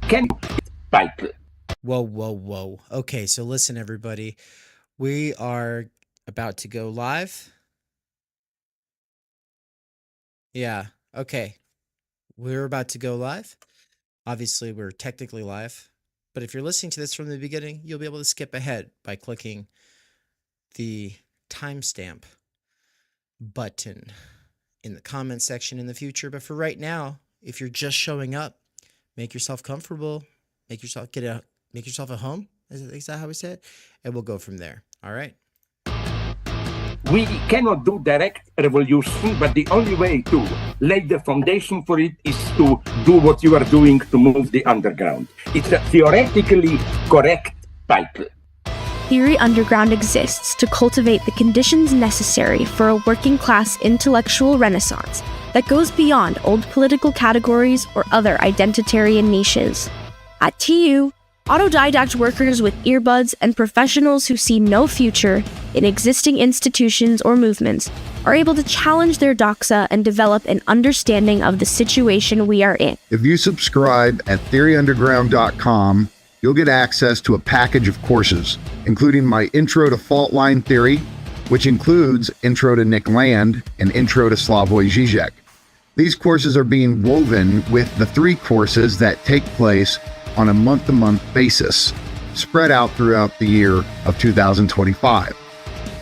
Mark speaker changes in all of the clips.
Speaker 1: can type.
Speaker 2: Whoa, whoa, whoa. Okay, so listen, everybody. We are about to go live. Yeah, okay. We're about to go live. Obviously, we're technically live. But if you're listening to this from the beginning, you'll be able to skip ahead by clicking the timestamp button in the comment section in the future. But for right now, if you're just showing up, make yourself comfortable, make yourself at home. Is that how we say it? And we'll go from there. All right.
Speaker 1: We cannot do direct revolution, but the only way to lay the foundation for it is to do what you are doing to move the underground. It's a theoretically correct title.
Speaker 3: Theory Underground exists to cultivate the conditions necessary for a working-class intellectual renaissance that goes beyond old political categories or other identitarian niches. At TU, autodidact workers with earbuds and professionals who see no future in existing institutions or movements are able to challenge their doxa and develop an understanding of the situation we are in.
Speaker 4: If you subscribe at theoryunderground.com, you'll get access to a package of courses, including my Intro to Fault Line Theory, which includes Intro to Nick Land and Intro to Slavoj Žižek. These courses are being woven with the 3 courses that take place on a month-to-month basis, spread out throughout the year of 2025.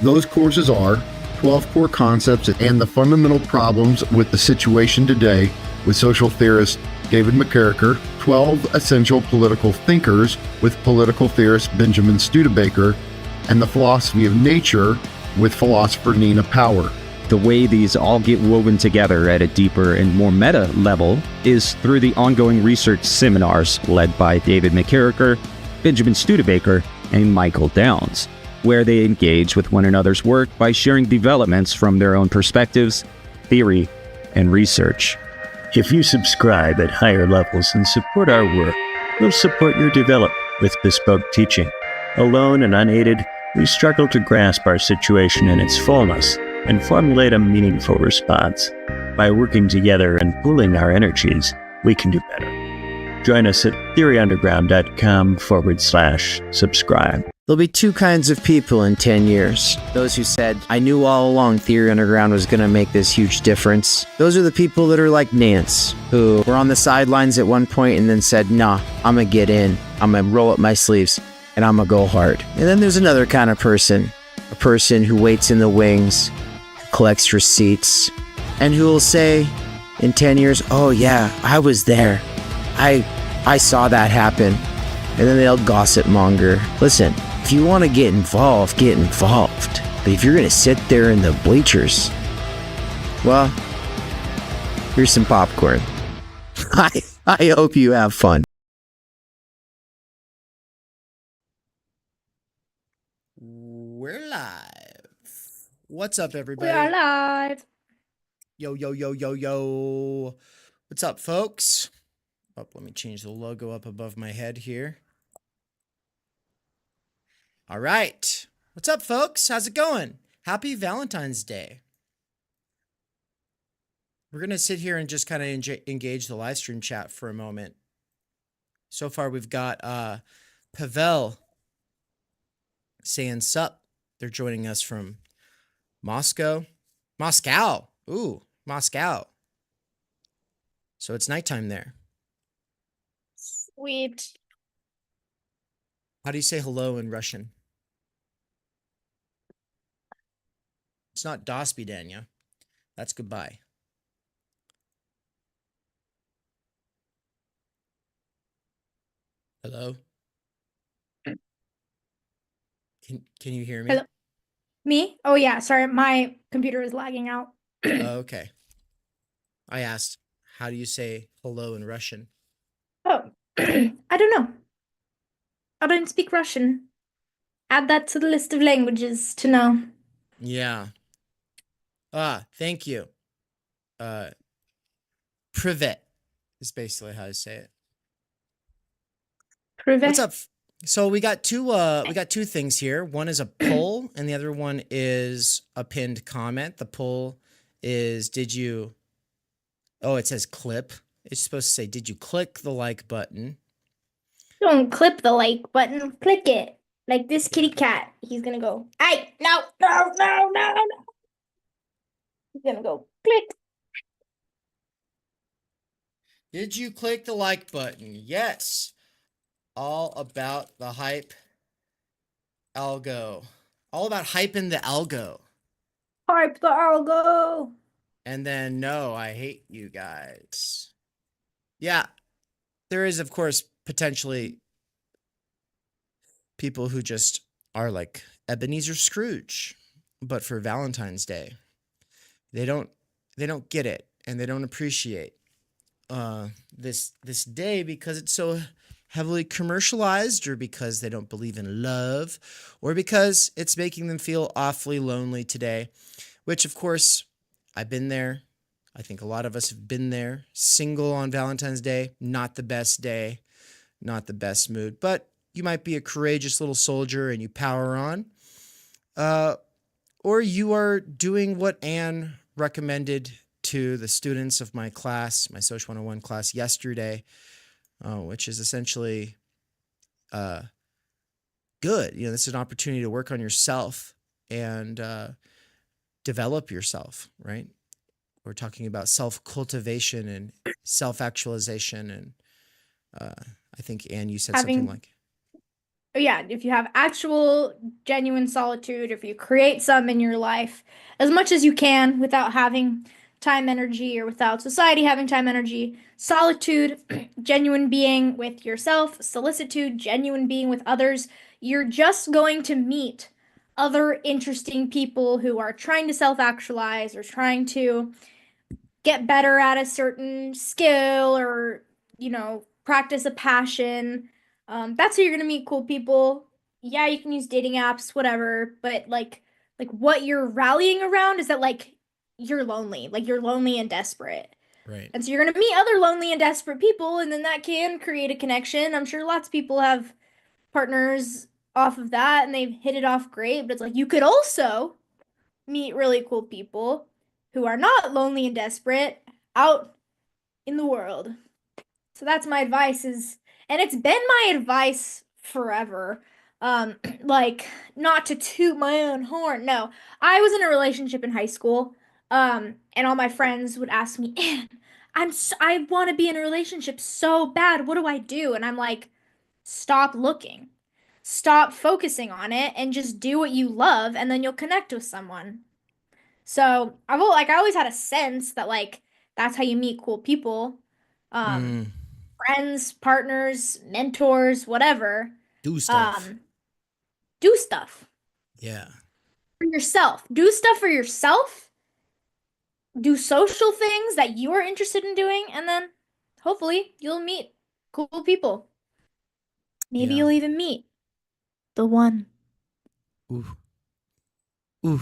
Speaker 4: Those courses are 12 Core Concepts and the Fundamental Problems with the Situation Today with social theorist David McKerracher, 12 Essential Political Thinkers with political theorist Benjamin Studebaker, and The Philosophy of Nature with philosopher Nina Power.
Speaker 5: The way these all get woven together at a deeper and more meta level is through the ongoing research seminars led by David McKerracher, Benjamin Studebaker, and Michael Downs, where they engage with one another's work by sharing developments from their own perspectives, theory, and research.
Speaker 6: If you subscribe at higher levels and support our work, we'll support your development with bespoke teaching. Alone and unaided, we struggle to grasp our situation in its fullness and formulate a meaningful response. By working together and pooling our energies, we can do better. Join us at theoryunderground.com/subscribe.
Speaker 2: There'll be 2 kinds of people in 10 years. Those who said, I knew all along Theory Underground was going to make this huge difference. Those are the people that are like Nance, who were on the sidelines at one point and then said, nah, I'm going to get in. I'm going to roll up my sleeves and I'm going to go hard. And then there's another kind of person, a person who waits in the wings, collects receipts, and who will say in 10 years, oh yeah, I was there. I saw that happen. And then they'll gossip monger. Listen, if you want to get involved, get involved. But if you're going to sit there in the bleachers, well, here's some popcorn. I hope you have fun. We're live. What's up, everybody?
Speaker 7: We are live.
Speaker 2: Yo, yo, yo, yo, yo. What's up, folks? Oh, let me change the logo up above my head here. All right. What's up, folks? How's it going? Happy Valentine's Day. We're going to sit here and just kind of engage the live stream chat for a moment. So far, we've got Pavel saying sup. They're joining us from Moscow. Ooh, Moscow. So it's nighttime there.
Speaker 7: Sweet.
Speaker 2: How do you say hello in Russian? It's not "До свидания." That's goodbye. Hello? Can you hear me?
Speaker 7: Hello. Me? Oh yeah, sorry, my computer is lagging out.
Speaker 2: Oh, okay. I asked, how do you say hello in Russian?
Speaker 7: Oh, I don't know. I don't speak Russian. Add that to the list of languages to know.
Speaker 2: Yeah. Thank you. Privet is basically how to say it.
Speaker 7: Privet.
Speaker 2: What's up? So we got two things here. One is a poll and the other one is a pinned comment. The poll is, it says clip. It's supposed to say, did you click the like button?
Speaker 7: Don't clip the like button, click it. Like this kitty cat. He's gonna go, hey, no, no, no, no, no. He's gonna go click.
Speaker 2: Did you click the like button? Yes. All about the hype algo. All about hyping the algo.
Speaker 7: Hype the algo.
Speaker 2: And then, no, I hate you guys. Yeah, there is, of course, potentially people who just are like Ebenezer Scrooge, but for Valentine's Day. They don't get it, and they don't appreciate this day because it's so heavily commercialized, or because they don't believe in love, or because it's making them feel awfully lonely today, which, of course, I've been there. I think a lot of us have been there. Single on Valentine's Day, not the best day, not the best mood, but you might be a courageous little soldier and you power on. Or you are doing what Anne recommended to the students of my class, my Social 101 class yesterday, which is essentially good. You know, this is an opportunity to work on yourself and develop yourself, right? We're talking about self-cultivation and self-actualization. And I think, Anne, you said something like...
Speaker 7: Yeah, if you have actual, genuine solitude, if you create some in your life, as much as you can without having time energy or without society having time energy, solitude, genuine being with yourself, solicitude, genuine being with others, you're just going to meet other interesting people who are trying to self-actualize or trying to get better at a certain skill or, you know, practice a passion. That's how you're gonna meet cool people. Yeah, you can use dating apps, whatever, but like what you're rallying around is that like you're lonely and desperate.
Speaker 2: Right.
Speaker 7: And so you're gonna meet other lonely and desperate people, and then that can create a connection. I'm sure lots of people have partners off of that and they've hit it off great, but it's like you could also meet really cool people who are not lonely and desperate out in the world. So that's my advice and it's been my advice forever. Like not to toot my own horn. No, I was in a relationship in high school. And all my friends would ask me, Ann, I want to be in a relationship so bad. What do I do? And I'm like, stop looking. Stop focusing on it and just do what you love and then you'll connect with someone. So I always had a sense that like that's how you meet cool people. Um, friends, partners, mentors, whatever.
Speaker 2: Do stuff.
Speaker 7: Do stuff
Speaker 2: Yeah.
Speaker 7: for yourself. Do stuff for yourself. Do social things that you are interested in doing, and then hopefully you'll meet cool people. Maybe
Speaker 2: Yeah.
Speaker 7: you'll even meet the one.
Speaker 2: Ooh. Ooh.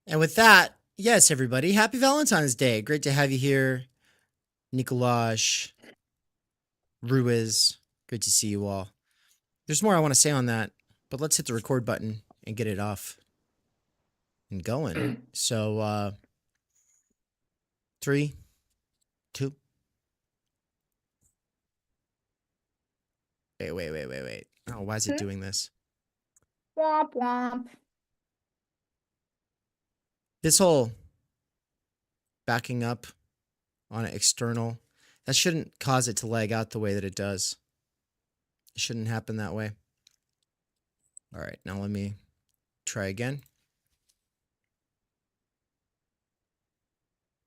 Speaker 2: And with that, yes, everybody, happy Valentine's Day. Great to have you here. Nicolaj, Ruiz, great to see you all. There's more I want to say on that, but let's hit the record button and get it off and going. So, 3, 2. Wait. Oh, why is it doing this?
Speaker 7: Womp womp.
Speaker 2: This whole backing up on an external, that shouldn't cause it to lag out the way that it does. It shouldn't happen that way. All right, now let me try again.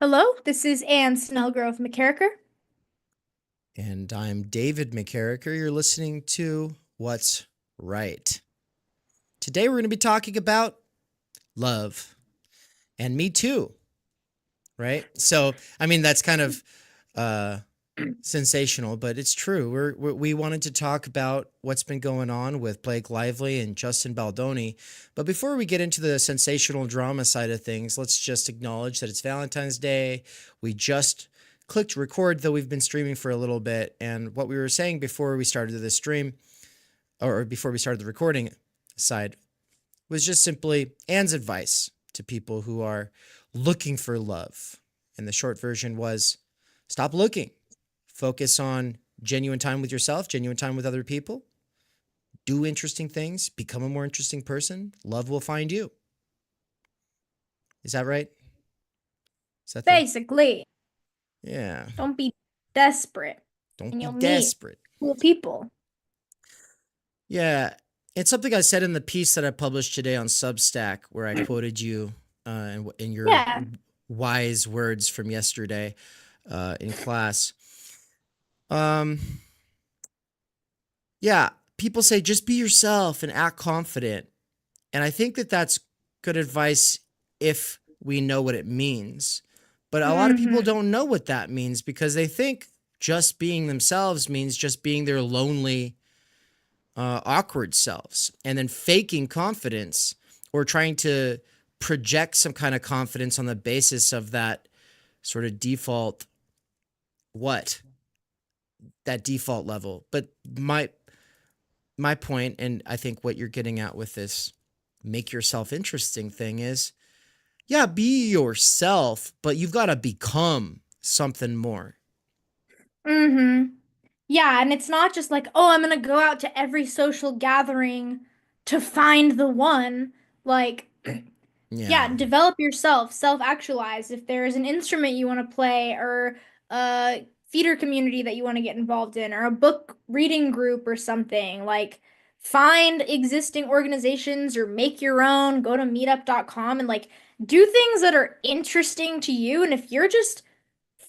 Speaker 7: Hello, this is Anne Snellgrove McKerracher.
Speaker 2: And I'm David McKerracher. You're listening to What's Right. Today we're going to be talking about love and MeToo, right? So, I mean, that's kind of sensational, but it's true. We wanted to talk about what's been going on with Blake Lively and Justin Baldoni. But before we get into the sensational drama side of things, let's just acknowledge that it's Valentine's Day. We just clicked record, though we've been streaming for a little bit. And what we were saying before we started the stream, or before we started the recording side, was just simply Anne's advice to people who are looking for love. And the short version was, stop looking. Focus on genuine time with yourself, genuine time with other people, do interesting things, become a more interesting person, love will find you. Is that right? Is that
Speaker 7: Basically,
Speaker 2: yeah.
Speaker 7: don't be desperate
Speaker 2: Don't
Speaker 7: and
Speaker 2: be
Speaker 7: you'll meet
Speaker 2: desperate.
Speaker 7: cool people.
Speaker 2: Yeah. It's something I said in the piece that I published today on Substack, where I quoted you in your
Speaker 7: Yeah.
Speaker 2: wise words from yesterday in class. Yeah, people say just be yourself and act confident. And I think that that's good advice if we know what it means. But a lot of people don't know what that means because they think just being themselves means just being their lonely, awkward selves and then faking confidence or trying to project some kind of confidence on the basis of that sort of default, that default level. But my point, and I think what you're getting at with this make yourself interesting thing is, yeah, be yourself, but you've got to become something more.
Speaker 7: Yeah, and it's not just like, oh, I'm gonna go out to every social gathering to find the one. Like, yeah,
Speaker 2: Yeah.
Speaker 7: develop yourself, self-actualize. If there's an instrument you want to play, or a theater community that you want to get involved in, or a book reading group or something, like find existing organizations or make your own, go to meetup.com and like do things that are interesting to you. And if you're just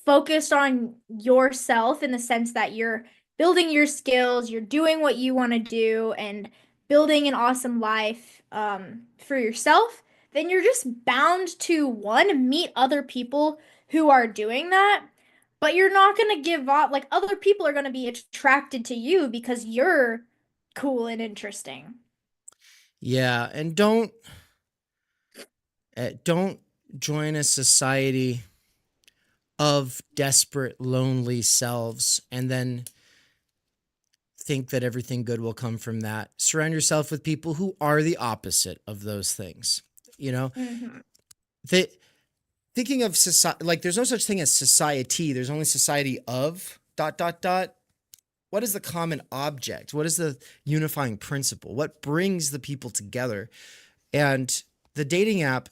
Speaker 7: focused on yourself in the sense that you're building your skills, you're doing what you want to do, and building an awesome life for yourself, then you're just bound to one, meet other people who are doing that. But you're not going to give up. Like, other people are going to be attracted to you because you're cool and interesting.
Speaker 2: Yeah. And don't join a society of desperate, lonely selves and then think that everything good will come from that. Surround yourself with people who are the opposite of those things. You know, thinking of society, like there's no such thing as society. There's only society of ... What is the common object? What is the unifying principle? What brings the people together? And the dating app,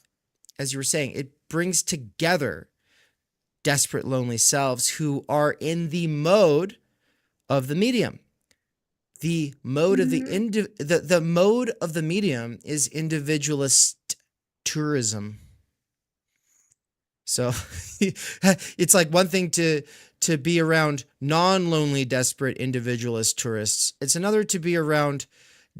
Speaker 2: as you were saying, it brings together desperate, lonely selves who are in the mode of the medium. The mode of the mode of the medium is individualist tourism. So it's like one thing to be around non-lonely, desperate individualist tourists. It's another to be around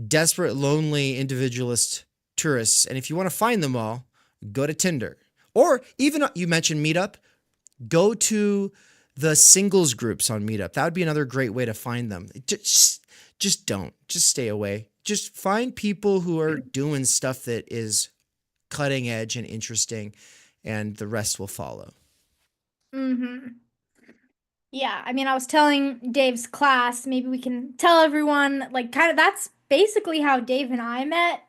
Speaker 2: desperate, lonely individualist tourists. And if you want to find them all, go to Tinder. Or even, you mentioned Meetup, go to the singles groups on Meetup. That would be another great way to find them. Just don't. Just stay away. Just find people who are doing stuff that is cutting edge and interesting, and the rest will follow.
Speaker 7: Yeah, I mean, I was telling Dave's class, maybe we can tell everyone, like, kind of that's basically how Dave and I met.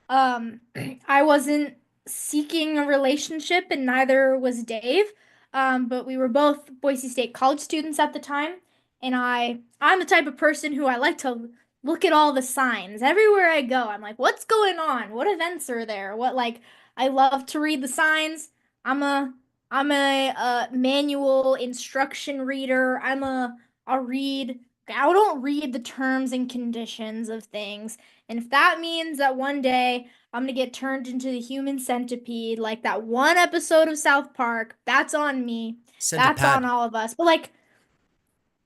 Speaker 7: I wasn't seeking a relationship, and neither was Dave. But we were both Boise State college students at the time, and I'm the type of person who I like to look at all the signs everywhere I go. I'm like, what's going on? What events are there? What, like, I love to read the signs. I'm a manual instruction reader. I don't read the terms and conditions of things. And if that means that one day I'm gonna get turned into the human centipede, like that one episode of South Park, that's on me. That's on all of us. But like,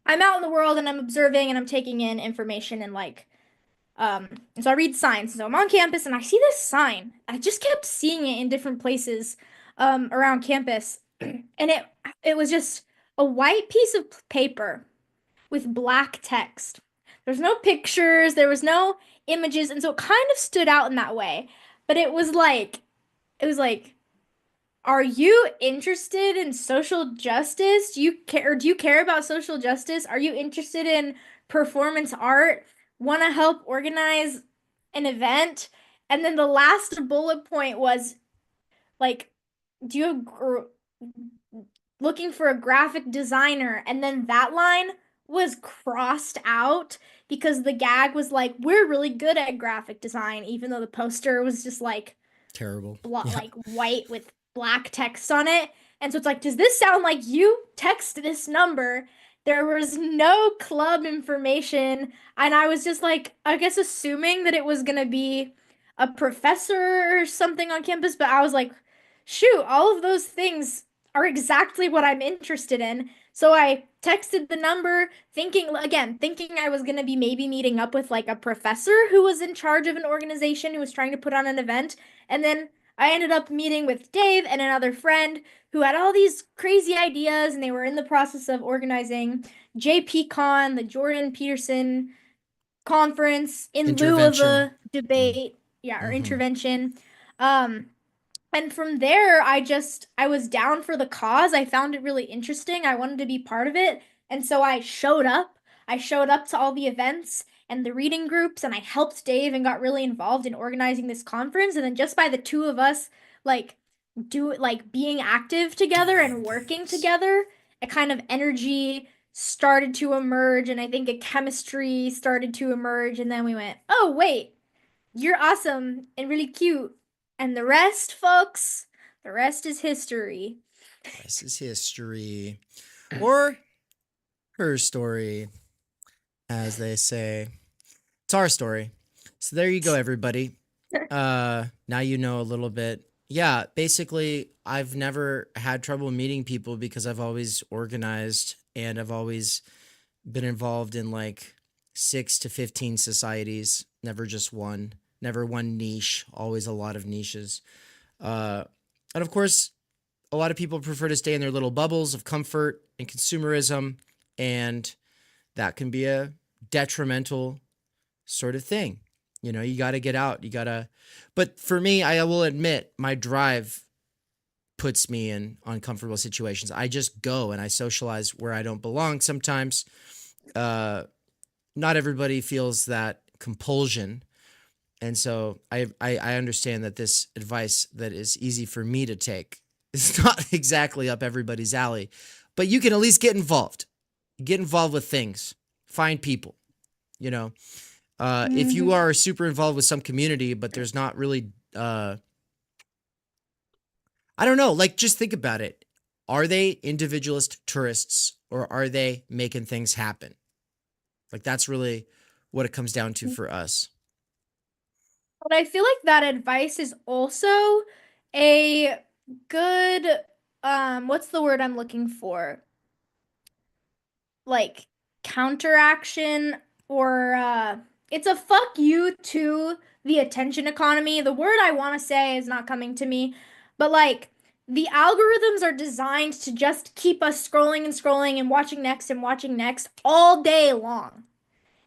Speaker 7: I'm out in the world and I'm observing and I'm taking in information and like, and so I read signs. So I'm on campus and I see this sign. I just kept seeing it in different places around campus. And it was just a white piece of paper with black text. There's no pictures, there was no images, and so it kind of stood out in that way. But it was like, are you interested in social justice? Do you care about social justice? Are you interested in performance art? Want to help organize an event? And then the last bullet point was like, do you looking for a graphic designer? And then that line was crossed out because the gag was like, we're really good at graphic design, even though the poster was just like
Speaker 8: Terrible.
Speaker 7: like white with black text on it. And so it's like, does this sound like you? Text this number. There was no club information. And I was just like, I guess assuming that it was gonna be a professor or something on campus, but I was like, shoot, all of those things are exactly what I'm interested in. So I texted the number, thinking I was gonna be maybe meeting up with like a professor who was in charge of an organization who was trying to put on an event. And then I ended up meeting with Dave and another friend who had all these crazy ideas, and they were in the process of organizing JPCon, the Jordan Peterson conference, in lieu of
Speaker 8: Intervention.
Speaker 7: a debate, or
Speaker 8: Mhm.
Speaker 7: intervention. Um, and from there, I was down for the cause. I found it really interesting. I wanted to be part of it. And so I showed up. I showed up to all the events and the reading groups, and I helped Dave and got really involved in organizing this conference. And then just by the two of us, like being active together and working together, a kind of energy started to emerge, and I think a chemistry started to emerge, and then we went, "Oh, wait, you're awesome and really cute." And the rest, folks, the rest is history.
Speaker 8: This is history. Or her story, as they say. It's our story. So there you go, everybody. Now you know a little bit. Yeah, basically, I've never had trouble meeting people because I've always organized and I've always been involved in like 6 to 15 societies, never just one, never one niche, always a lot of niches. And of course, a lot of people prefer to stay in their little bubbles of comfort and consumerism, and that can be a detrimental sort of thing. You know, you got to get out. But for me, I will admit, my drive puts me in uncomfortable situations. I just go and I socialize where I don't belong sometimes. Not everybody feels that compulsion. And so I understand that this advice that is easy for me to take is not exactly up everybody's alley, but you can at least get involved. Get involved with things. Find people, you know. If you are super involved with some community, but there's not really, I don't know, like just think about it. Are they individualist tourists or are they making things happen? Like that's really what it comes down to for us.
Speaker 7: But I feel like that advice is also a good, what's the word I'm looking for? Like counteraction, or it's a fuck you to the attention economy. The word I want to say is not coming to me, but like the algorithms are designed to just keep us scrolling and scrolling and watching next all day long.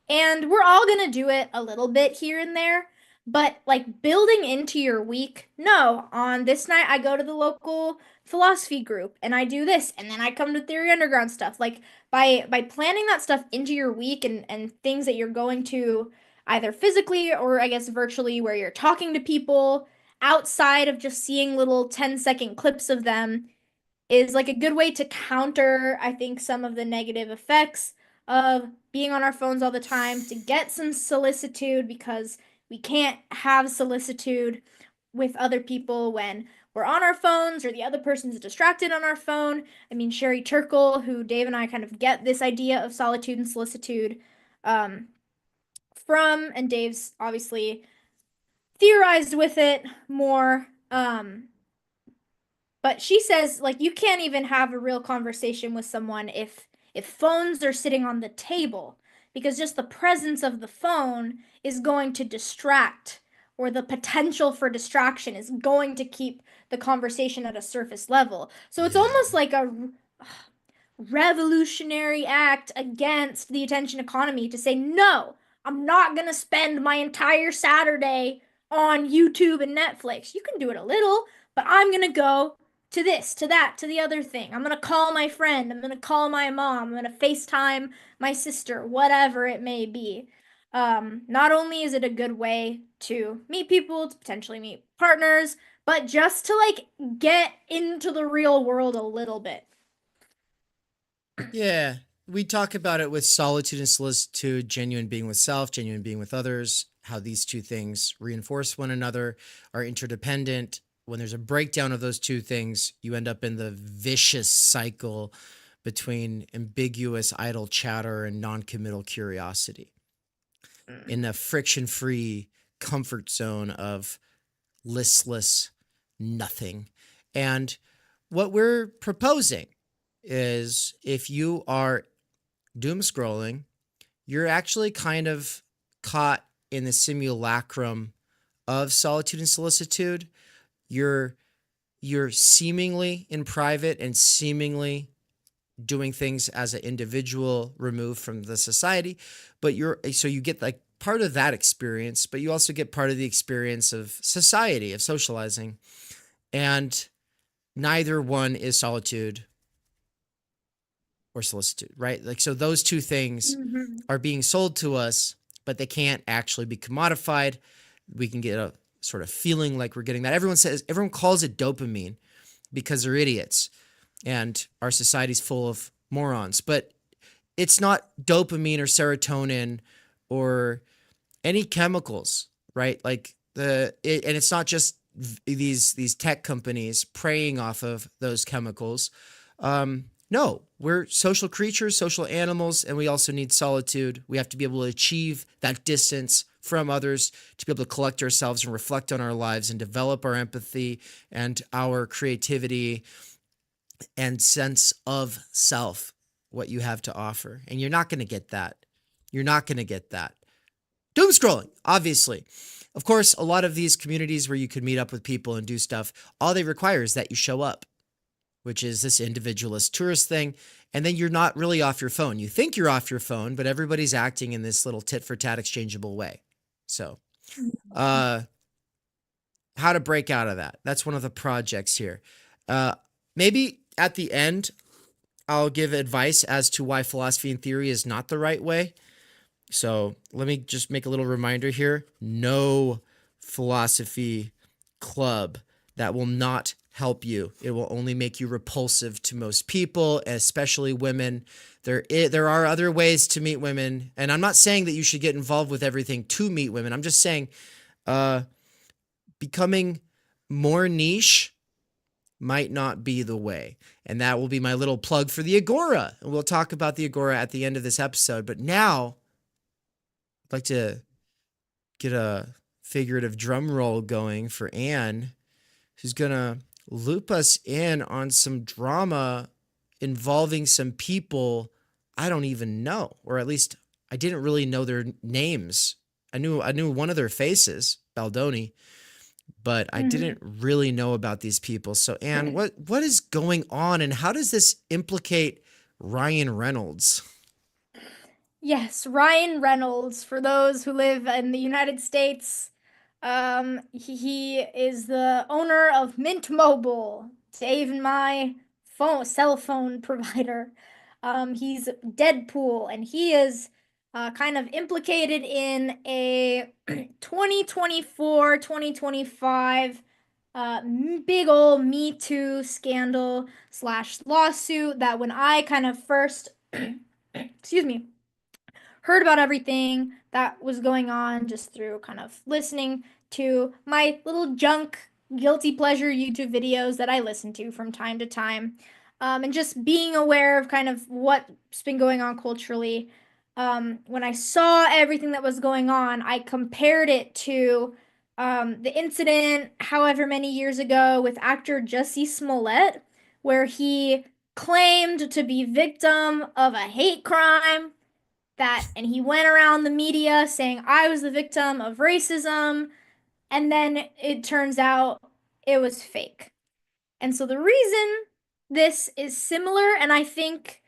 Speaker 7: And we're all gonna do it a little bit here and there, but like building into your week, no, on this night I go to the local philosophy group and I do this, and then I come to Theory Underground stuff. Like by planning that stuff into your week, and things that you're going to either physically or I guess virtually, where you're talking to people outside of just seeing little 10-second clips of them, is like a good way to counter, I think, some of the negative effects of being on our phones all the time, to get some solicitude, because we can't have solicitude with other people when we're on our phones or the other person's distracted on our phone. I mean, Sherry Turkle, who Dave and I kind of get this idea of solitude and solicitude um, from, and Dave's obviously theorized with it more. But she says like you can't even have a real conversation with someone if phones are sitting on the table, because just the presence of the phone is going to distract, or the potential for distraction is going to keep the conversation at a surface level. So it's almost like a revolutionary act against the attention economy to say, no, I'm not going to spend my entire Saturday on YouTube and Netflix. You can do it a little, but I'm going to go to this, to that, to the other thing. I'm going to call my friend. I'm going to call my mom. I'm going to FaceTime my sister, whatever it may be. Not only is it a good way to meet people, to potentially meet partners, but just to like get into the real world a little bit.
Speaker 8: Yeah. we talk about it with solitude and solicitude, genuine being with self, genuine being with others, how these two things reinforce one another, are interdependent. When there's a breakdown of those two things, you end up in the vicious cycle between ambiguous idle chatter and non-committal curiosity, in the friction-free comfort zone of listless nothing. And what we're proposing is, if you are doom scrolling, you're actually kind of caught in the simulacrum of solitude and solicitude. You're seemingly in private and seemingly doing things as an individual removed from the society, but you get like part of that experience, but you also get part of the experience of society, of socializing. And neither one is solitude or solicitude, right? Like, so those two things are being sold to us, but they can't actually be commodified. We can get a sort of feeling like we're getting that. Everyone calls it dopamine because they're idiots and our society's full of morons, but it's not dopamine or serotonin or any chemicals, right? Like and it's not just these tech companies preying off of those chemicals. No, we're social creatures, social animals, and we also need solitude. We have to be able to achieve that distance from others to be able to collect ourselves and reflect on our lives and develop our empathy and our creativity and sense of self, what you have to offer. And you're not going to get that. You're not going to get that. Doom scrolling, obviously. Of course, a lot of these communities where you could meet up with people and do stuff, all they require is that you show up, which is this individualist tourist thing. And then you're not really off your phone. You think you're off your phone, but everybody's acting in this little tit for tat exchangeable way. So, how to break out of that. That's one of the projects here. Maybe at the end, I'll give advice as to why philosophy and theory is not the right way. So let me just make a little reminder here. No philosophy club. That will not help you. It will only make you repulsive to most people, especially women. There are other ways to meet women. And I'm not saying that you should get involved with everything to meet women. I'm just saying becoming more niche might not be the way. And that will be my little plug for the Agora. And we'll talk about the Agora at the end of this episode. But now I'd like to get a figurative drum roll going for Anne, who's going to loop us in on some drama involving some people I don't even know, or at least I didn't really know their names. I knew one of their faces, Baldoni, but I didn't really know about these people. So Anne, what is going on, and how does this implicate Ryan Reynolds?
Speaker 7: Yes, Ryan Reynolds, for those who live in the United States, he is the owner of Mint Mobile, Dave and my cell phone provider. He's Deadpool, and he is kind of implicated in a 2024-2025 big ol' MeToo scandal / lawsuit that when I kind of first, excuse me, heard about everything that was going on just through kind of listening to my little junk guilty pleasure YouTube videos that I listen to from time to time, and just being aware of kind of what's been going on culturally. When I saw everything that was going on, I compared it to the incident however many years ago with actor Jussie Smollett, where he claimed to be victim of a hate crime and he went around the media saying I was the victim of racism, and then it turns out it was fake. And so the reason this is similar, and I think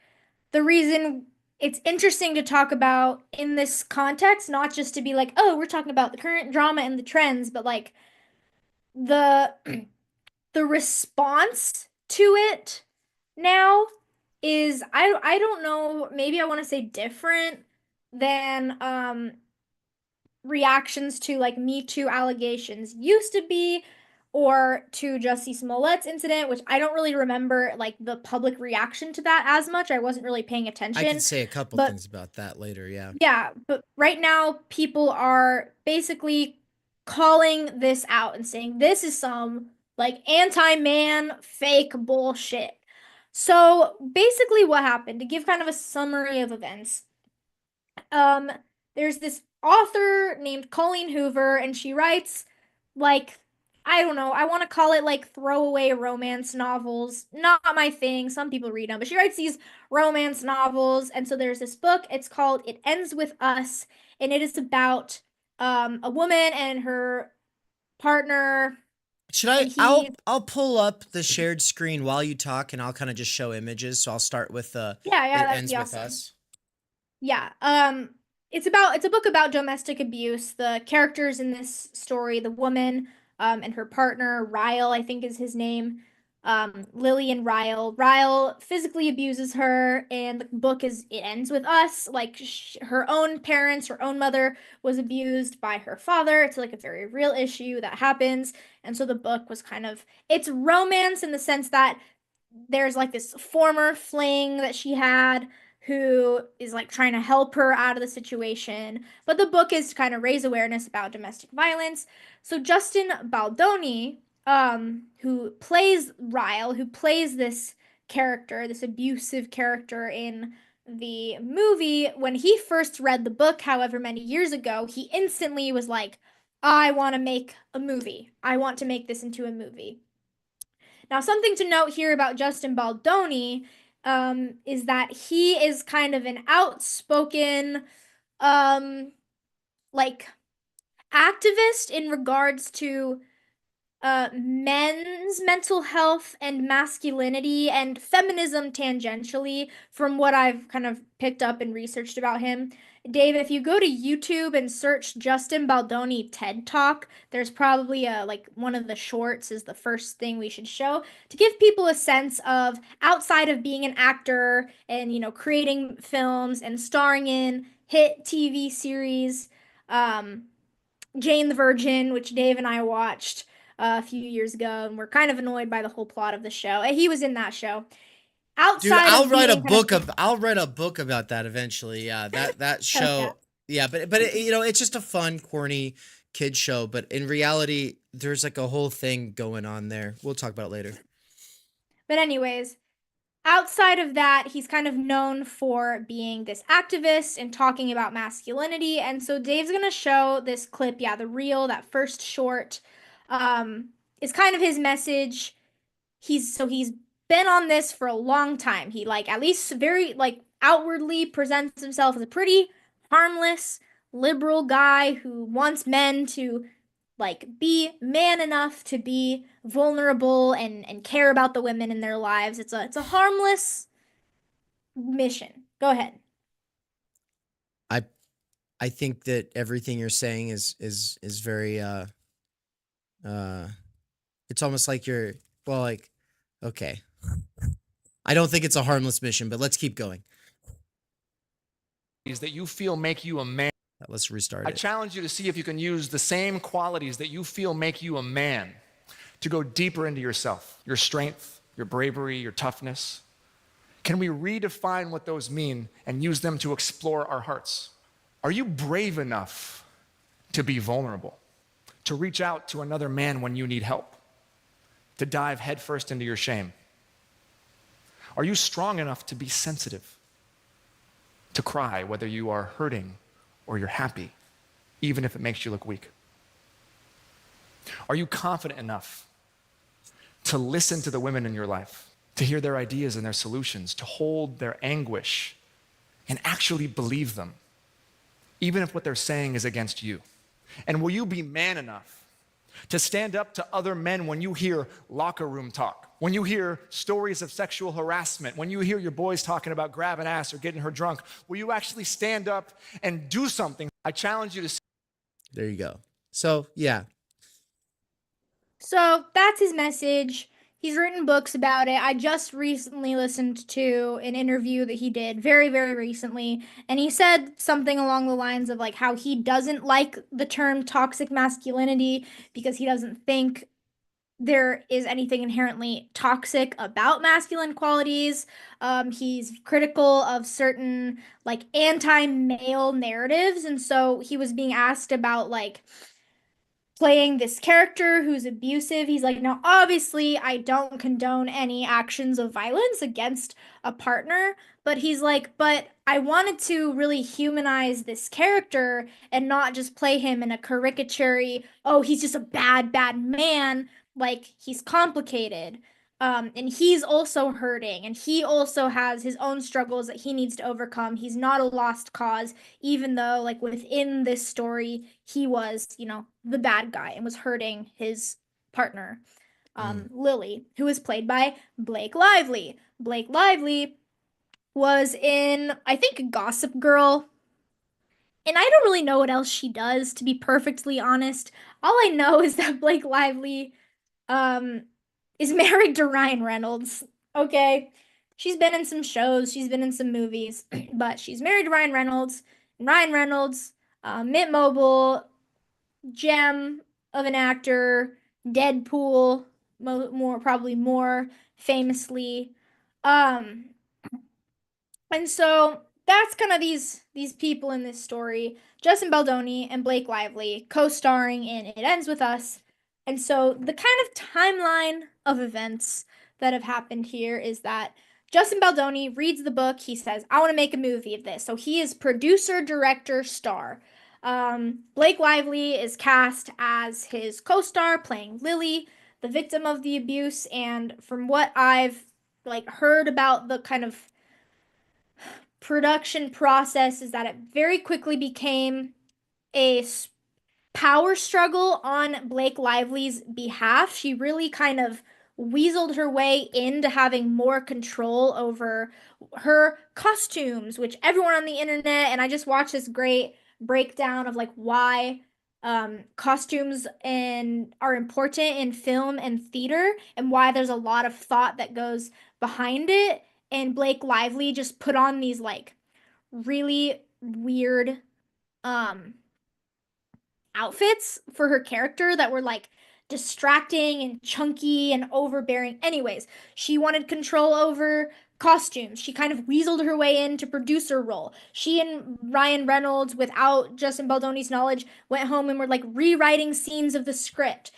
Speaker 7: the reason it's interesting to talk about in this context, not just to be like, oh, we're talking about the current drama and the trends, but like the response to it now is I don't know, maybe I want to say different than reactions to like Me Too allegations used to be, or to Jussie Smollett's incident, which I don't really remember like the public reaction to that as much. I wasn't really paying attention.
Speaker 8: I can say a couple
Speaker 7: but
Speaker 8: things about that later. Yeah.
Speaker 7: yeah, but right now people are basically calling this out and saying this is some like anti-man fake bullshit. So basically what happened, to give kind of a summary of events, um, there's this author named Colleen Hoover, and she writes like, I don't know, I want to call it like throwaway romance novels. Not my thing. Some people read them, but she writes these romance novels. And so there's this book. It's called It Ends With Us, and it is about a woman and her partner.
Speaker 8: Should I?
Speaker 7: And
Speaker 8: I'll pull up the shared screen while you talk, and I'll kind of just show images. So I'll start with
Speaker 7: yeah,
Speaker 8: It
Speaker 7: that'd
Speaker 8: Ends
Speaker 7: be
Speaker 8: With
Speaker 7: awesome.
Speaker 8: Us.
Speaker 7: Yeah. It's a book about domestic abuse. The characters in this story, the woman, and her partner, Ryle, I think is his name. Lily and Ryle. Ryle physically abuses her, and the book It Ends With Us. Like her own parents, her own mother was abused by her father. It's like a very real issue that happens. And so the book was it's romance in the sense that there's like this former fling that she had who is like trying to help her out of the situation. But the book is to kind of raise awareness about domestic violence. So Justin Baldoni, who plays Ryle, who plays this character, this abusive character in the movie, when he first read the book, however many years ago, he instantly was like, I want to make a movie. I want to make this into a movie. Now, something to note here about Justin Baldoni is that he is kind of an outspoken, like, activist in regards to men's mental health and masculinity and feminism tangentially, from what I've kind of picked up and researched about him. Dave, if you go to YouTube and search Justin Baldoni TED Talk, there's probably like one of the shorts is the first thing we should show to give people a sense of, outside of being an actor and, creating films and starring in hit TV series, Jane the Virgin, which Dave and I watched a few years ago, and we're kind of annoyed by the whole plot of the show. And he was in that show.
Speaker 8: Dude, I'll write a book about that eventually. Yeah, that show. Yeah, but it's just a fun, corny kid show. But in reality, there's like a whole thing going on there. We'll talk about it later.
Speaker 7: But anyways, outside of that, he's kind of known for being this activist and talking about masculinity. And so Dave's gonna show this clip, the reel, that first short, is kind of his message. He's been on this for a long time. He like at least very like outwardly presents himself as a pretty harmless liberal guy who wants men to like be man enough to be vulnerable and care about the women in their lives. It's a harmless mission. Go ahead.
Speaker 8: I think that everything you're saying is very it's almost like you're okay. I don't think it's a harmless mission, but let's keep going.
Speaker 9: That you feel make you a man.
Speaker 8: Let's restart
Speaker 9: I
Speaker 8: it.
Speaker 9: challenge you to see if you can use the same qualities that you feel make you a man to go deeper into yourself, your strength, your bravery, your toughness. Can we redefine what those mean and use them to explore our hearts? Are you brave enough to be vulnerable, to reach out to another man when you need help, to dive headfirst into your shame? Are you strong enough to be sensitive, to cry whether you are hurting or you're happy, even if it makes you look weak? Are you confident enough to listen to the women in your life, to hear their ideas and their solutions, to hold their anguish and actually believe them, even if what they're saying is against you? And will you be man enough to stand up to other men when you hear locker room talk, when you hear stories of sexual harassment, when you hear your boys talking about grabbing ass or getting her drunk? Will you actually stand up and do something? I challenge you to.
Speaker 8: There you go. So, yeah.
Speaker 7: So that's his message. He's written books about it. I just recently listened to an interview that he did very, very recently, and he said something along the lines of like how he doesn't like the term toxic masculinity because he doesn't think there is anything inherently toxic about masculine qualities. He's critical of certain like anti-male narratives, and so he was being asked about like playing this character who's abusive. He's like, now, obviously, I don't condone any actions of violence against a partner, but he's like, but I wanted to really humanize this character and not just play him in a caricature, oh, he's just a bad, bad man. Like, he's complicated. And he's also hurting, and he also has his own struggles that he needs to overcome. He's not a lost cause, even though, like, within this story, he was, you know, the bad guy and was hurting his partner, Lily, who was played by Blake Lively. Blake Lively was in, I think, Gossip Girl. And I don't really know what else she does, to be perfectly honest. All I know is that Blake Lively um is married to Ryan Reynolds. Okay. She's been in some shows, she's been in some movies, but she's married to Ryan Reynolds. And Ryan Reynolds, Mint Mobile, gem of an actor, Deadpool, probably more famously. Um, and so that's kind of these people in this story, Justin Baldoni and Blake Lively co-starring in It Ends With Us. And so the kind of timeline of events that have happened here is that Justin Baldoni reads the book. He says, I want to make a movie of this. So he is producer, director, star. Blake Lively is cast as his co-star, playing Lily, the victim of the abuse. And from what I've like heard about the kind of production process, is that it very quickly became a power struggle on Blake Lively's behalf. She really kind of weaseled her way into having more control over her costumes, which everyone on the internet, and I just watched this great breakdown of like why costumes are important in film and theater and why there's a lot of thought that goes behind it. And Blake Lively just put on these like really weird um outfits for her character that were like distracting and chunky and overbearing. Anyways, she wanted control over costumes. She kind of weaseled her way into producer role. She and Ryan Reynolds, without Justin Baldoni's knowledge, went home and were like rewriting scenes of the script.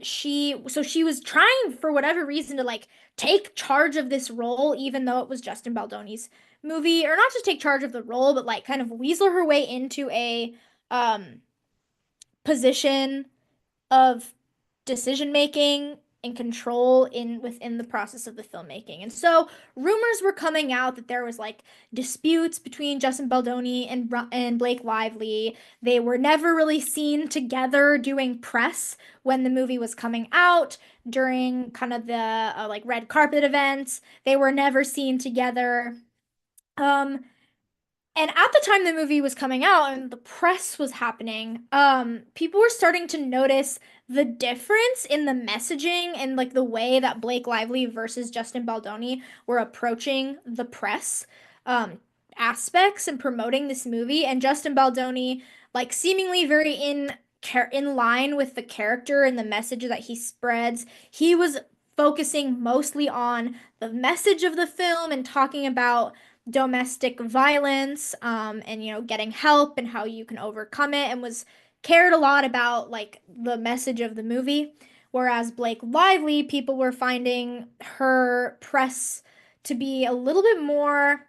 Speaker 7: She was trying for whatever reason to like take charge of this role, even though it was Justin Baldoni's movie, or not just take charge of the role, but like kind of weasel her way into a position of decision making and control within the process of the filmmaking. And so rumors were coming out that there was like disputes between Justin Baldoni and Blake Lively. They were never really seen together doing press when the movie was coming out during kind of the like red carpet events. They were never seen together. And at the time the movie was coming out and the press was happening, people were starting to notice the difference in the messaging and like the way that Blake Lively versus Justin Baldoni were approaching the press aspects and promoting this movie. And Justin Baldoni, like seemingly very in line with the character and the message that he spreads, he was focusing mostly on the message of the film and talking about domestic violence, and you know, getting help and how you can overcome it, and was cared a lot about like the message of the movie. Whereas Blake Lively, people were finding her press to be a little bit more,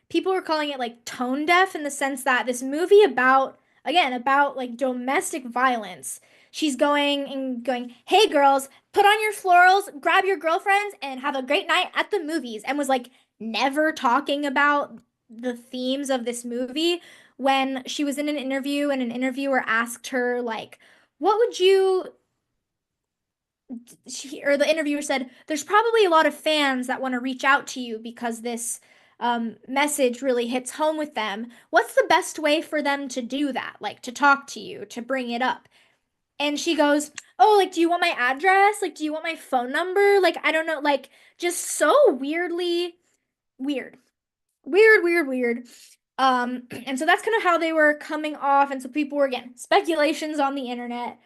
Speaker 7: people were calling it like tone deaf, in the sense that this movie about like domestic violence, she's going, hey girls, put on your florals, grab your girlfriends, and have a great night at the movies, and was like never talking about the themes of this movie. When she was in an interview and an interviewer asked her like, what would you, or the interviewer said, there's probably a lot of fans that want to reach out to you because this message really hits home with them. What's the best way for them to do that? Like to talk to you, to bring it up? And she goes, oh, like, do you want my address? Like, do you want my phone number? Like, I don't know, like, just so weirdly weird. Weird. And so that's kind of how they were coming off. And so people were, again, speculations on the internet.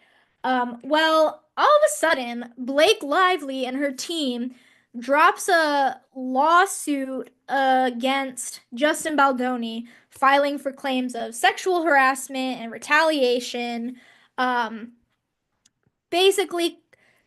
Speaker 7: Well, all of a sudden, Blake Lively and her team drops a lawsuit against Justin Baldoni, filing for claims of sexual harassment and retaliation. Um, Basically,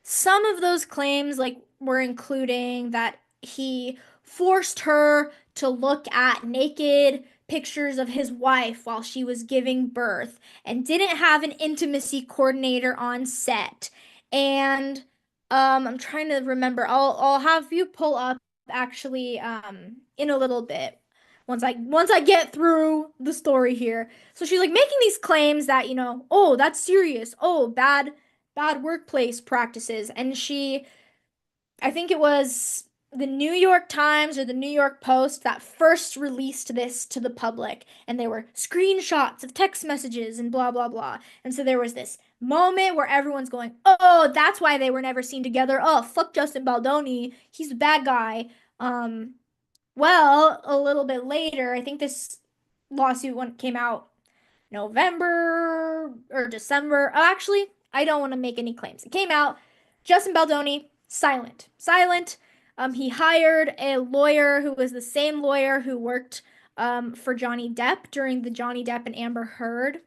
Speaker 7: some of those claims like were including that he forced her to look at naked pictures of his wife while she was giving birth and didn't have an intimacy coordinator on set. And I'm trying to remember. I'll have you pull up actually in a little bit once I get through the story here. So she's like making these claims that, oh, that's serious. Oh, bad workplace practices. And I think it was the New York Times or the New York Post that first released this to the public. And they were screenshots of text messages and blah, blah, blah. And so there was this moment where everyone's going, oh, that's why they were never seen together. Oh, fuck Justin Baldoni. He's a bad guy. Well, a little bit later, I think this lawsuit came out November or December. Oh, actually, I don't want to make any claims. It came out. Justin Baldoni, silent. Silent. He hired a lawyer who was the same lawyer who worked for Johnny Depp during the Johnny Depp and Amber Heard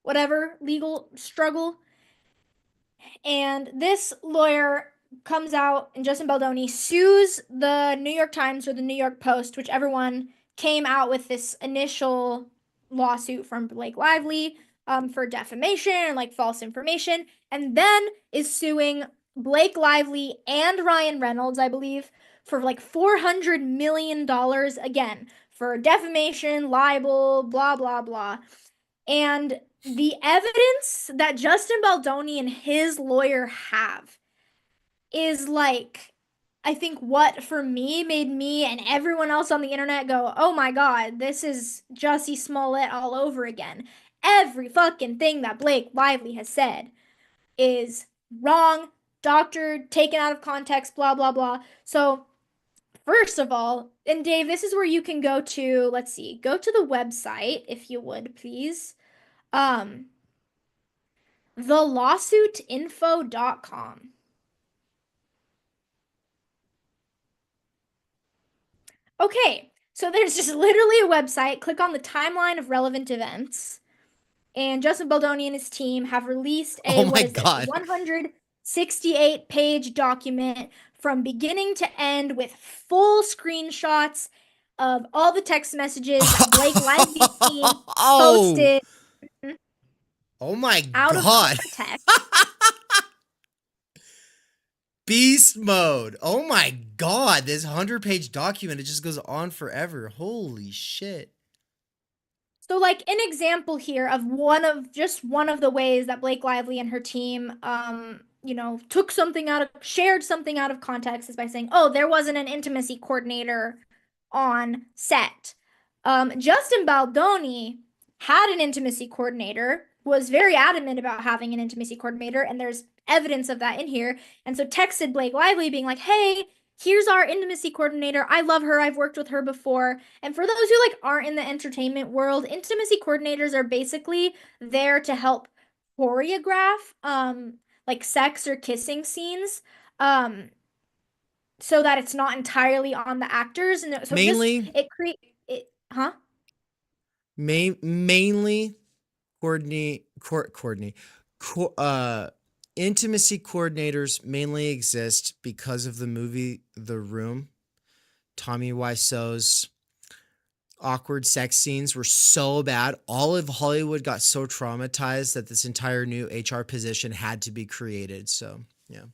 Speaker 7: whatever legal struggle. And this lawyer comes out and Justin Baldoni sues the New York Times or the New York Post, whichever one came out with this initial lawsuit from Blake Lively for defamation and like false information, and then is suing Blake Lively and Ryan Reynolds, I believe, for like $400 million again for defamation, libel, blah, blah, blah. And the evidence that Justin Baldoni and his lawyer have is like, I think what for me made me and everyone else on the internet go, oh my God, this is Jussie Smollett all over again. Every fucking thing that Blake Lively has said is wrong, doctored, taken out of context, blah, blah, blah. So, first of all, and Dave, this is where you can go to, let's see, go to the website if you would, please. thelawsuitinfo.com. Okay, so there's just literally a website. Click on the timeline of relevant events. And Justin Baldoni and his team have released a,
Speaker 8: Oh my God.
Speaker 7: 168-page document from beginning to end with full screenshots of all the text messages that Blake Lively's team posted
Speaker 8: Oh my
Speaker 7: out of
Speaker 8: God.
Speaker 7: context.
Speaker 8: Beast mode. Oh my God. This 100-page document, it just goes on forever. Holy shit.
Speaker 7: So, like, an example here of one of the ways that Blake Lively and her team, shared something out of context is by saying, oh, there wasn't an intimacy coordinator on set. Justin Baldoni had an intimacy coordinator, was very adamant about having an intimacy coordinator, and there's evidence of that in here. And so texted Blake Lively being like, hey, here's our intimacy coordinator. I love her. I've worked with her before. And for those who like aren't in the entertainment world, intimacy coordinators are basically there to help choreograph like sex or kissing scenes so that it's not entirely on the actors. And so
Speaker 8: mainly mainly intimacy coordinators mainly exist because of the movie The Room. Tommy Wiseau's awkward sex scenes were so bad. All of Hollywood got so traumatized that this entire new HR position had to be created. So, yeah.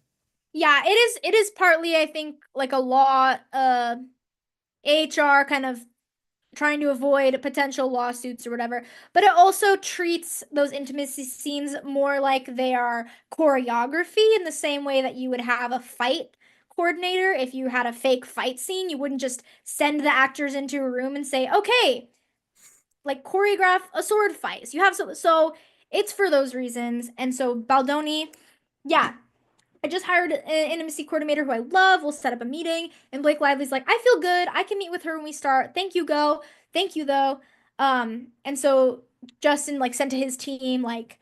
Speaker 7: Yeah, it is partly, I think, like a law, HR kind of trying to avoid potential lawsuits or whatever, but it also treats those intimacy scenes more like they are choreography in the same way that you would have a fight coordinator. If you had a fake fight scene, you wouldn't just send the actors into a room and say, okay, like choreograph a sword fight. So you have so it's for those reasons. And so Baldoni, yeah, I just hired an intimacy coordinator who I love. We'll set up a meeting. And Blake Lively's like, I feel good. I can meet with her when we start. Thank you, go. Thank you, though. And so Justin like sent to his team like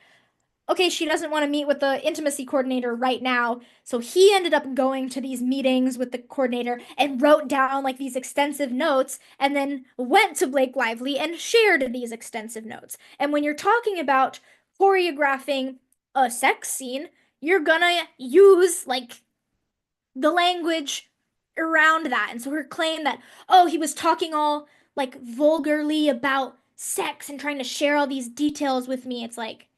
Speaker 7: okay, she doesn't want to meet with the intimacy coordinator right now. So he ended up going to these meetings with the coordinator and wrote down like these extensive notes and then went to Blake Lively and shared these extensive notes. And when you're talking about choreographing a sex scene, you're gonna use like the language around that. And so her claim that, oh, he was talking all like vulgarly about sex and trying to share all these details with me. It's like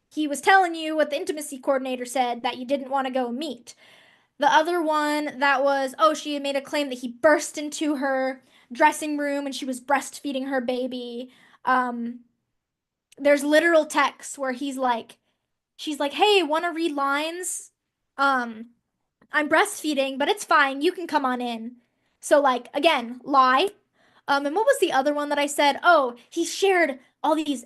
Speaker 7: he was telling you what the intimacy coordinator said that you didn't want to go meet. The other one that was, oh, she had made a claim that he burst into her dressing room and she was breastfeeding her baby. There's literal text where she's like, hey, want to read lines? I'm breastfeeding, but it's fine. You can come on in. So, like, again, lie. And what was the other one that I said? Oh, he shared all these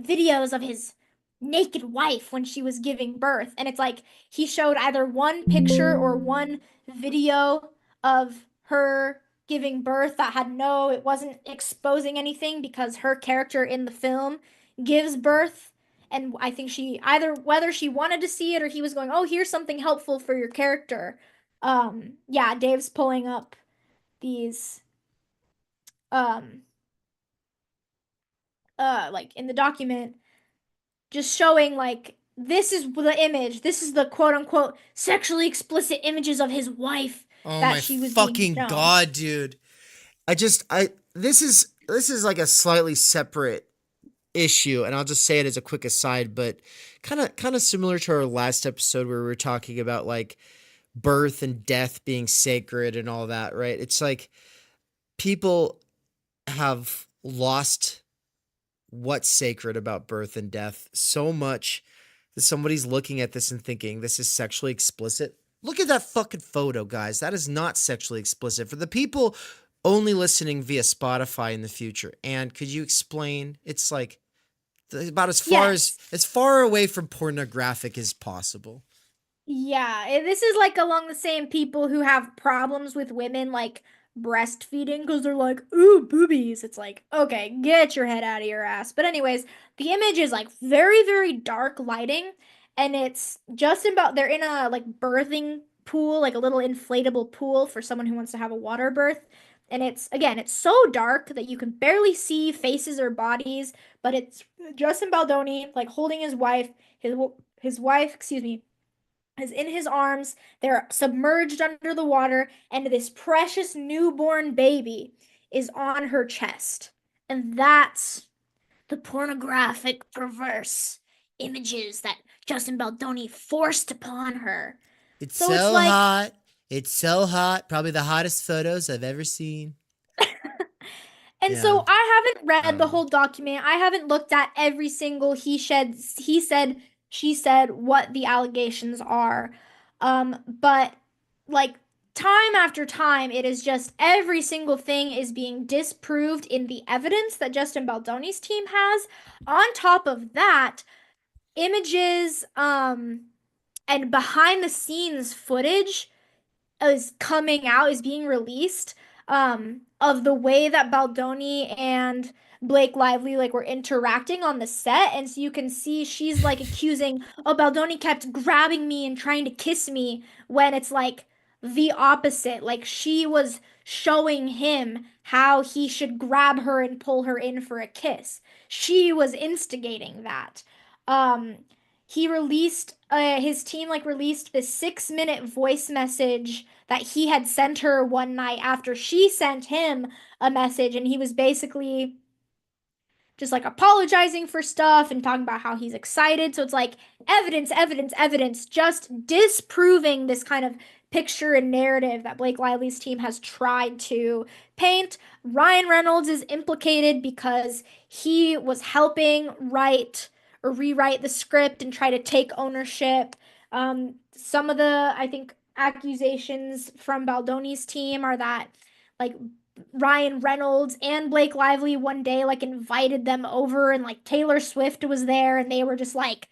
Speaker 7: videos of his naked wife when she was giving birth. And it's like he showed either one picture or one video of her giving birth that had it wasn't exposing anything because her character in the film gives birth. And I think she either whether she wanted to see it or he was going, oh, here's something helpful for your character. Yeah, Dave's pulling up these um like in the document just showing like this is the image, this is the quote unquote sexually explicit images of his wife
Speaker 8: Oh
Speaker 7: that
Speaker 8: my
Speaker 7: she was being
Speaker 8: fucking
Speaker 7: shown.
Speaker 8: god, dude. This is like a slightly separate issue, and I'll just say it as a quick aside, but kind of similar to our last episode where we were talking about like birth and death being sacred and all that, right? It's like people have lost what's sacred about birth and death so much that somebody's looking at this and thinking this is sexually explicit. Look at that fucking photo, guys. That is not sexually explicit. For the people only listening via Spotify in the future, and could you explain? It's like about as far away from pornographic as possible.
Speaker 7: Yeah, this is like along the same people who have problems with women like breastfeeding because they're like, ooh, boobies. It's like, okay, get your head out of your ass. But anyways, the image is like very, very dark lighting, and it's just about they're in a like birthing pool, like a little inflatable pool for someone who wants to have a water birth. And it's again, it's so dark that you can barely see faces or bodies, but it's Justin Baldoni like holding his wife, his wife, excuse me, is in his arms. They're submerged under the water, and this precious newborn baby is on her chest. And that's the pornographic, perverse images that Justin Baldoni forced upon her.
Speaker 8: It's
Speaker 7: So
Speaker 8: so
Speaker 7: it's like,
Speaker 8: hot. It's so hot. Probably the hottest photos I've ever seen.
Speaker 7: and
Speaker 8: Yeah.
Speaker 7: so I haven't read the whole document. I haven't looked at every single he said, she said, what the allegations are. But like time after time, it is just every single thing is being disproved in the evidence that Justin Baldoni's team has. On top of that, images, and behind the scenes footage is coming out, is being released, of the way that Baldoni and Blake Lively like were interacting on the set. And so you can see she's like accusing, oh, Baldoni kept grabbing me and trying to kiss me, when it's like the opposite. Like she was showing him how he should grab her and pull her in for a kiss. She was instigating that. Um, he released his team like released this 6-minute voice message that he had sent her one night after she sent him a message, and he was basically just like apologizing for stuff and talking about how he's excited. So it's like evidence, evidence, evidence, just disproving this kind of picture and narrative that Blake Lively's team has tried to paint. Ryan Reynolds is implicated because he was helping write or rewrite the script and try to take ownership. Some of the, I think, accusations from Baldoni's team are that like Ryan Reynolds and Blake Lively one day like invited them over, and like Taylor Swift was there, and they were just like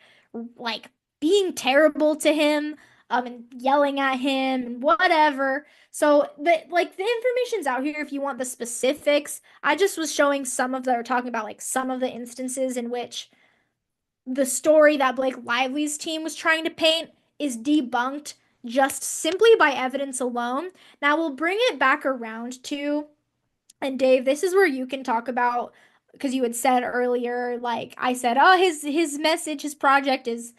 Speaker 7: being terrible to him, and yelling at him and whatever. So the information's out here if you want the specifics. I just was showing some of the, or talking about like some of the instances in which the story that Blake Lively's team was trying to paint is debunked just simply by evidence alone. Now we'll bring it back around to, and Dave, this is where you can talk about, because you had said earlier, like I said, oh, his message, his project is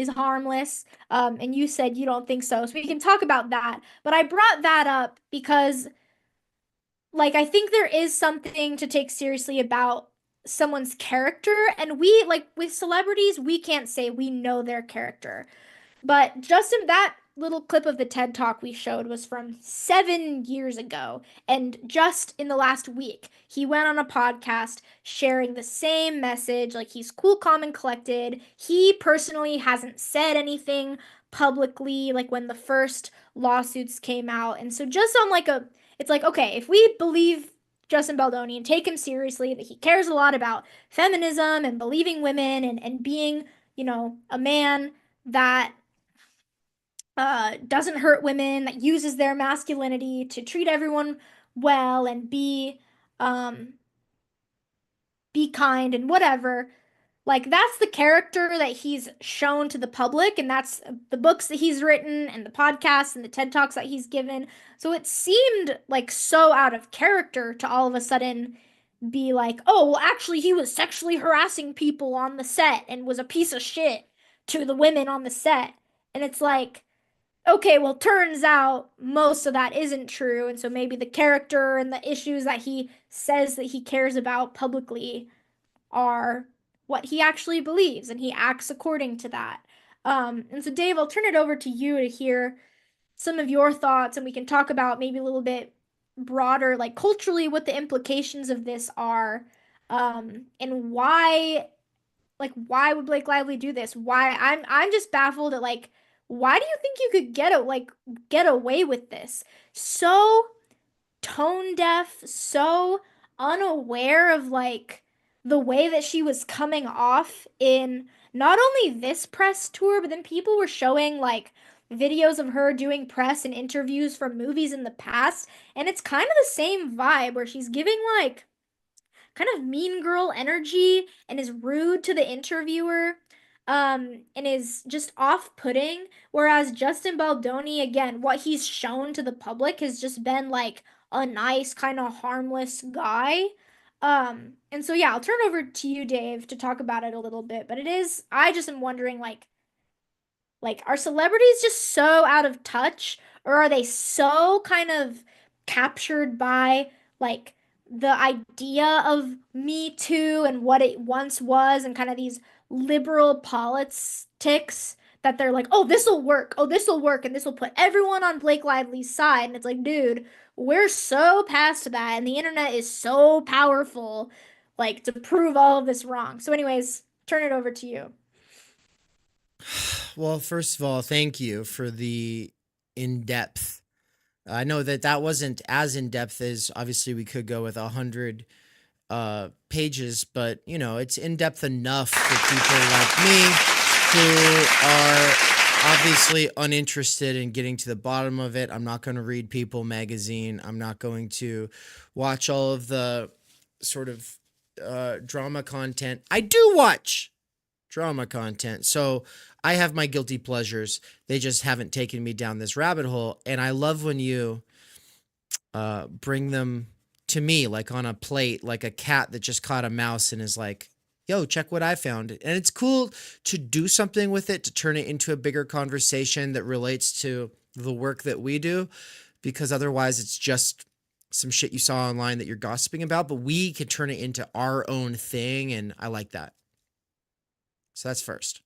Speaker 7: harmless. And you said you don't think so. So we can talk about that. But I brought that up because, like, I think there is something to take seriously about someone's character. And we, like, with celebrities, we can't say we know their character. But Justin, that little clip of the TED Talk we showed was from 7 years ago. And just in the last week, he went on a podcast sharing the same message. Like, he's cool, calm, and collected. He personally hasn't said anything publicly, like when the first lawsuits came out. And so just on like it's like, okay, if we believe Justin Baldoni and take him seriously, that he cares a lot about feminism and believing women and being, a man that doesn't hurt women, that uses their masculinity to treat everyone well and be kind and whatever. Like, that's the character that he's shown to the public, and that's the books that he's written and the podcasts and the TED Talks that he's given. So it seemed like so out of character to all of a sudden be like, oh, well, actually, he was sexually harassing people on the set and was a piece of shit to the women on the set. And it's like, okay, well, turns out most of that isn't true. And so maybe the character and the issues that he says that he cares about publicly are what he actually believes, and he acts according to that. And so, Dave, I'll turn it over to you to hear some of your thoughts, and we can talk about maybe a little bit broader, like culturally, what the implications of this are, and why would Blake Lively do this? Why I'm just baffled at, like, why do you think you could get away with this? So tone deaf, so unaware of like the way that she was coming off in not only this press tour, but then people were showing like videos of her doing press and interviews from movies in the past, and it's kind of the same vibe where she's giving like kind of mean girl energy and is rude to the interviewer, and is just off-putting, whereas Justin Baldoni, again, what he's shown to the public has just been like a nice kind of harmless guy. And so yeah, I'll turn over to you, Dave, to talk about it a little bit, but I just am wondering, like, are celebrities just so out of touch, or are they so kind of captured by like the idea of Me Too and what it once was, and kind of these liberal politics, that they're like, oh, this will work. Oh, this will work. And this will put everyone on Blake Lively's side. And it's like, dude, we're so past that. And the internet is so powerful, like, to prove all of this wrong. So anyways, turn it over to you.
Speaker 8: Well, first of all, thank you for the in-depth. I know that wasn't as in-depth as obviously we could go with 100 pages, but it's in-depth enough for people like me who are obviously uninterested in getting to the bottom of it. I'm not going to read People magazine. I'm not going to watch all of the sort of drama content. I do watch drama content, so I have my guilty pleasures. They just haven't taken me down this rabbit hole, and I love when you bring them to me, like on a plate, like a cat that just caught a mouse and is like, yo, check what I found. And it's cool to do something with it, to turn it into a bigger conversation that relates to the work that we do, because otherwise it's just some shit you saw online that you're gossiping about, but we can turn it into our own thing, and I like that. So that's first.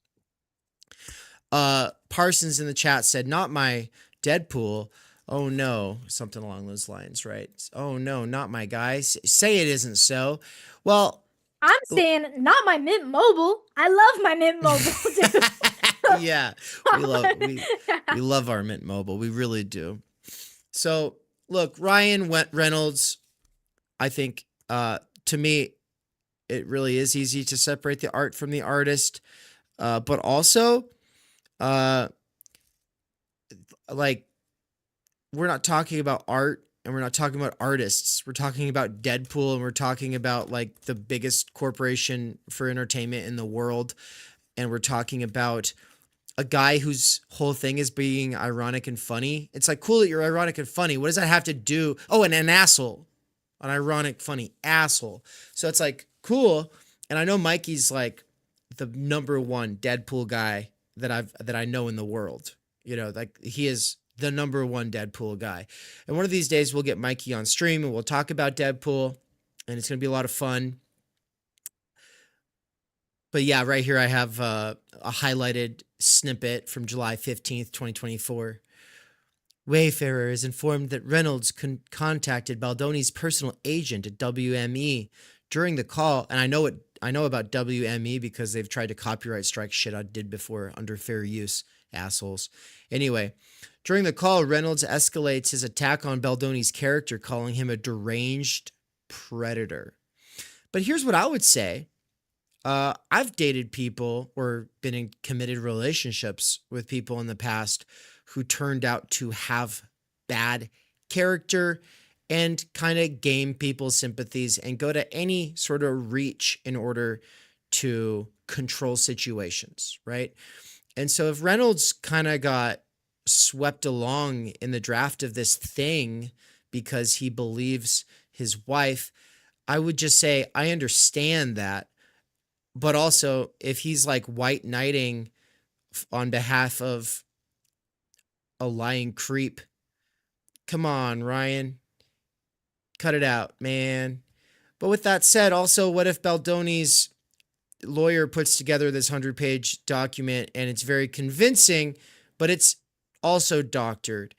Speaker 8: Parsons in the chat said, not my Deadpool. Oh no, something along those lines, right? Oh no, not my guy. Say it isn't so. Well,
Speaker 7: I'm saying not my Mint Mobile. I love my Mint Mobile.
Speaker 8: Yeah, we love our Mint Mobile. We really do. So look, Ryan Reynolds, I think to me, it really is easy to separate the art from the artist, but also like, we're not talking about art and we're not talking about artists. We're talking about Deadpool, and we're talking about like the biggest corporation for entertainment in the world. and we're talking about a guy whose whole thing is being ironic and funny. It's like, cool that you're ironic and funny. What does that have to do? Oh, and an asshole, an ironic, funny asshole. So it's like, cool. And I know Mikey's like the number one Deadpool guy that I know in the world. You know, like he is the number one Deadpool guy. And one of these days we'll get Mikey on stream and we'll talk about Deadpool, and it's going to be a lot of fun. But yeah, right here I have a highlighted snippet from July 15th, 2024. Wayfarer is informed that Reynolds contacted Baldoni's personal agent at WME during the call. And I know about WME because they've tried to copyright strike shit I did before under fair use, assholes. Anyway, during the call, Reynolds escalates his attack on Baldoni's character, calling him a deranged predator. But here's what I would say. I've dated people or been in committed relationships with people in the past who turned out to have bad character and kind of game people's sympathies and go to any sort of reach in order to control situations, right? And so if Reynolds kind of got swept along in the draft of this thing because he believes his wife, I would just say, I understand that. But also, if he's like white knighting on behalf of a lying creep, come on, Ryan, cut it out, man. But with that said, also, what if Baldoni's lawyer puts together this 100-page document and it's very convincing, but it's also doctored?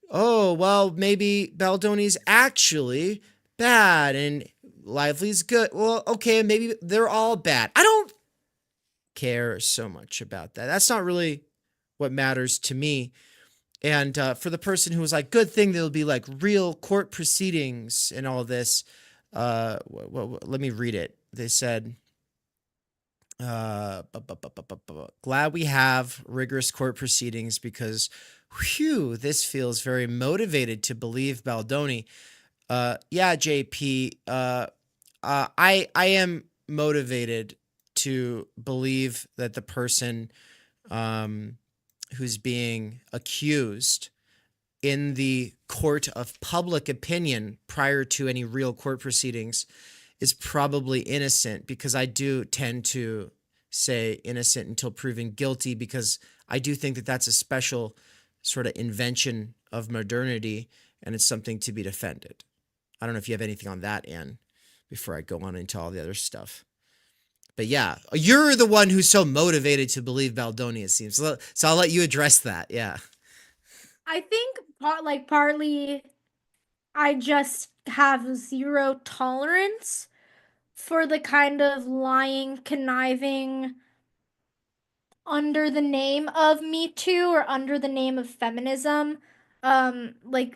Speaker 8: Oh, well, maybe Baldoni's actually bad and Lively's good. Well, okay, maybe they're all bad. I don't care so much about that. That's not really what matters to me. And for the person who was like, good thing there'll be like real court proceedings and all this. Let me read it. They said, glad we have rigorous court proceedings because, whew, this feels very motivated to believe Baldoni. Yeah, JP, I am motivated to believe that the person who's being accused in the court of public opinion prior to any real court proceedings is probably innocent, because I do tend to say innocent until proven guilty, because I do think that that's a special sort of invention of modernity and it's something to be defended. I don't know if you have anything on that, Anne, before I go on into all the other stuff. But yeah, you're the one who's so motivated to believe Baldoni, it seems. So I'll let you address that. Yeah.
Speaker 7: I think partly I just have zero tolerance for the kind of lying, conniving under the name of MeToo or under the name of feminism. Like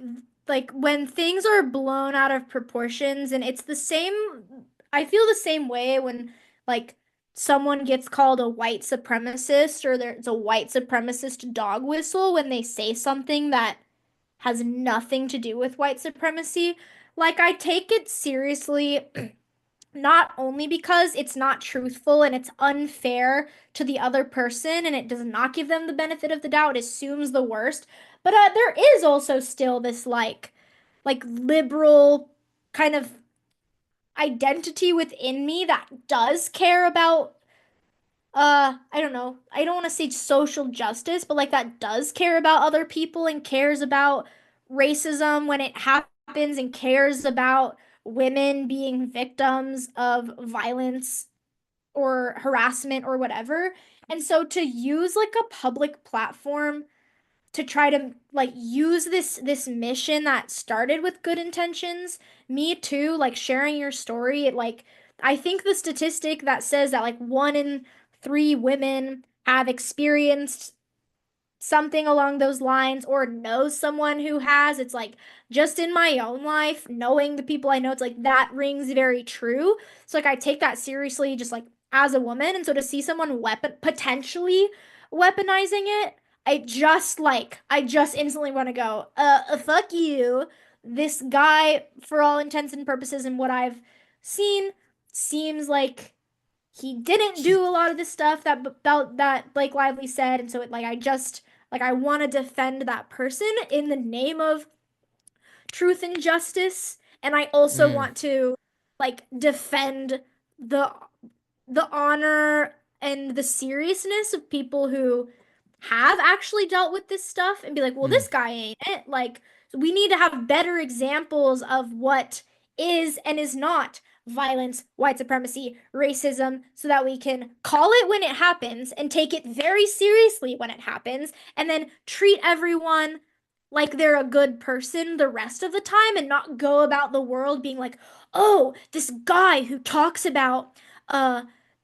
Speaker 7: when things are blown out of proportions, and it's the same, I feel the same way when like someone gets called a white supremacist or there's a white supremacist dog whistle when they say something that has nothing to do with white supremacy. Like, I take it seriously not only because it's not truthful and it's unfair to the other person and it does not give them the benefit of the doubt, assumes the worst, but there is also still this like liberal kind of identity within me that does care about I don't know, I don't want to say social justice, but like that does care about other people and cares about racism when it happens and cares about women being victims of violence or harassment or whatever. And so to use like a public platform to try to like use this mission that started with good intentions, me too, like sharing your story, like I think the statistic that says that like 1 in 3 women have experienced something along those lines or knows someone who has, it's like just in my own life, knowing the people I know, it's like that rings very true. So like I take that seriously just like as a woman. And so to see someone potentially weaponizing it, I just instantly want to go, fuck you. This guy, for all intents and purposes and what I've seen, seems like he didn't do a lot of the stuff that Blake Lively said, and so I want to defend that person in the name of truth and justice, and I also
Speaker 8: Mm,
Speaker 7: want to defend the the honor and the seriousness of people who have actually dealt with this stuff and be like, well,
Speaker 8: mm.
Speaker 7: this guy ain't it. Like, we need to have better examples of what is and is not violence, white supremacy, racism, so that we can call it when it happens and take it very seriously when it happens, and then treat everyone like they're a good person the rest of the time and not go about the world being like, oh, this guy who talks about uh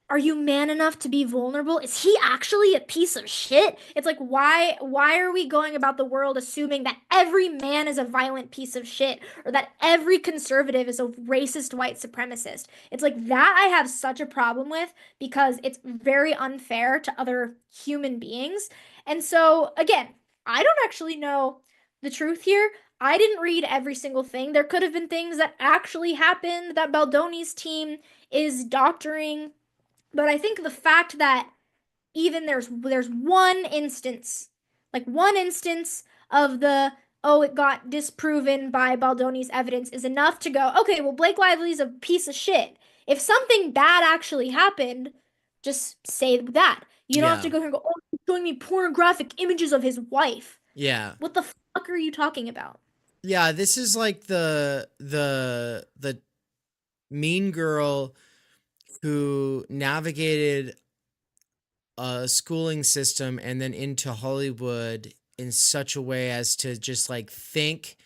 Speaker 7: are you man enough to be vulnerable? Is he actually a piece of shit? It's like, why are we going about the world assuming that every man is a violent piece of shit, or that every conservative is a racist white supremacist? It's like that I have such a problem with, because it's very unfair to other human beings. And so again, I don't actually know the truth here. I didn't read every single thing. There could have been things that actually happened that Baldoni's team is doctoring, but I think the fact that even there's one instance of the, oh, it got disproven by Baldoni's evidence, is enough to go, okay, well, Blake Lively's a piece of shit. If something bad actually happened, just say that. You don't have
Speaker 8: Yeah.
Speaker 7: to go here and go, oh, he's showing me pornographic images of his wife.
Speaker 8: Yeah.
Speaker 7: What the fuck are you talking about?
Speaker 8: Yeah, this is like the mean girl who navigated a schooling system and then into Hollywood in such a way as to just like think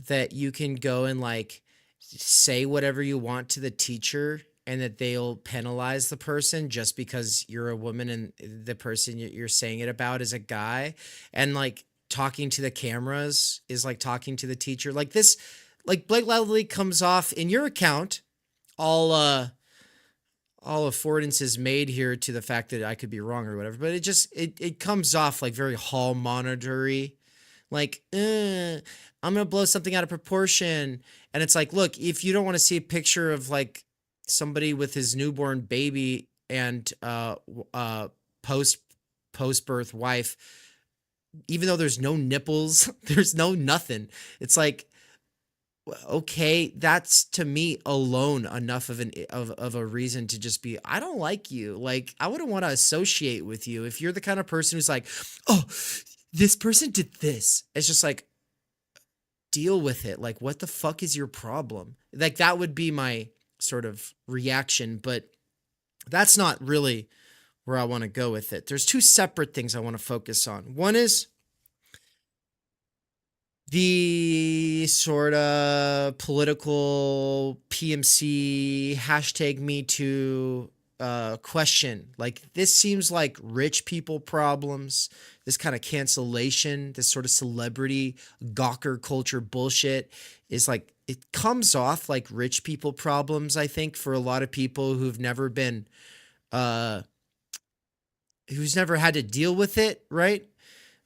Speaker 8: that you can go and like say whatever you want to the teacher and that they'll penalize the person just because you're a woman and the person you're saying it about is a guy, and like talking to the cameras is like talking to the teacher. Like this, like Blake Lively comes off in your account all affordances made here to the fact that I could be wrong or whatever, but it comes off like very hall monitory, like I'm gonna blow something out of proportion. And it's like, look, if you don't want to see a picture of like somebody with his newborn baby and post birth wife, even though there's no nipples, there's no nothing, it's like, okay, that's to me alone enough of a reason to just be, I don't like you. Like, I wouldn't want to associate with you if you're the kind of person who's like, oh, this person did this. It's just like, deal with it. Like, what the fuck is your problem? Like, that would be my sort of reaction, but that's not really where I want to go with it. There's two separate things I want to focus on. One is the sort of political PMC hashtag #MeToo question. Like, this seems like rich people problems, this kind of cancellation, this sort of celebrity gawker culture bullshit is like, it comes off like rich people problems, I think, for a lot of people who've never been, who's never had to deal with it, right?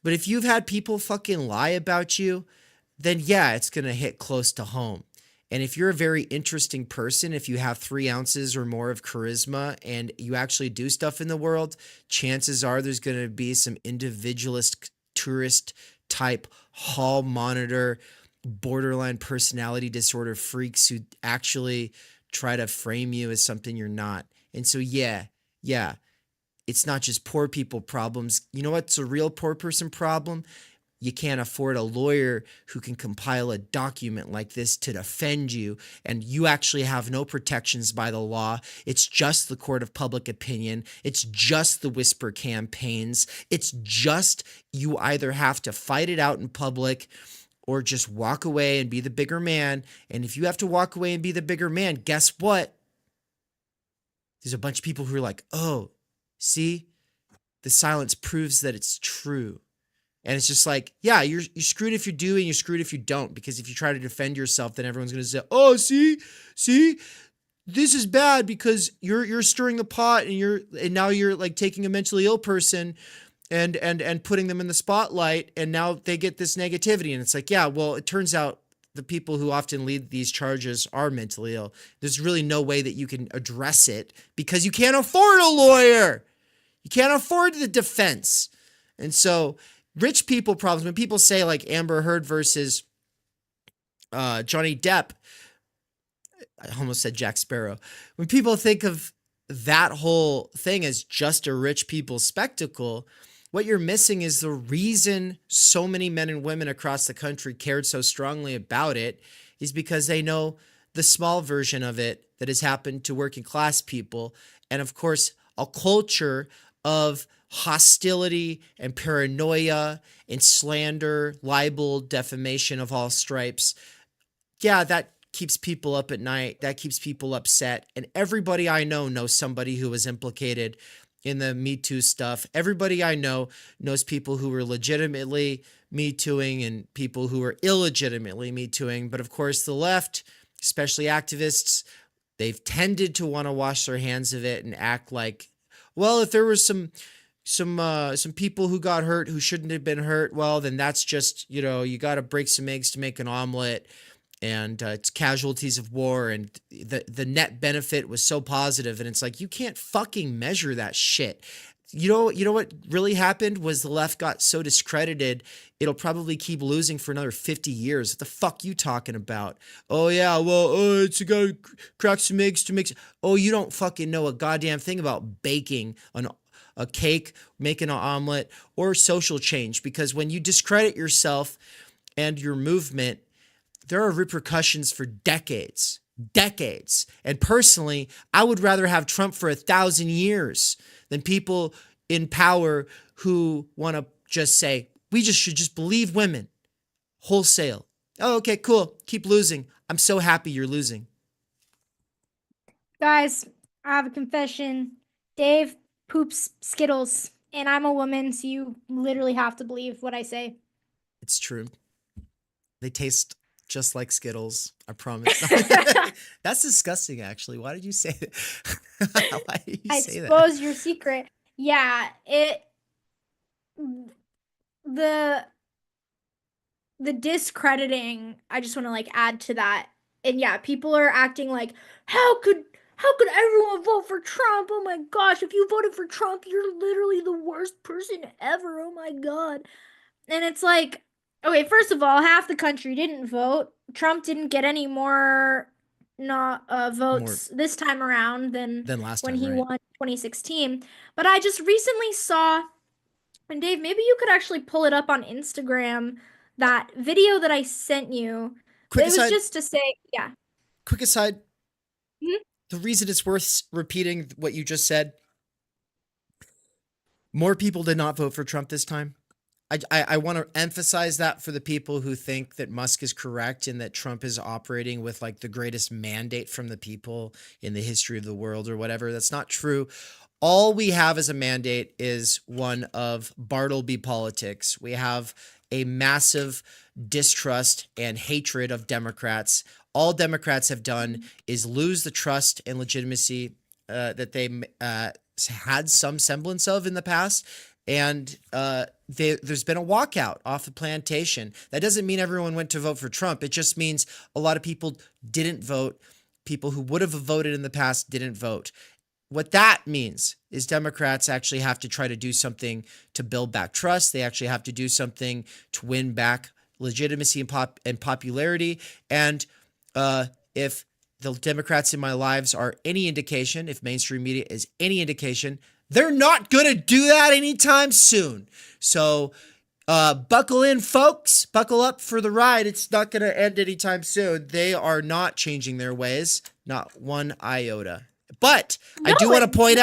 Speaker 8: But if you've had people fucking lie about you, then yeah, it's going to hit close to home. And if you're a very interesting person, if you have 3 ounces or more of charisma and you actually do stuff in the world, chances are there's going to be some individualist, tourist type, hall monitor, borderline personality disorder freaks who actually try to frame you as something you're not. And so, yeah, it's not just poor people problems. You know what's a real poor person problem? You can't afford a lawyer who can compile a document like this to defend you, and you actually have no protections by the law. It's just the court of public opinion. It's just the whisper campaigns. It's just you either have to fight it out in public or just walk away and be the bigger man. And if you have to walk away and be the bigger man, guess what? There's a bunch of people who are like, oh, see, the silence proves that it's true. And it's just like, yeah, you're screwed if you do and you're screwed if you don't. Because if you try to defend yourself, then everyone's going to say, oh, see, this is bad because you're stirring the pot and now you're like taking a mentally ill person and putting them in the spotlight, and now they get this negativity. And it's like, yeah, well, it turns out the people who often lead these charges are mentally ill. There's really no way that you can address it because you can't afford a lawyer. You can't afford the defense. And so rich people problems, when people say like Amber Heard versus Johnny Depp, I almost said Jack Sparrow. When people think of that whole thing as just a rich people's spectacle, what you're missing is the reason so many men and women across the country cared so strongly about it is because they know the small version of it that has happened to working class people. And of course, a culture of hostility and paranoia and slander, libel, defamation of all stripes. Yeah, that keeps people up at night. That keeps people upset. And everybody I know knows somebody who was implicated in the MeToo stuff. Everybody I know knows people who were legitimately MeTooing and people who were illegitimately MeTooing. But of course, the left, especially activists, they've tended to want to wash their hands of it and act like, well, if there was some people who got hurt who shouldn't have been hurt, well, then that's just, you got to break some eggs to make an omelet. And it's casualties of war, and the net benefit was so positive, and it's like you can't fucking measure that shit. You know what really happened was the left got so discredited, it'll probably keep losing for another 50 years. What the fuck you talking about? Oh yeah, well, it's a guy crack some eggs to make. Oh, you don't fucking know a goddamn thing about baking a cake, making an omelet, or social change. Because when you discredit yourself and your movement, there are repercussions for decades. And personally, I would rather have Trump for 1,000 years than people in power who want to just say, we should just believe women wholesale. Oh, okay, cool. Keep losing. I'm so happy you're losing.
Speaker 7: Guys, I have a confession. Dave poops Skittles, and I'm a woman, so you literally have to believe what I say.
Speaker 8: It's true. They taste just like Skittles, I promise. That's disgusting, actually. Why did you say that? Why did you say that?
Speaker 7: I expose your secret. Yeah, the discrediting, I just want to like add to that. And yeah, people are acting like, how could everyone vote for Trump? Oh my gosh, if you voted for Trump, you're literally the worst person ever. Oh my God. And it's like, okay, first of all, half the country didn't vote. Trump didn't get any more votes this time around than
Speaker 8: last
Speaker 7: when
Speaker 8: time,
Speaker 7: he
Speaker 8: right?
Speaker 7: won 2016. But I just recently saw, and Dave, maybe you could actually pull it up on Instagram, that video that I sent you.
Speaker 8: Quick
Speaker 7: It
Speaker 8: aside,
Speaker 7: was just to say, yeah.
Speaker 8: Quick aside.
Speaker 7: Mhm.
Speaker 8: The reason it's worth repeating what you just said, more people did not vote for Trump this time. I want to emphasize that for the people who think that Musk is correct and that Trump is operating with like the greatest mandate from the people in the history of the world or whatever. That's not true. All we have as a mandate is one of Bartleby politics. We have a massive distrust and hatred of Democrats. All Democrats have done is lose the trust and legitimacy that they had some semblance of in the past. And there's been a walkout off the plantation. That doesn't mean everyone went to vote for Trump. It just means a lot of people didn't vote. People who would have voted in the past didn't vote. What that means is Democrats actually have to try to do something to build back trust. They actually have to do something to win back legitimacy and popularity. And if the Democrats in my lives are any indication, if mainstream media is any indication, they're not going to do that anytime soon. So buckle in, folks. Buckle up for the ride. It's not going to end anytime soon. They are not changing their ways, not one iota. But I do want to point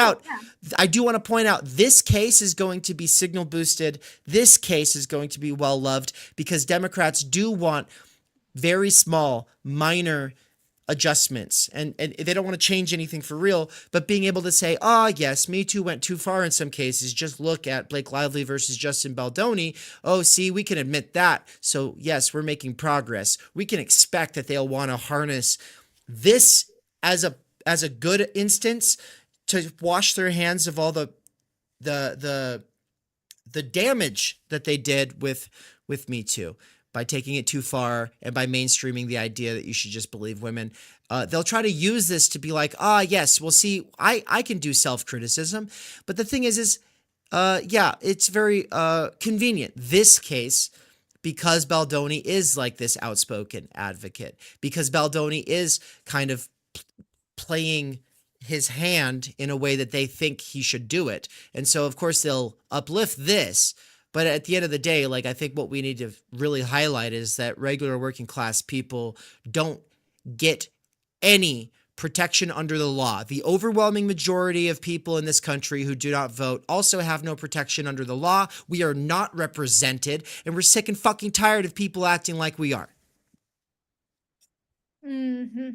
Speaker 8: out this case is going to be signal boosted. This case is going to be well loved because Democrats do want very small, minor adjustments, and they don't want to change anything for real, but being able to say, yes, Me Too went too far in some cases. Just look at Blake Lively versus Justin Baldoni. Oh, see, we can admit that. So yes, we're making progress. We can expect that they'll want to harness this as a good instance to wash their hands of all the damage that they did with Me Too. by taking it too far and by mainstreaming the idea that you should just believe women. They'll try to use this to be like, yes, well, see, I can do self-criticism. But the thing is it's very convenient. This case, because Baldoni is like this outspoken advocate, because Baldoni is kind of playing his hand in a way that they think he should do it. And so, of course, they'll uplift this. But at the end of the day, like, I think what we need to really highlight is that regular working class people don't get any protection under the law. The overwhelming majority of people in this country who do not vote also have no protection under the law. We are not represented, and we're sick and fucking tired of people acting like we are.
Speaker 7: Mm-hmm.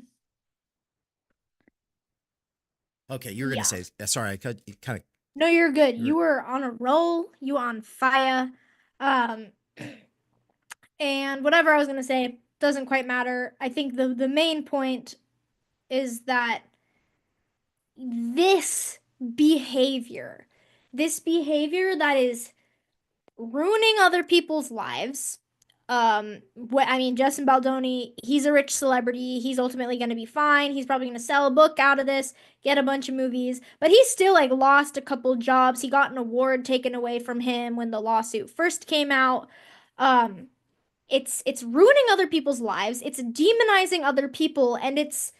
Speaker 8: Okay, you were going to say, sorry, I kind of.
Speaker 7: No, you're good. You were on a roll. You were on fire. And whatever I was going to say doesn't quite matter. I think the main point is that this behavior that is ruining other people's lives. Justin Baldoni, he's a rich celebrity. He's ultimately going to be fine. He's probably going to sell a book out of this, get a bunch of movies, but he still like lost a couple jobs. He got an award taken away from him when the lawsuit first came out. It's ruining other people's lives. It's demonizing other people, and it's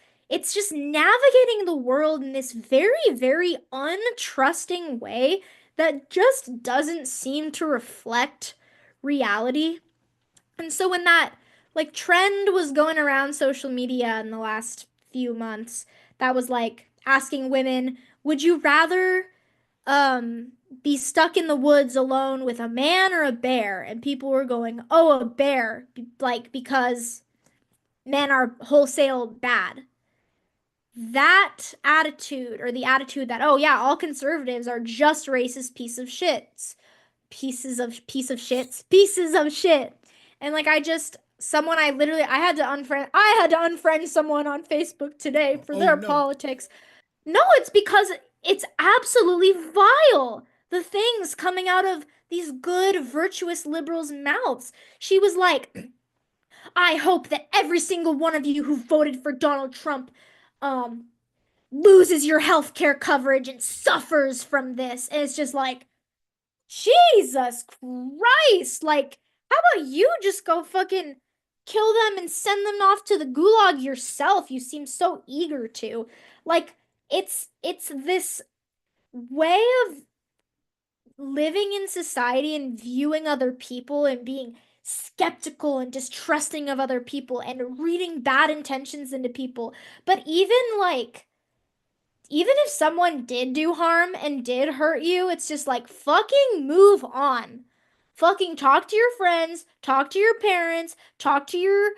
Speaker 7: just navigating the world in this very, very untrusting way that just doesn't seem to reflect reality. And so when that like trend was going around social media in the last few months, that was like asking women, would you rather be stuck in the woods alone with a man or a bear? And people were going, oh, a bear, like because men are wholesale bad. That attitude, or the attitude that, oh yeah, all conservatives are just racist pieces of shit. And like I had to unfriend someone on Facebook today for their politics. No, it's because it's absolutely vile. The things coming out of these good, virtuous liberals' mouths. She was like, I hope that every single one of you who voted for Donald Trump loses your health care coverage and suffers from this. And it's just like, Jesus Christ. Like, how about you just go fucking kill them and send them off to the gulag yourself? You seem so eager to. Like, it's this way of living in society and viewing other people and being skeptical and distrusting of other people and reading bad intentions into people. But even if someone did do harm and did hurt you, it's just like, fucking move on. Fucking talk to your friends, talk to your parents, talk to your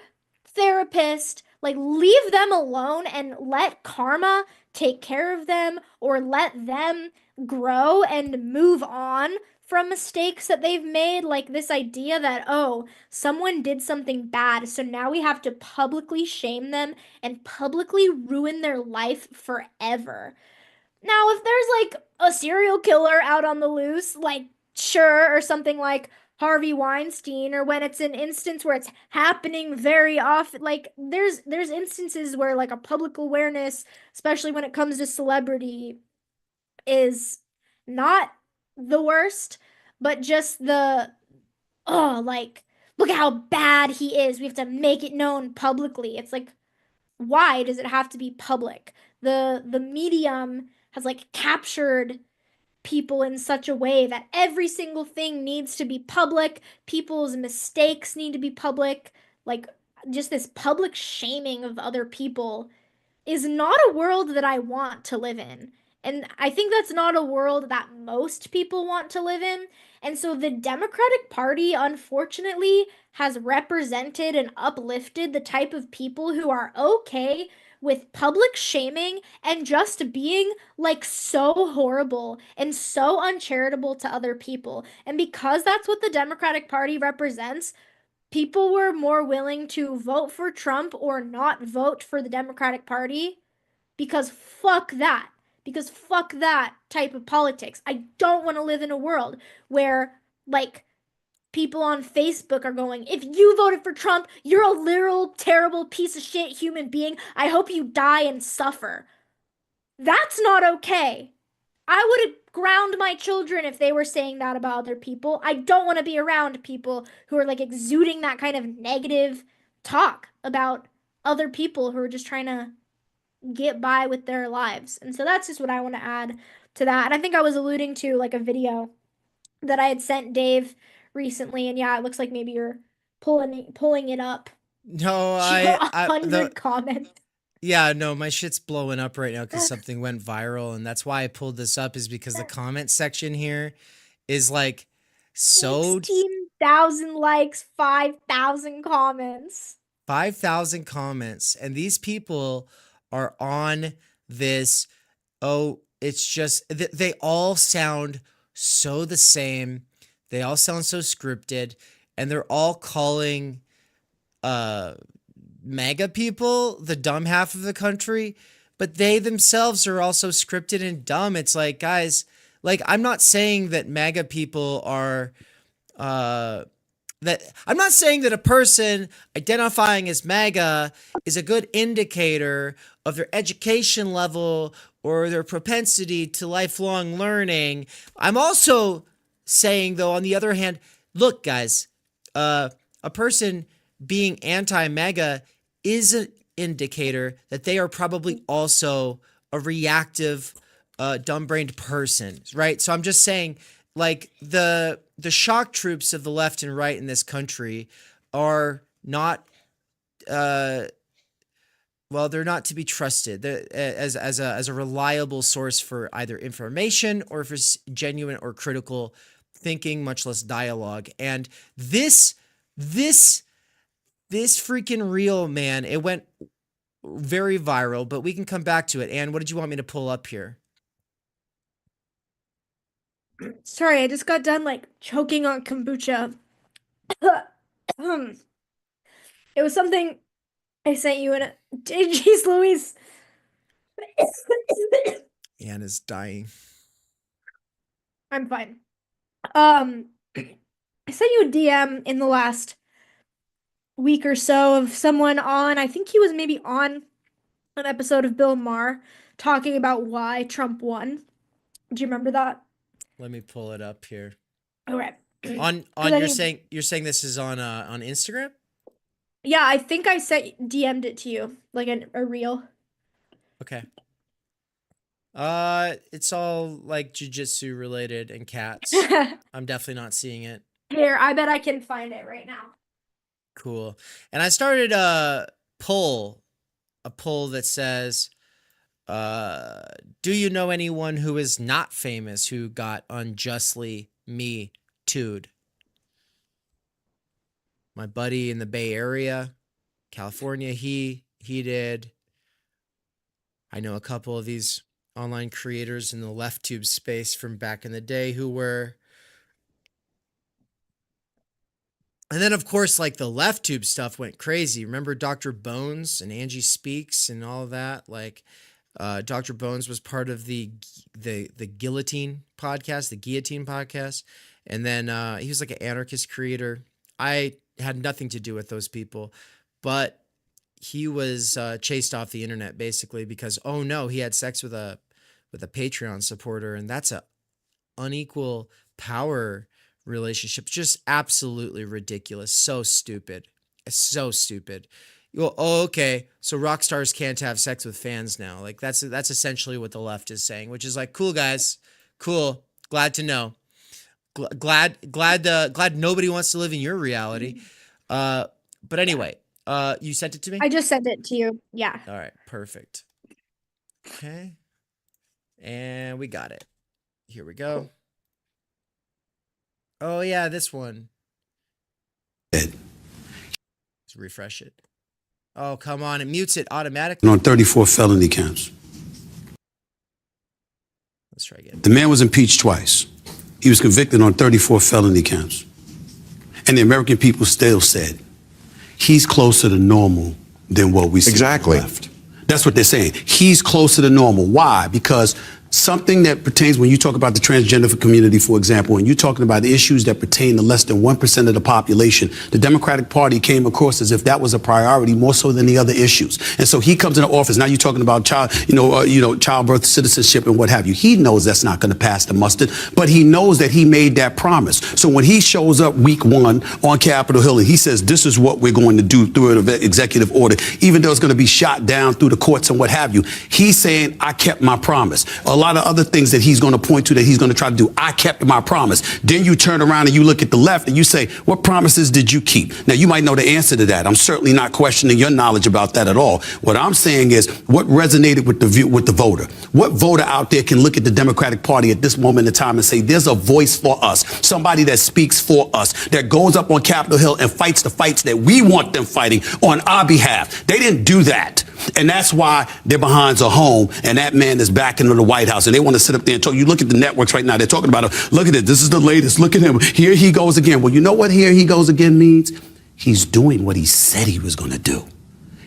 Speaker 7: therapist. Like, leave them alone and let karma take care of them, or let them grow and move on from mistakes that they've made. Like this idea that, oh, someone did something bad, so now we have to publicly shame them and publicly ruin their life forever. Now, if there's like a serial killer out on the loose, like, sure, or something like Harvey Weinstein, or when it's an instance where it's happening very often, like there's instances where like a public awareness, especially when it comes to celebrity, is not the worst, but just like, look at how bad he is. We have to make it known publicly. It's like, why does it have to be public? The medium has like captured people in such a way that every single thing needs to be public. People's mistakes need to be public. Like, just this public shaming of other people is not a world that I want to live in. And I think that's not a world that most people want to live in. And so the Democratic Party, unfortunately, has represented and uplifted the type of people who are okay with public shaming and just being like so horrible and so uncharitable to other people. And because that's what the Democratic Party represents, people were more willing to vote for Trump or not vote for the Democratic Party because fuck that. Because fuck that type of politics. I don't want to live in a world where, like, people on Facebook are going, if you voted for Trump, you're a literal terrible piece of shit human being. I hope you die and suffer. That's not okay. I would have ground my children if they were saying that about other people. I don't want to be around people who are like exuding that kind of negative talk about other people who are just trying to get by with their lives. And so that's just what I want to add to that. And I think I was alluding to like a video that I had sent Dave recently, and yeah, it looks like maybe you're pulling it up.
Speaker 8: No,
Speaker 7: 100 comments.
Speaker 8: Yeah, no, my shit's blowing up right now because something went viral, and that's why I pulled this up, is because the comment section here is like so
Speaker 7: 16,000 likes, 5,000 comments.
Speaker 8: 5,000 comments, and these people are on this. Oh, it's just they all sound so the same. They all sound so scripted, and they're all calling MAGA people the dumb half of the country, but they themselves are also scripted and dumb. It's like, guys, like, I'm not saying that MAGA people are I'm not saying that a person identifying as MAGA is a good indicator of their education level or their propensity to lifelong learning. I'm also saying, though, on the other hand, look, guys, a person being anti-MAGA is an indicator that they are probably also a reactive, dumb-brained person, right? So I'm just saying, like, the shock troops of the left and right in this country are not, well, they're not to be trusted. They're, as a reliable source for either information or for genuine or critical thinking, much less dialogue. And this freaking reel, man, it went very viral, but we can come back to it. And what did you want me to pull up here?
Speaker 7: Sorry, I just got done like choking on kombucha. It was something I sent you in a jeez Louise.
Speaker 8: Anna's dying.
Speaker 7: I'm fine. I sent you a DM in the last week or so of someone on, I think he was maybe on an episode of Bill Maher talking about why Trump won. Do you remember that?
Speaker 8: Let me pull it up here.
Speaker 7: Okay.
Speaker 8: On you're saying this is on Instagram?
Speaker 7: Yeah, I think I DM'd it to you, like a reel.
Speaker 8: Okay. It's all like jujitsu related and cats. I'm definitely not seeing it.
Speaker 7: Here, I bet I can find it right now.
Speaker 8: Cool. And I started a poll that says, do you know anyone who is not famous who got unjustly MeToo'd? My buddy in the Bay Area, California, he did. I know a couple of these online creators in the left tube space from back in the day who were. And then, of course, like the left tube stuff went crazy. Remember Dr. Bones and Angie Speaks and all that? Like, Dr. Bones was part of the Guillotine podcast. And then he was like an anarchist creator. I had nothing to do with those people, but he was chased off the internet basically because, oh no, he had sex with a Patreon supporter, and that's a unequal power relationship. Just absolutely ridiculous. So stupid. So stupid. Well, oh, okay. So rock stars can't have sex with fans now. Like that's essentially what the left is saying, which is like, cool guys, cool. Glad to know. Glad nobody wants to live in your reality. But anyway, you sent it to me?
Speaker 7: I just sent it to you. Yeah.
Speaker 8: All right. Perfect. Okay. And we got it. Here we go. Oh yeah, this one. Let's refresh it. Oh, come on. It mutes it automatically.
Speaker 10: On 34 felony counts.
Speaker 8: Let's try again.
Speaker 10: The man was impeached twice. He was convicted on 34 felony counts. And the American people still said, he's closer to normal than what we see.
Speaker 11: Exactly.
Speaker 10: Left. That's what they're saying. He's closer to normal. Why? Because something that pertains when you talk about the transgender community, for example, and you're talking about issues that pertain to less than 1% of the population, the Democratic Party came across as if that was a priority more so than the other issues. And so he comes into office. Now you're talking about childbirth, citizenship, and what have you. He knows that's not going to pass the mustard, but he knows that he made that promise. So when he shows up week 1 on Capitol Hill and he says, this is what we're going to do through an executive order, even though it's going to be shot down through the courts and what have you, he's saying, I kept my promise. A lot of other things that he's going to point to that he's going to try to do, I kept my promise. Then you turn around and you look at the left and you say, what promises did you keep? Now, you might know the answer to that. I'm certainly not questioning your knowledge about that at all. What I'm saying is what resonated with the voter. What voter out there can look at the Democratic Party at this moment in time and say, there's a voice for us, somebody that speaks for us, that goes up on Capitol Hill and fights the fights that we want them fighting on our behalf. They didn't do that. And that's why their behinds are home, and that man is back into the White House, and they want to sit up there and talk. You look at the networks right now, they're talking about him. Look at it. This is the latest. Look at him. Here he goes again. Well, you know what here he goes again means? He's doing what he said he was going to do.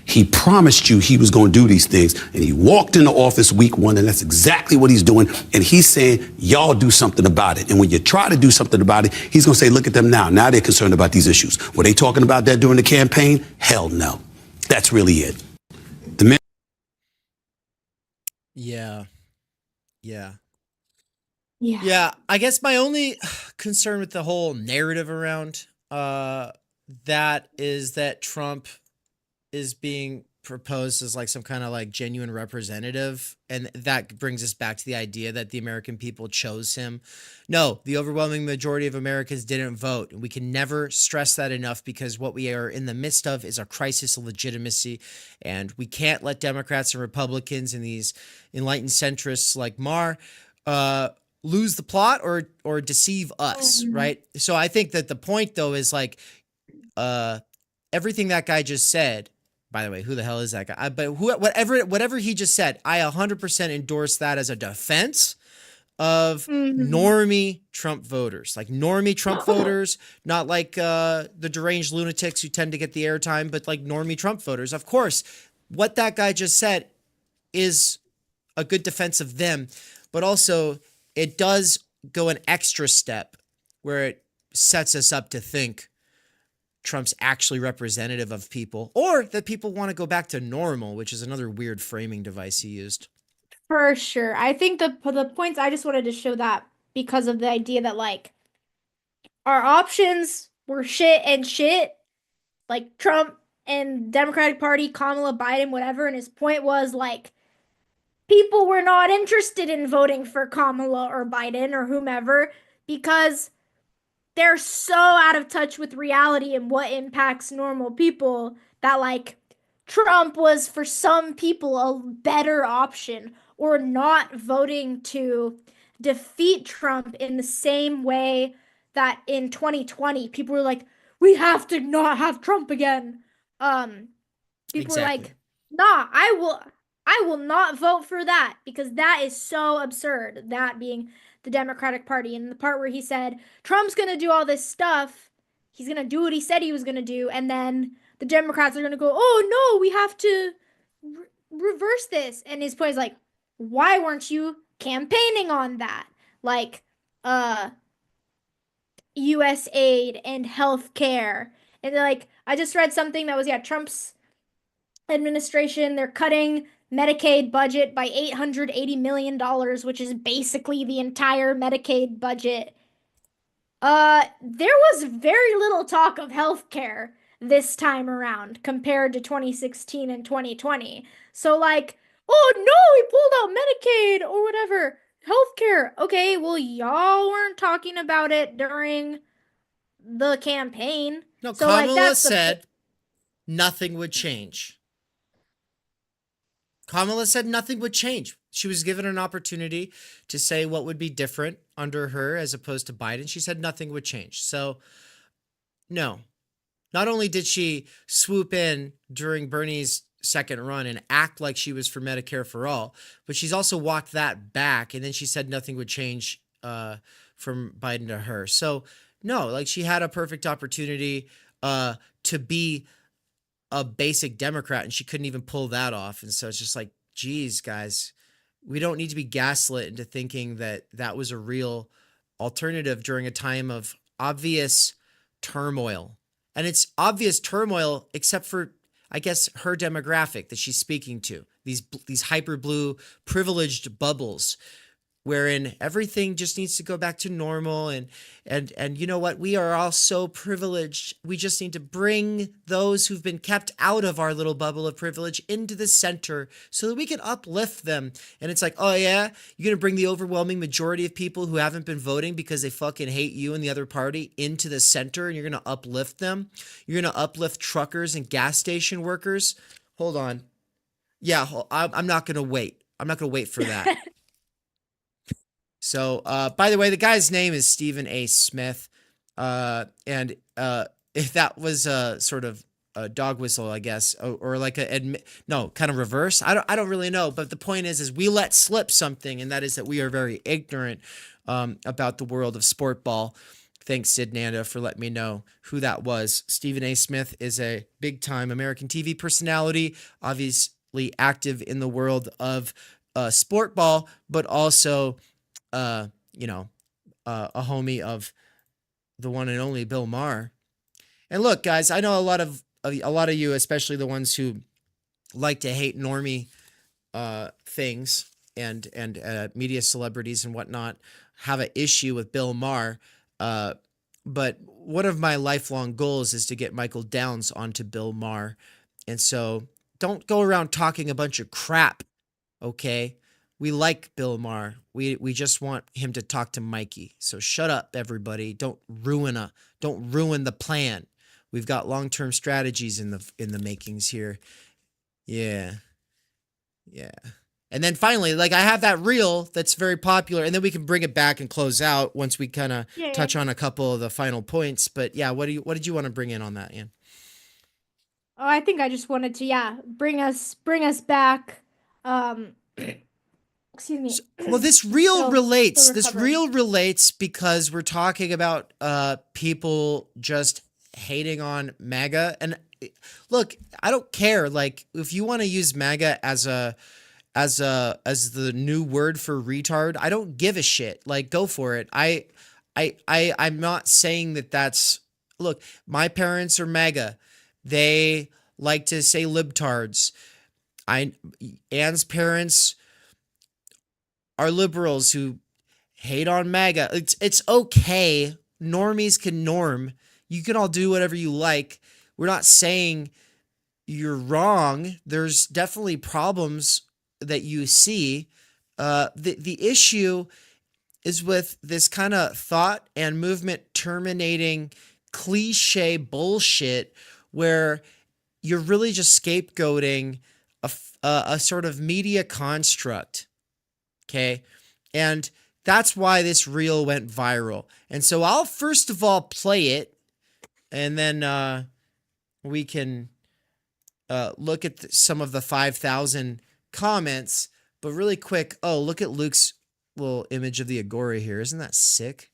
Speaker 10: He promised you he was going to do these things, and he walked into office week 1, and that's exactly what he's doing. And he's saying, y'all do something about it. And when you try to do something about it, he's going to say, look at them now. Now they're concerned about these issues. Were they talking about that during the campaign? Hell no. That's really it. The man.
Speaker 8: Yeah. Yeah.
Speaker 7: Yeah.
Speaker 8: Yeah. I guess my only concern with the whole narrative around that is that Trump is being proposed as like some kind of like genuine representative, and that brings us back to the idea that the American people chose him. No, the overwhelming majority of Americans didn't vote, and we can never stress that enough, because what we are in the midst of is a crisis of legitimacy, and we can't let Democrats and Republicans and these enlightened centrists like Mar lose the plot or deceive us, right? So I think that the point though is like everything that guy just said. By the way, who the hell is that guy? But whatever he just said, I 100% endorse that as a defense of normie Trump voters, like normie Trump voters, not like the deranged lunatics who tend to get the airtime, but like normie Trump voters. Of course, what that guy just said is a good defense of them, but also it does go an extra step where it sets us up to think Trump's actually representative of people, or that people want to go back to normal, which is another weird framing device he used.
Speaker 7: For sure. I think the points, I just wanted to show that because of the idea that like our options were shit and shit, like Trump and Democratic Party, Kamala, Biden, whatever. And his point was like people were not interested in voting for Kamala or Biden or whomever because they're so out of touch with reality and what impacts normal people that like Trump was for some people a better option, or not voting to defeat Trump in the same way that in 2020 people were like, we have to not have Trump again. People were like, nah, I will not vote for that because that is so absurd. That being the Democratic Party, and the part where he said Trump's gonna do all this stuff, he's gonna do what he said he was gonna do, and then the Democrats are gonna go, oh no, we have to reverse this. And his point is like, why weren't you campaigning on that? Like US aid and health care. And like, I just read something that was, Trump's administration, they're cutting Medicaid budget by $880 million, which is basically the entire Medicaid budget. There was very little talk of healthcare this time around compared to 2016 and 2020. So like, oh no, we pulled out Medicaid or whatever. Healthcare. Okay, well, y'all weren't talking about it during the campaign.
Speaker 8: No,
Speaker 7: so
Speaker 8: Kamala
Speaker 7: like, that's
Speaker 8: said nothing would change. Kamala said nothing would change. She was given an opportunity to say what would be different under her as opposed to Biden. She said nothing would change. So, no. Not only did she swoop in during Bernie's second run and act like she was for Medicare for all, but she's also walked that back, and then she said nothing would change from Biden to her. So, no, like she had a perfect opportunity to be a basic Democrat, and she couldn't even pull that off. And so it's just like, geez, guys, we don't need to be gaslit into thinking that that was a real alternative during a time of obvious turmoil. And it's obvious turmoil except for, I guess, her demographic that she's speaking to, these hyper blue privileged bubbles wherein everything just needs to go back to normal. And you know what? We are all so privileged. We just need to bring those who've been kept out of our little bubble of privilege into the center so that we can uplift them. And it's like, oh yeah, you're going to bring the overwhelming majority of people who haven't been voting because they fucking hate you and the other party into the center, and you're going to uplift them. You're going to uplift truckers and gas station workers. Hold on. Yeah, I'm not going to wait. I'm not going to wait for that. So, by the way, the guy's name is Stephen A. Smith. And if that was a sort of a dog whistle, I guess, or like kind of reverse. I don't really know. But the point is we let slip something, and that is that we are very ignorant about the world of sport ball. Thanks, Sid Nanda, for letting me know who that was. Stephen A. Smith is a big-time American TV personality, obviously active in the world of sport ball, but also a homie of the one and only Bill Maher. And look, guys, I know a lot of you, especially the ones who like to hate normie things and media celebrities and whatnot, have an issue with Bill Maher. But one of my lifelong goals is to get Michael Downs onto Bill Maher. And so don't go around talking a bunch of crap, okay? We like Bill Maher. We just want him to talk to Mikey. So shut up, everybody. Don't ruin the plan. We've got long-term strategies in the makings here. Yeah. And then finally, like, I have that reel that's very popular, and then we can bring it back and close out once we kind of touch on a couple of the final points. But yeah, what did you want to bring in on that, Ian?
Speaker 7: Oh, I think I just wanted to bring us back. Excuse me.
Speaker 8: Well, this reel relates. This reel relates because we're talking about people just hating on MAGA. And look, I don't care. Like, if you want to use MAGA as the new word for retard, I don't give a shit. Like, go for it. I'm not saying that that's. Look, my parents are MAGA. They like to say libtards. Anne's parents are liberals who hate on MAGA. It's okay. Normies can norm. You can all do whatever you like. We're not saying you're wrong. There's definitely problems that you see. The issue is with this kind of thought and movement terminating cliche bullshit where you're really just scapegoating a sort of media construct. Okay. And that's why this reel went viral. And so I'll first of all play it, and then we can look at some of the 5,000 comments. But really quick, look at Luke's little image of the Agora here. Isn't that sick?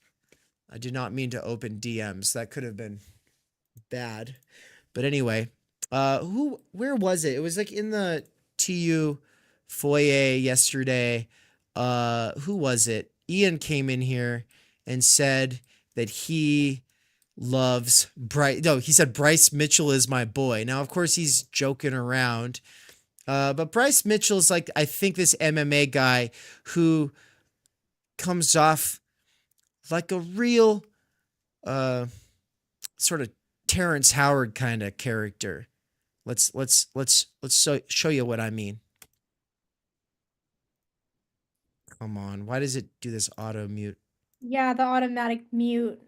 Speaker 8: I did not mean to open DMs. That could have been bad. But anyway, where was it? It was like in the TU foyer yesterday. Who was it? Ian came in here and said that he loves Bryce. No, he said Bryce Mitchell is my boy. Now, of course, he's joking around. But Bryce Mitchell is like, I think, this MMA guy who comes off like a real sort of Terrence Howard kind of character. Let's show you what I mean. Come on, why does it do this auto mute?
Speaker 7: Yeah, the automatic mute.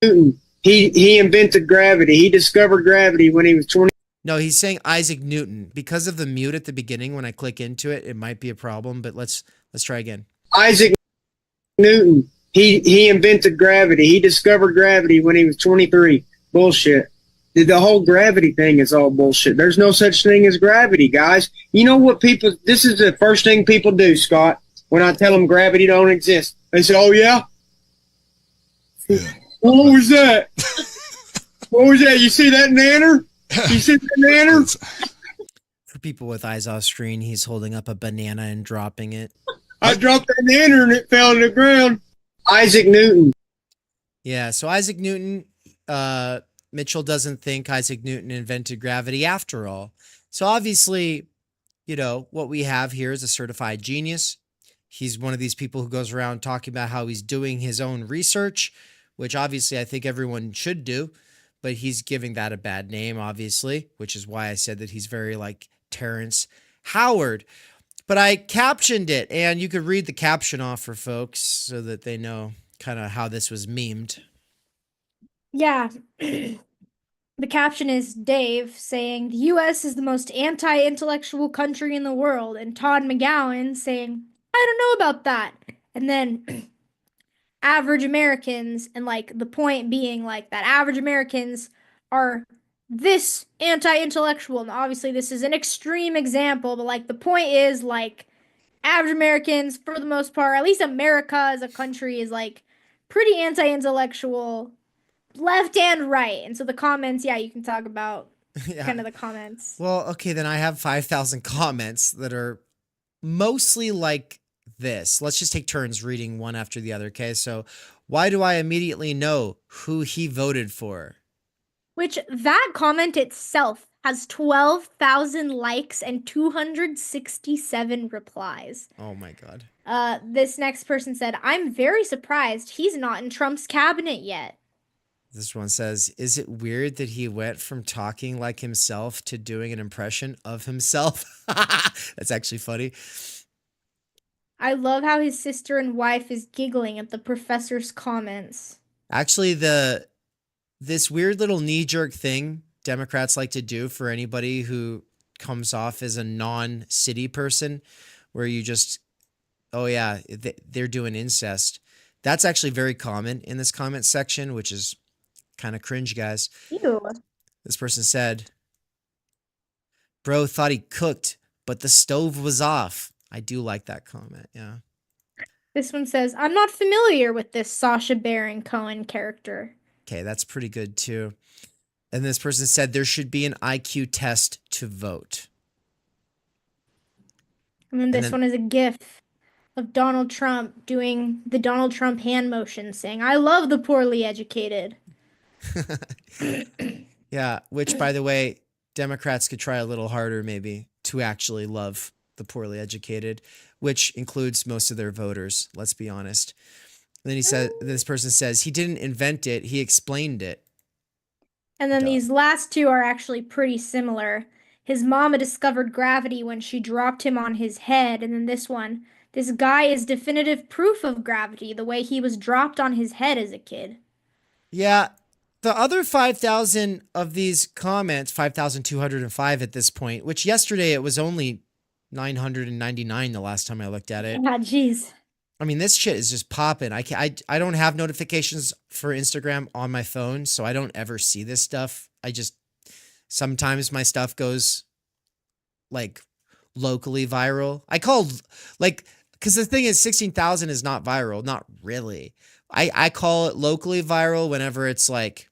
Speaker 11: Newton. He invented gravity. He discovered gravity when he was 20.
Speaker 8: No, he's saying Isaac Newton. Because of the mute at the beginning, when I click into it, it might be a problem, but let's try again.
Speaker 11: Isaac Newton. He invented gravity. He discovered gravity when he was 23. Bullshit. The whole gravity thing is all bullshit. There's no such thing as gravity, guys. You know what people, this is the first thing people do, Scott, when I tell them gravity don't exist. They say, oh, yeah? What was that? What was that? You see that nanner? You see that nanner?
Speaker 8: For people with eyes off screen, he's holding up a banana and dropping it.
Speaker 11: I dropped the banana and it fell on the ground. Isaac Newton.
Speaker 8: Yeah, so Isaac Newton, Mitchell doesn't think Isaac Newton invented gravity after all. So obviously, you know, what we have here is a certified genius. He's one of these people who goes around talking about how he's doing his own research, which obviously I think everyone should do, but he's giving that a bad name, obviously, which is why I said that he's very like Terrence Howard. But I captioned it, and you could read the caption off for folks so that they know kind of how this was memed.
Speaker 7: Yeah. The caption is Dave saying the US is the most anti-intellectual country in the world, and Todd McGowan saying, I don't know about that. And then average Americans, and like the point being like that average Americans are this anti-intellectual. And obviously this is an extreme example, but like the point is like average Americans, for the most part, at least America as a country, is like pretty anti-intellectual, left and right. And so the comments, yeah, you can talk about kind of the comments.
Speaker 8: Well, okay, then I have 5,000 comments that are mostly like this. Let's just take turns reading one after the other, okay? So, why do I immediately know who he voted for?
Speaker 7: Which that comment itself has 12,000 likes and 267 replies.
Speaker 8: Oh my God.
Speaker 7: This next person said, I'm very surprised he's not in Trump's cabinet yet.
Speaker 8: This one says, is it weird that he went from talking like himself to doing an impression of himself? That's actually funny.
Speaker 7: I love how his sister and wife is giggling at the professor's comments.
Speaker 8: Actually, this weird little knee-jerk thing Democrats like to do for anybody who comes off as a non-city person, where you just, oh yeah, they're doing incest. That's actually very common in this comment section, which is kind of cringe, guys.
Speaker 7: Ew.
Speaker 8: This person said, bro thought he cooked, but the stove was off. I do like that comment, yeah.
Speaker 7: This one says, I'm not familiar with this Sacha Baron Cohen character.
Speaker 8: Okay, that's pretty good too. And this person said there should be an IQ test to vote.
Speaker 7: And then this one is a GIF of Donald Trump doing the Donald Trump hand motion saying, I love the poorly educated.
Speaker 8: Yeah, which, by the way, Democrats could try a little harder maybe to actually love the poorly educated, which includes most of their voters, let's be honest. And then he said, this person says, he didn't invent it, he explained it.
Speaker 7: And then these last two are actually pretty similar. His mama discovered gravity when she dropped him on his head. And then this one, this guy is definitive proof of gravity, the way he was dropped on his head as a kid.
Speaker 8: Yeah, the other 5,000 of these comments, 5,205 at this point, which yesterday it was only 999 the last time I looked at it.
Speaker 7: Ah, jeez.
Speaker 8: I mean, this shit is just popping. I don't have notifications for Instagram on my phone, so I don't ever see this stuff. Sometimes my stuff goes like locally viral. I call like, because the thing is 16,000 is not viral, not really. I call it locally viral whenever it's like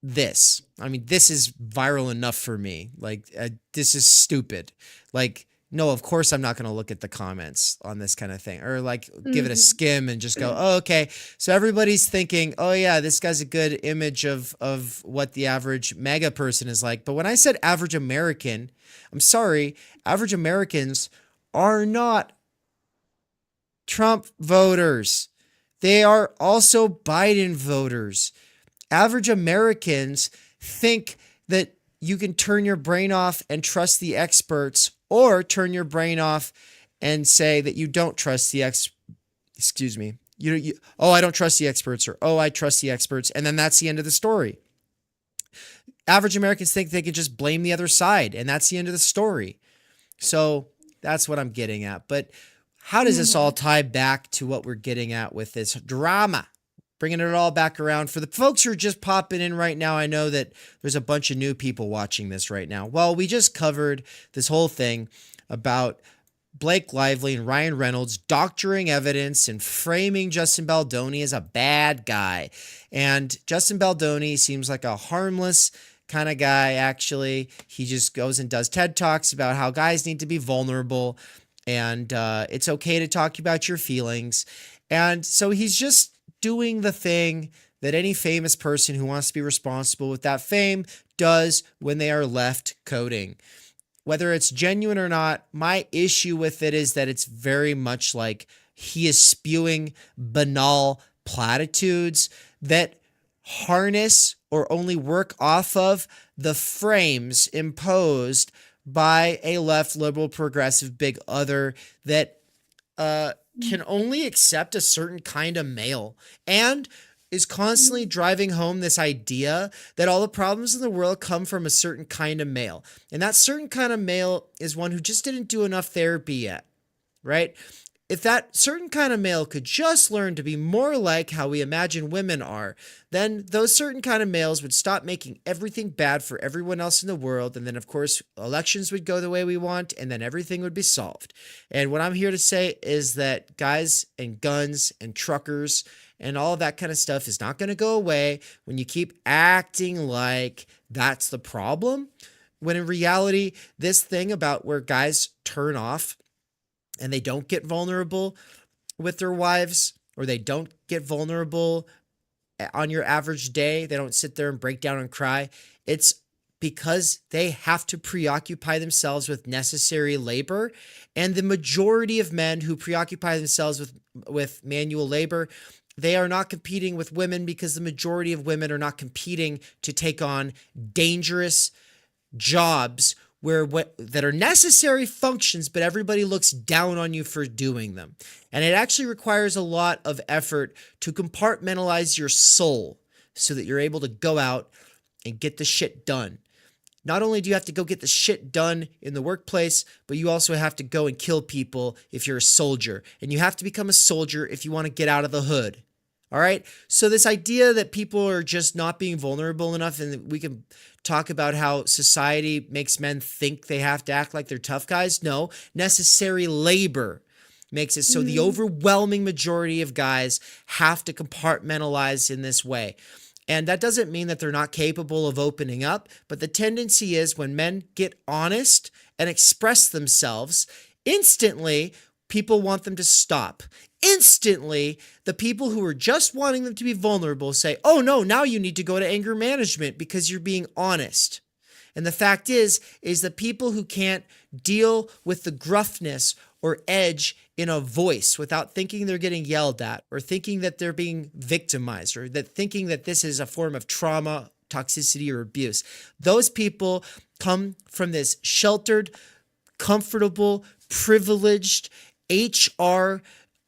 Speaker 8: this. I mean, this is viral enough for me. Like, this is stupid. Like, no, of course I'm not going to look at the comments on this kind of thing, or like give it a skim and just go, oh, okay. So everybody's thinking, oh yeah, this guy's a good image of what the average MAGA person is like. But when I said average American, I'm sorry, average Americans are not Trump voters. They are also Biden voters. Average Americans think that you can turn your brain off and trust the experts, or turn your brain off and say that you don't trust the oh, I don't trust the experts, or oh, I trust the experts. And then that's the end of the story. Average Americans think they can just blame the other side, and that's the end of the story. So that's what I'm getting at. But how does this all tie back to what we're getting at with this drama? Bringing it all back around. For the folks who are just popping in right now, I know that there's a bunch of new people watching this right now. Well, we just covered this whole thing about Blake Lively and Ryan Reynolds doctoring evidence and framing Justin Baldoni as a bad guy. And Justin Baldoni seems like a harmless kind of guy, actually. He just goes and does TED Talks about how guys need to be vulnerable and it's okay to talk about your feelings. And so he's just doing the thing that any famous person who wants to be responsible with that fame does when they are left coding. Whether it's genuine or not, my issue with it is that it's very much like he is spewing banal platitudes that harness or only work off of the frames imposed by a left liberal progressive big other that can only accept a certain kind of male and is constantly driving home this idea that all the problems in the world come from a certain kind of male. And that certain kind of male is one who just didn't do enough therapy yet, right? If that certain kind of male could just learn to be more like how we imagine women are, then those certain kind of males would stop making everything bad for everyone else in the world. And then, of course, elections would go the way we want, and then everything would be solved. And what I'm here to say is that guys and guns and truckers and all of that kind of stuff is not going to go away when you keep acting like that's the problem. When in reality, this thing about where guys turn off and they don't get vulnerable with their wives, or they don't get vulnerable on your average day, they don't sit there and break down and cry, it's because they have to preoccupy themselves with necessary labor. And the majority of men who preoccupy themselves with manual labor, they are not competing with women because the majority of women are not competing to take on dangerous jobs that are necessary functions, but everybody looks down on you for doing them. And it actually requires a lot of effort to compartmentalize your soul so that you're able to go out and get the shit done. Not only do you have to go get the shit done in the workplace, but you also have to go and kill people if you're a soldier. And you have to become a soldier if you want to get out of the hood. All right? So this idea that people are just not being vulnerable enough, and we can talk about how society makes men think they have to act like they're tough guys. No, necessary labor makes it so the overwhelming majority of guys have to compartmentalize in this way. And that doesn't mean that they're not capable of opening up, but the tendency is when men get honest and express themselves, instantly people want them to stop. Instantly, the people who are just wanting them to be vulnerable say, oh no, now you need to go to anger management because you're being honest. And the fact is that people who can't deal with the gruffness or edge in a voice without thinking they're getting yelled at, or thinking that they're being victimized, or that thinking that this is a form of trauma, toxicity, or abuse, those people come from this sheltered, comfortable, privileged, HR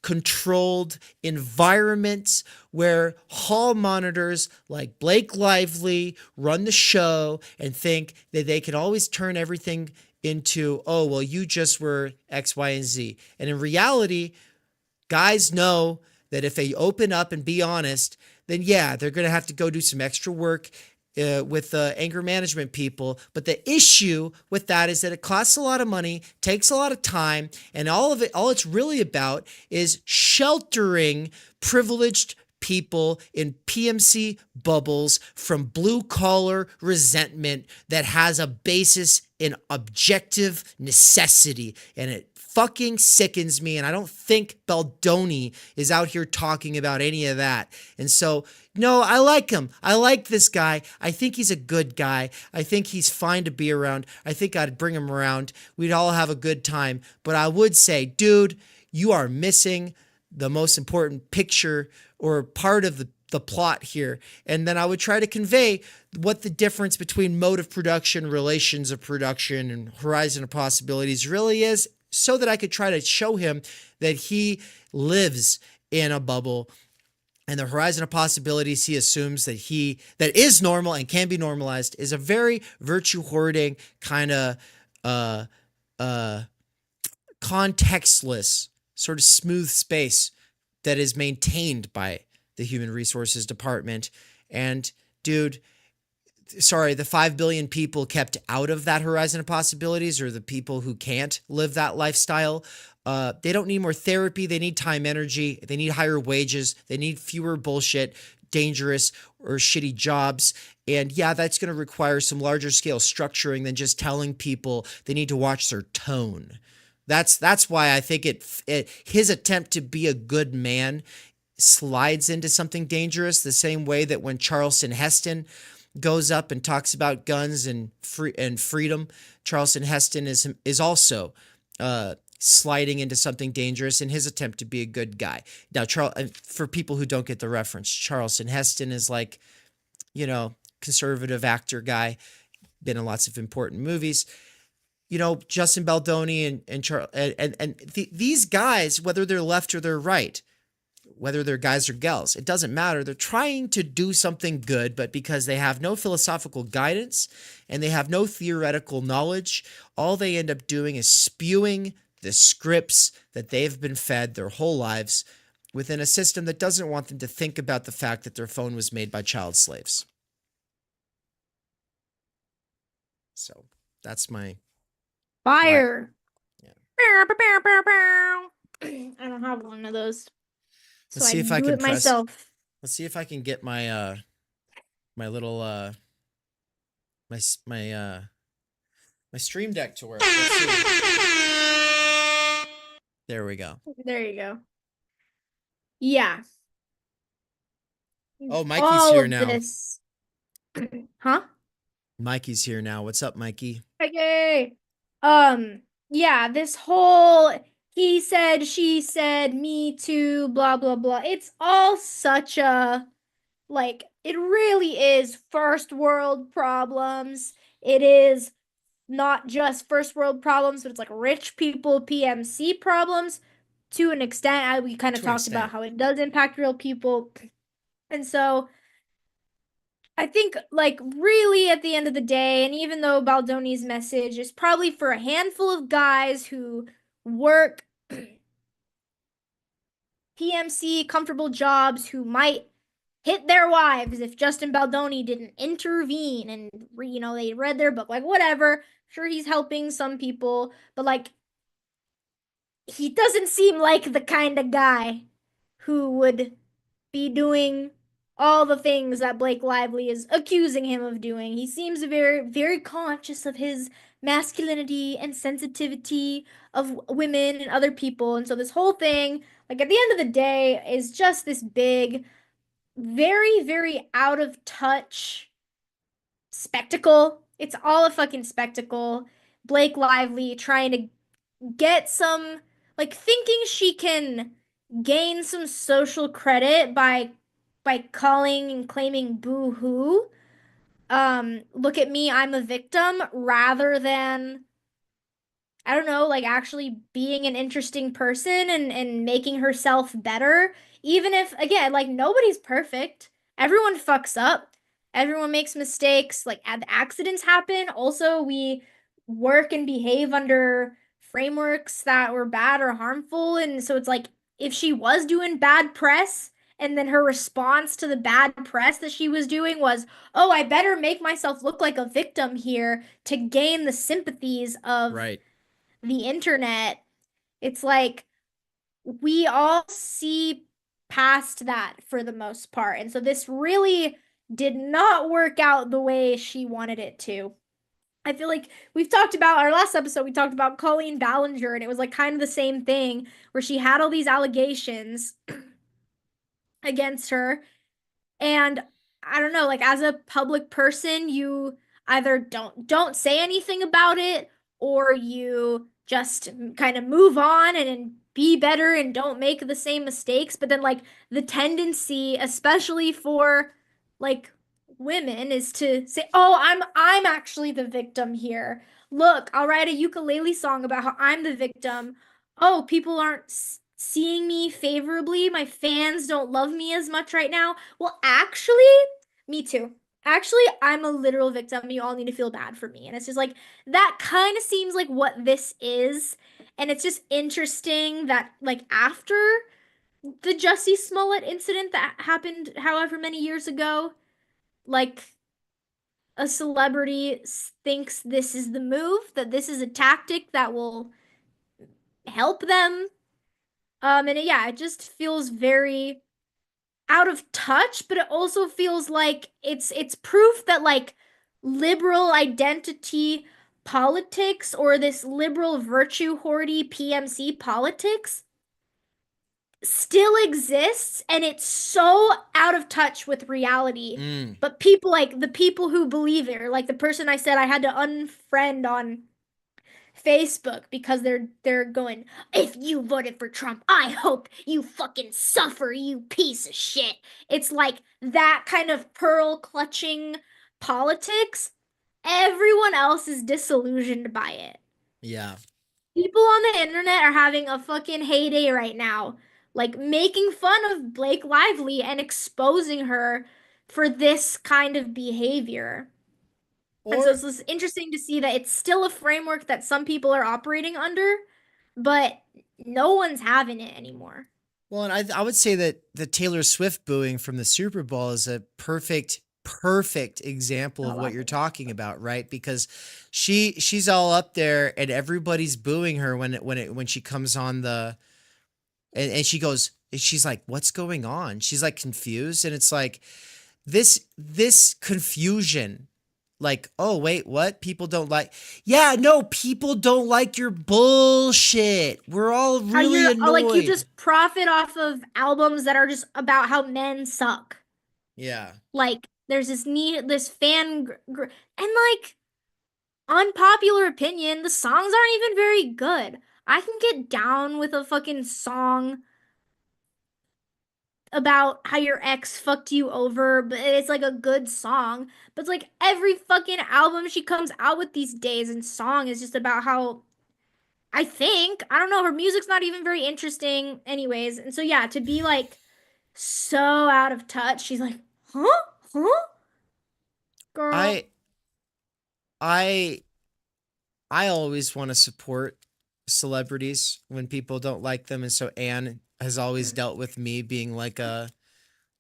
Speaker 8: controlled environments where hall monitors like Blake Lively run the show and think that they can always turn everything into, oh, well, you just were X, Y, and Z. And in reality, guys know that if they open up and be honest, then yeah, they're going to have to go do some extra work with anger management people. But the issue with that is that it costs a lot of money, takes a lot of time, and all it's really about is sheltering privileged people in PMC bubbles from blue collar resentment that has a basis in objective necessity. And it fucking sickens me. And I don't think Baldoni is out here talking about any of that. And so, no, I like him. I like this guy. I think he's a good guy. I think he's fine to be around. I think I'd bring him around. We'd all have a good time. But I would say, dude, you are missing the most important picture or part of the plot here. And then I would try to convey what the difference between mode of production, relations of production, and horizon of possibilities really is, so that I could try to show him that he lives in a bubble, and the horizon of possibilities he assumes that is normal and can be normalized is a very virtue hoarding kind of contextless sort of smooth space that is maintained by the Human Resources Department. And dude, sorry, the 5 billion people kept out of that horizon of possibilities, or the people who can't live that lifestyle, they don't need more therapy. They need time energy. They need higher wages. They need fewer bullshit dangerous or shitty jobs. And yeah, that's going to require some larger scale structuring than just telling people they need to watch their tone. That's why I think his attempt to be a good man slides into something dangerous, the same way that when Charleston Heston goes up and talks about guns and freedom, Charleston Heston is also sliding into something dangerous in his attempt to be a good guy. Now, for people who don't get the reference, Charleston Heston is like, conservative actor guy, been in lots of important movies. Justin Baldoni and these guys, whether they're left or they're right, whether they're guys or gals, it doesn't matter. They're trying to do something good, but because they have no philosophical guidance and they have no theoretical knowledge, all they end up doing is spewing the scripts that they've been fed their whole lives within a system that doesn't want them to think about the fact that their phone was made by child slaves. So that's my
Speaker 7: fire.
Speaker 8: Yeah.
Speaker 7: I don't have one of those.
Speaker 8: Let's see if I can
Speaker 7: myself.
Speaker 8: Let's see if I can get my my little my stream deck to work. Let's see. There we go.
Speaker 7: There you go. Yeah.
Speaker 8: Oh, Mikey's here now.
Speaker 7: This. Huh?
Speaker 8: Mikey's here now. What's up, Mikey?
Speaker 7: Okay. Yeah, this whole he said, she said, me too, blah, blah, blah. It's all such a, it really is first world problems. It is not just first world problems, but it's like rich people PMC problems to an extent. We kind of talked about how it does impact real people. And so I think, really at the end of the day, and even though Baldoni's message is probably for a handful of guys who work PMC comfortable jobs, who might hit their wives if Justin Baldoni didn't intervene and, they read their book, whatever. Sure, he's helping some people, but, he doesn't seem like the kind of guy who would be doing all the things that Blake Lively is accusing him of doing. He seems very, very conscious of his masculinity and sensitivity of women and other people. And so this whole thing, at the end of the day, is just this big, very, very out of touch spectacle. It's all a fucking spectacle. Blake Lively trying to get some, thinking she can gain some social credit by calling and claiming boo-hoo. Look at me, I'm a victim, rather than, I don't know, actually being an interesting person and making herself better. Even if, again, nobody's perfect. Everyone fucks up. Everyone makes mistakes. Accidents happen. Also, we work and behave under frameworks that were bad or harmful. And so it's if she was doing bad press, and then her response to the bad press that she was doing was, oh, I better make myself look like a victim here to gain the sympathies of the internet. It's we all see past that for the most part. And so this really did not work out the way she wanted it to. I feel like we've talked about our last episode, we talked about Colleen Ballinger, and it was kind of the same thing where she had all these allegations against her. And I don't know, as a public person, you either don't say anything about it, or you just kind of move on and be better and don't make the same mistakes. But then the tendency, especially for women, is to say, oh, I'm actually the victim here. Look, I'll write a ukulele song about how I'm the victim. Oh, people aren't seeing me favorably. My fans don't love me as much right now. Well, actually, me too. Actually, I'm a literal victim. You all need to feel bad for me. And it's just that kind of seems like what this is. And it's just interesting that after the Jussie Smollett incident that happened however many years ago, a celebrity thinks this is the move, that this is a tactic that will help them. And it just feels very out of touch, but it also feels like it's proof that like liberal identity politics or this liberal virtue hoardy PMC politics still exists and it's so out of touch with reality.
Speaker 8: Mm.
Speaker 7: But people like the people who believe it, or like the person I said I had to unfriend on Facebook because they're going, if you voted for Trump, I hope you fucking suffer, you piece of shit. It's like that kind of pearl clutching politics. Everyone else is disillusioned by it.
Speaker 8: Yeah.
Speaker 7: People on the internet are having a fucking heyday right now, like making fun of Blake Lively and exposing her for this kind of behavior. And so
Speaker 8: Or
Speaker 7: it's just interesting to see that it's still a framework that some people are operating under, but no one's having it anymore.
Speaker 8: well, and I would say that the Taylor Swift booing from the Super Bowl is a perfect example of what you're talking about, right? Because she's all up there and everybody's booing her when she comes on the and she goes, she's like, what's going on? She's like confused, and it's like this confusion. Like, oh, wait, what? People don't like. Yeah, no, people don't like your bullshit. We're all
Speaker 7: How
Speaker 8: really
Speaker 7: you're
Speaker 8: annoyed.
Speaker 7: like you just profit off of albums that are just about how men suck.
Speaker 8: Yeah.
Speaker 7: Like there's this fan and like unpopular opinion, the songs aren't even very good. I can get down with a fucking song about how your ex fucked you over, but it's like a good song. But it's like every fucking album she comes out with these days and song is just about how I don't know, her music's not even very interesting anyways. And so yeah, to be like so out of touch, she's like, "Huh? Huh? Girl."
Speaker 8: I always want to support celebrities when people don't like them, and so Anne has always dealt with me being like I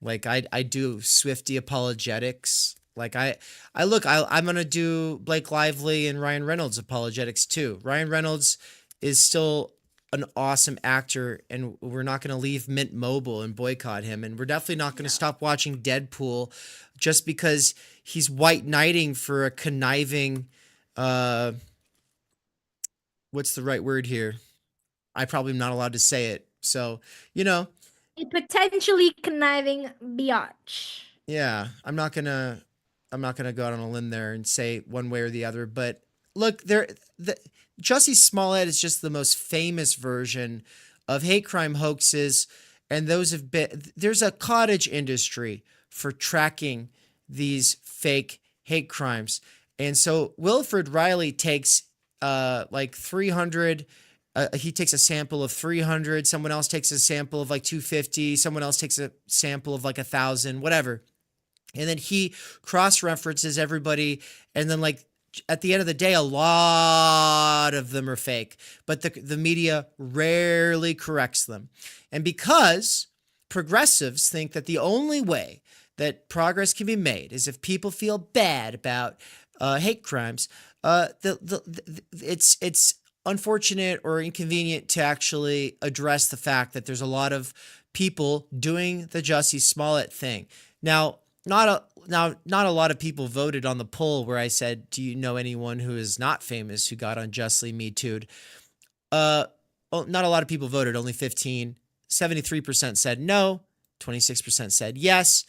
Speaker 8: do Swiftie apologetics. Like I'm gonna do Blake Lively and Ryan Reynolds apologetics too. Ryan Reynolds is still an awesome actor, and we're not gonna leave Mint Mobile and boycott him, and we're definitely not gonna stop watching Deadpool just because he's white knighting for a conniving what's the right word here? I probably am not allowed to say it. So,
Speaker 7: A potentially conniving biatch.
Speaker 8: yeah, I'm not gonna go out on a limb there and say one way or the other. But look, Jussie Smollett is just the most famous version of hate crime hoaxes, and there's a cottage industry for tracking these fake hate crimes. And so Wilfred Riley takes like 300. He takes a sample of 300. Someone else takes a sample of like 250. Someone else takes a sample of like 1,000, whatever. And then he cross-references everybody. And then like at the end of the day, a lot of them are fake, but the media rarely corrects them. And because progressives think that the only way that progress can be made is if people feel bad about hate crimes, it's unfortunate or inconvenient to actually address the fact that there's a lot of people doing the Jussie Smollett thing. Now, not a lot of people voted on the poll where I said, do you know anyone who is not famous who got unjustly MeToo'd? Not a lot of people voted, only 15. 73% said no, 26% said yes.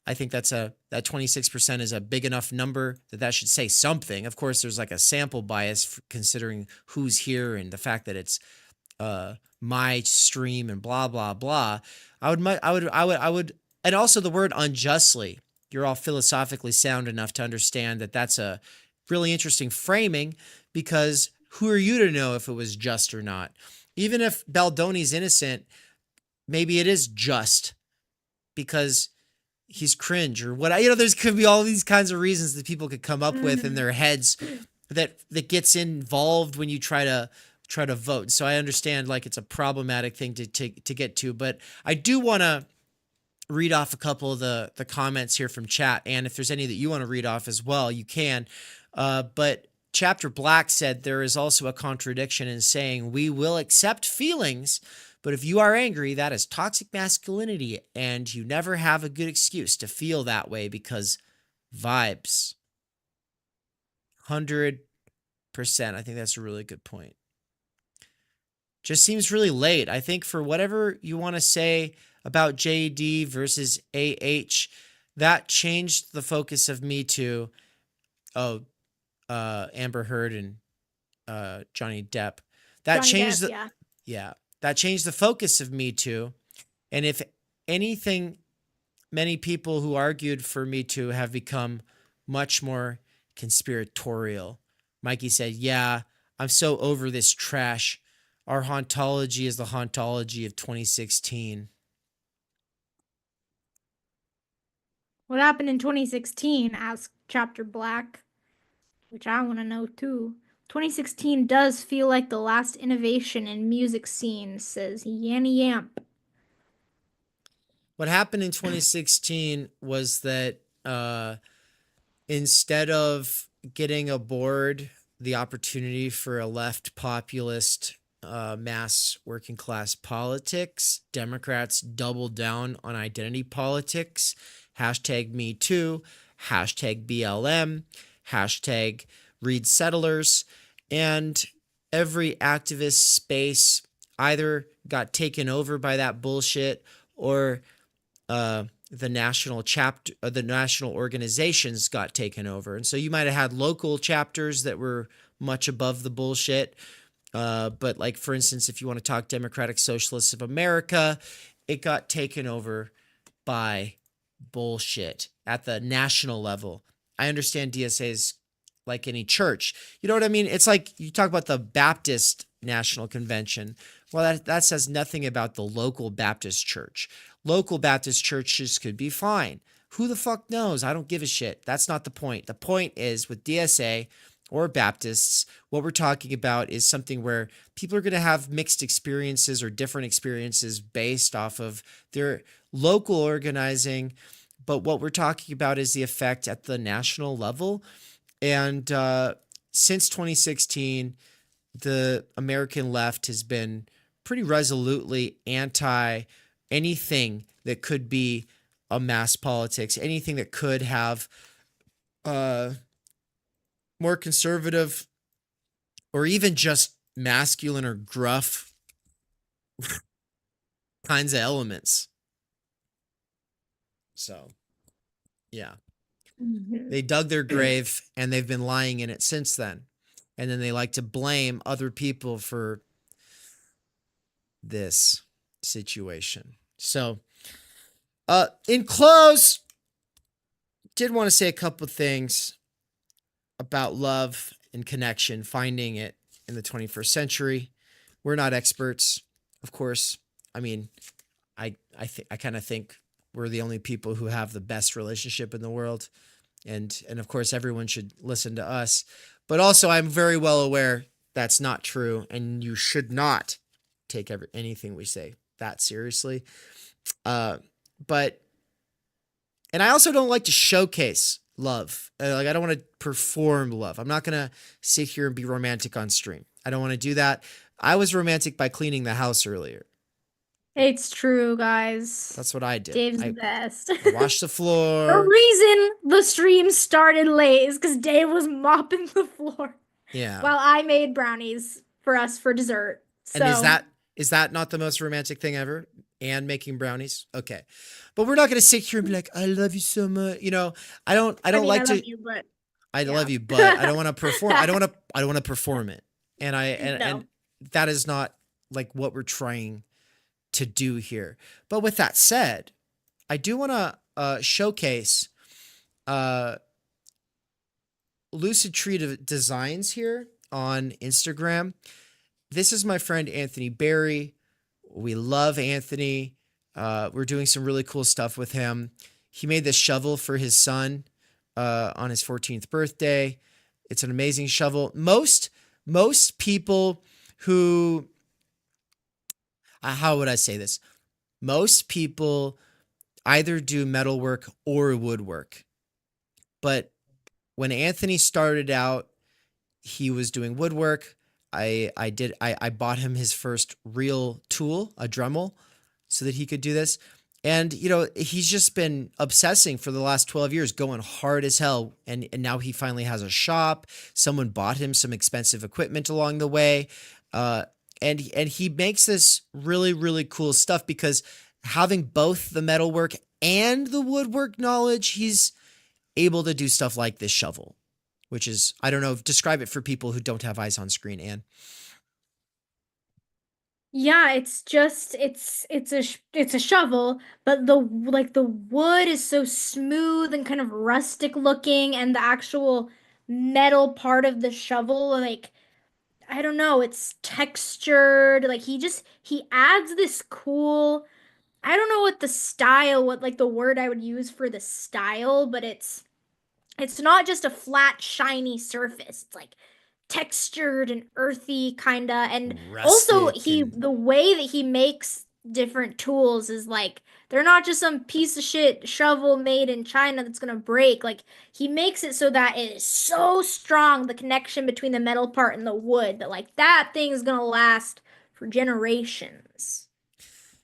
Speaker 8: I think that 26% is a big enough number that should say something. Of course, there's like a sample bias considering who's here and the fact that it's my stream and blah blah blah. I would, and also the word unjustly. You're all philosophically sound enough to understand that that's a really interesting framing, because who are you to know if it was just or not? Even if Baldoni's innocent, maybe it is just because he's cringe or what. There's could be all these kinds of reasons that people could come up with in their heads that gets involved when you try to vote. So I understand like it's a problematic thing to get to, but I do want to read off a couple of the comments here from chat, and if there's any that you want to read off as well, you can. But Chapter Black said there is also a contradiction in saying we will accept feelings, But if you are angry, that is toxic masculinity, and you never have a good excuse to feel that way because vibes. 100%. I think that's a really good point. Just seems really late. I think for whatever you want to say about JD versus AH, that changed the focus of Me Too. Oh, Amber Heard and Johnny Depp. That
Speaker 7: Johnny
Speaker 8: changed
Speaker 7: Depp,
Speaker 8: that changed the focus of Me Too. And if anything, many people who argued for Me Too have become much more conspiratorial. Mikey said, yeah, I'm so over this trash. Our hauntology is the hauntology of 2016.
Speaker 7: What happened in 2016? Asked Chapter Black, which I want to know too. 2016 does feel like the last innovation in music scene, says Yanny Yamp.
Speaker 8: What happened in 2016 was that instead of getting aboard the opportunity for a left populist mass working class politics, Democrats doubled down on identity politics, hashtag Me Too, hashtag BLM, hashtag Read Settlers, and every activist space either got taken over by that bullshit or the national chapter, the national organizations got taken over. And so you might have had local chapters that were much above the bullshit. But like, for instance, if you want to talk Democratic Socialists of America, it got taken over by bullshit at the national level. I understand DSA is like any church. You know what I mean? It's like you talk about the Baptist National Convention. Well, that says nothing about the local Baptist church. Local Baptist churches could be fine. Who the fuck knows? I don't give a shit. That's not the point. The point is with DSA or Baptists, what we're talking about is something where people are going to have mixed experiences or different experiences based off of their local organizing. But what we're talking about is the effect at the national level. And since 2016, the American left has been pretty resolutely anti anything that could be a mass politics, anything that could have more conservative or even just masculine or gruff kinds of elements. So, yeah. They dug their grave and they've been lying in it since then. And then they like to blame other people for this situation. So, in close, did want to say a couple things about love and connection, finding it in the 21st century. We're not experts, of course. I mean, I kind of think we're the only people who have the best relationship in the world. And of course, everyone should listen to us. But also, I'm very well aware that's not true, and you should not take anything we say that seriously. And I also don't like to showcase love. Like, I don't want to perform love. I'm not going to sit here and be romantic on stream. I don't want to do that. I was romantic by cleaning the house earlier.
Speaker 7: It's true, guys.
Speaker 8: That's what I did.
Speaker 7: Dave's the best.
Speaker 8: I washed the floor.
Speaker 7: The reason the stream started late is because Dave was mopping the floor.
Speaker 8: Yeah.
Speaker 7: While I made brownies for us for dessert. So.
Speaker 8: And is that not the most romantic thing ever? And making brownies? Okay. But we're not going to sit here and be like, I love you so much. You know, I don't like to. I love you, but I don't want to perform. I don't want to perform it. And that is not like what we're trying to do here. But with that said, I do want to showcase Lucid Tree Designs here on Instagram. This is my friend Anthony Berry. We love Anthony. We're doing some really cool stuff with him. He made this shovel for his son on his 14th birthday. It's an amazing shovel. Most people who how would I say this? Most people either do metalwork or woodwork. But when Anthony started out, he was doing woodwork. I bought him his first real tool, a Dremel, so that he could do this. And he's just been obsessing for the last 12 years, going hard as hell. And now he finally has a shop. Someone bought him some expensive equipment along the way. And he makes this really, really cool stuff because having both the metalwork and the woodwork knowledge, he's able to do stuff like this shovel, which is, I don't know, describe it for people who don't have eyes on screen, Anne.
Speaker 7: Yeah, it's just it's a shovel, but the wood is so smooth and kind of rustic looking, and the actual metal part of the shovel, like, I don't know, it's textured. Like he adds this cool, I don't know what the style, what like the word I would use for the style, but it's not just a flat, shiny surface. It's like textured and earthy kinda. And also the way that he makes different tools is like they're not just some piece of shit shovel made in China that's gonna break. Like he makes it so that it is so strong, the connection between the metal part and the wood, that like that thing is gonna last for generations.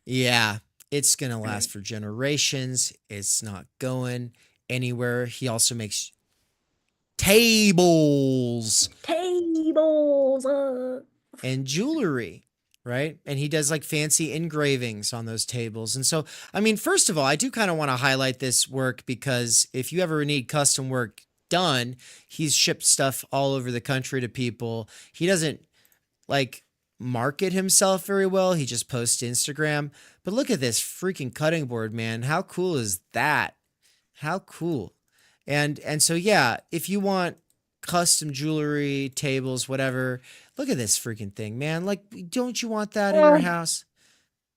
Speaker 8: Yeah, it's going to last for generations. It's not going anywhere. He also makes tables and jewelry, right? And he does like fancy engravings on those tables. And so, I mean, first of all, I do kind of want to highlight this work because if you ever need custom work done, he's shipped stuff all over the country to people. He doesn't like market himself very well. He just posts to Instagram. But look at this freaking cutting board, man. How cool is that? How cool. And so yeah, if you want custom jewelry, tables, whatever, look at this freaking thing, man. Like, don't you want that in your house?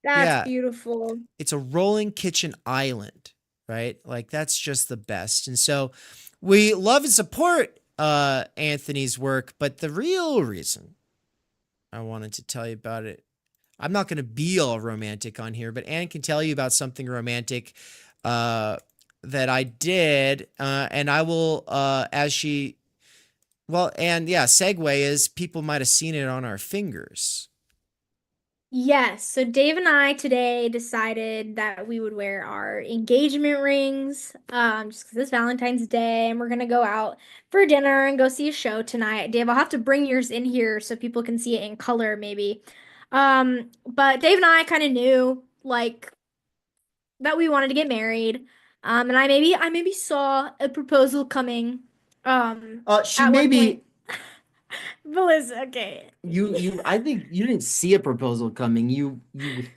Speaker 7: That's beautiful.
Speaker 8: It's a rolling kitchen island, right? Like, that's just the best. And so we love and support Anthony's work, but the real reason I wanted to tell you about it, I'm not going to be all romantic on here, but Anne can tell you about something romantic that I did, and I will, segue is people might have seen it on our fingers.
Speaker 7: Yes, so Dave and I today decided that we would wear our engagement rings, just because it's Valentine's Day, and we're gonna go out for dinner and go see a show tonight. Dave, I'll have to bring yours in here so people can see it in color, maybe. But Dave and I kind of knew, like, that we wanted to get married. And I maybe saw a proposal coming.
Speaker 8: She maybe.
Speaker 7: Melissa, okay.
Speaker 8: I think you didn't see a proposal coming. You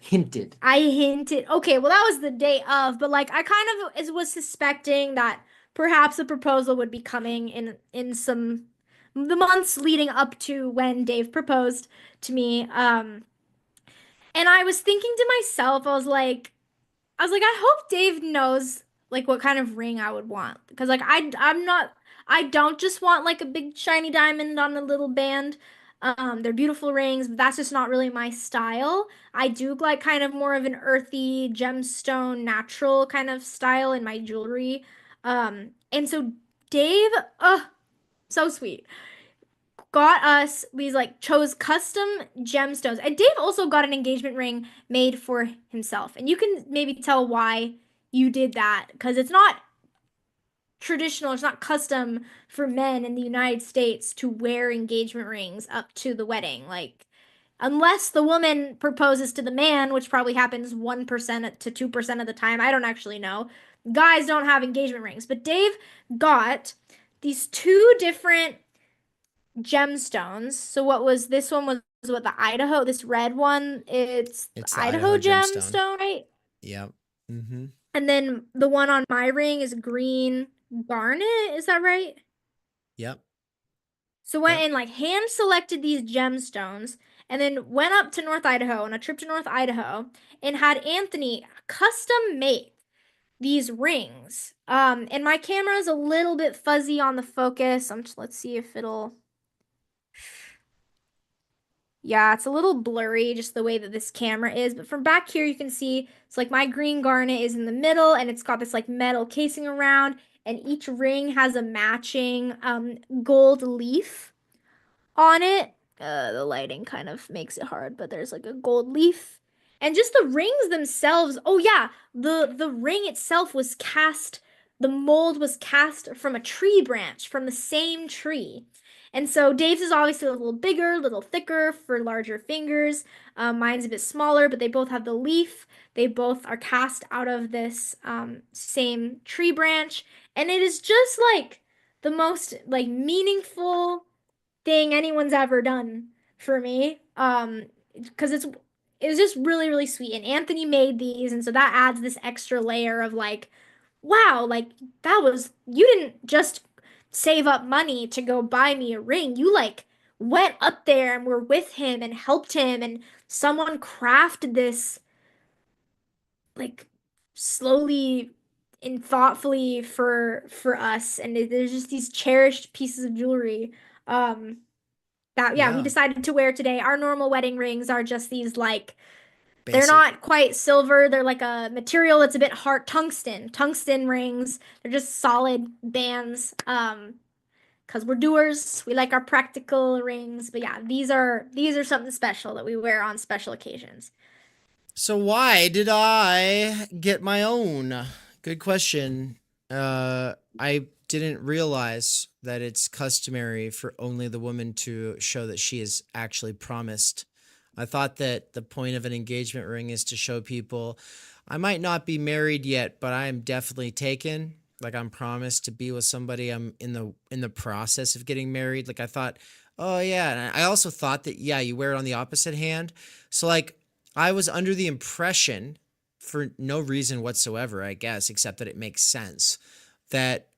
Speaker 8: hinted.
Speaker 7: I hinted. Okay, well, that was the day of, but like I kind of was suspecting that perhaps a proposal would be coming in the months leading up to when Dave proposed to me. And I was thinking to myself, I hope Dave knows like what kind of ring I would want, because like I don't just want like a big shiny diamond on a little band. They're beautiful rings, but that's just not really my style. I do like kind of more of an earthy gemstone natural kind of style in my jewelry. And so Dave, so sweet, got us, we like chose custom gemstones. And Dave also got an engagement ring made for himself. And you can maybe tell why you did that, because it's not traditional, it's not custom for men in the United States to wear engagement rings up to the wedding. Like, unless the woman proposes to the man, which probably happens 1% to 2% of the time. I don't actually know. Guys don't have engagement rings. But Dave got these two different gemstones. So this one was what, the Idaho, this red one, it's the Idaho gemstone, right?
Speaker 8: Yep. Mm-hmm.
Speaker 7: And then the one on my ring is green garnet, is that right?
Speaker 8: Yep.
Speaker 7: So went and like hand selected these gemstones, and then went up to North Idaho on a trip to North Idaho and had Anthony custom make these rings. And my camera is a little bit fuzzy on the focus. Let's see if it'll. Yeah, it's a little blurry just the way that this camera is, but from back here you can see it's like my green garnet is in the middle, and it's got this like metal casing around, and each ring has a matching gold leaf on it. The lighting kind of makes it hard, but there's like a gold leaf. And just the rings themselves. Oh yeah, the ring itself was cast, the mold was cast from a tree branch, from the same tree. And so Dave's is obviously a little bigger, a little thicker for larger fingers. Mine's a bit smaller, but they both have the leaf. They both are cast out of this same tree branch. And it is just like the most like meaningful thing anyone's ever done for me. Because it's just really, really sweet. And Anthony made these, and so that adds this extra layer of like, wow, like that was, you didn't just save up money to go buy me a ring. You like went up there and were with him and helped him, and someone crafted this like slowly and thoughtfully for us. And there's just these cherished pieces of jewelry. That yeah, we
Speaker 8: Yeah.
Speaker 7: decided to wear today. Our normal wedding rings are just these like, they're
Speaker 8: Basic.
Speaker 7: not quite silver. They're like a material that's a bit hard, tungsten rings. They're just solid bands. Because we're doers, we like our practical rings. But yeah, these are something special that we wear on special occasions.
Speaker 8: So why did I get my own? Good question. I didn't realize that it's customary for only the woman to show that she is actually promised. I thought that the point of an engagement ring is to show people I might not be married yet, but I am definitely taken. Like I'm promised to be with somebody. I'm in the process of getting married. Like I thought, oh yeah. And I also thought that yeah, you wear it on the opposite hand. So like I was under the impression, for no reason whatsoever, I guess, except that it makes sense, that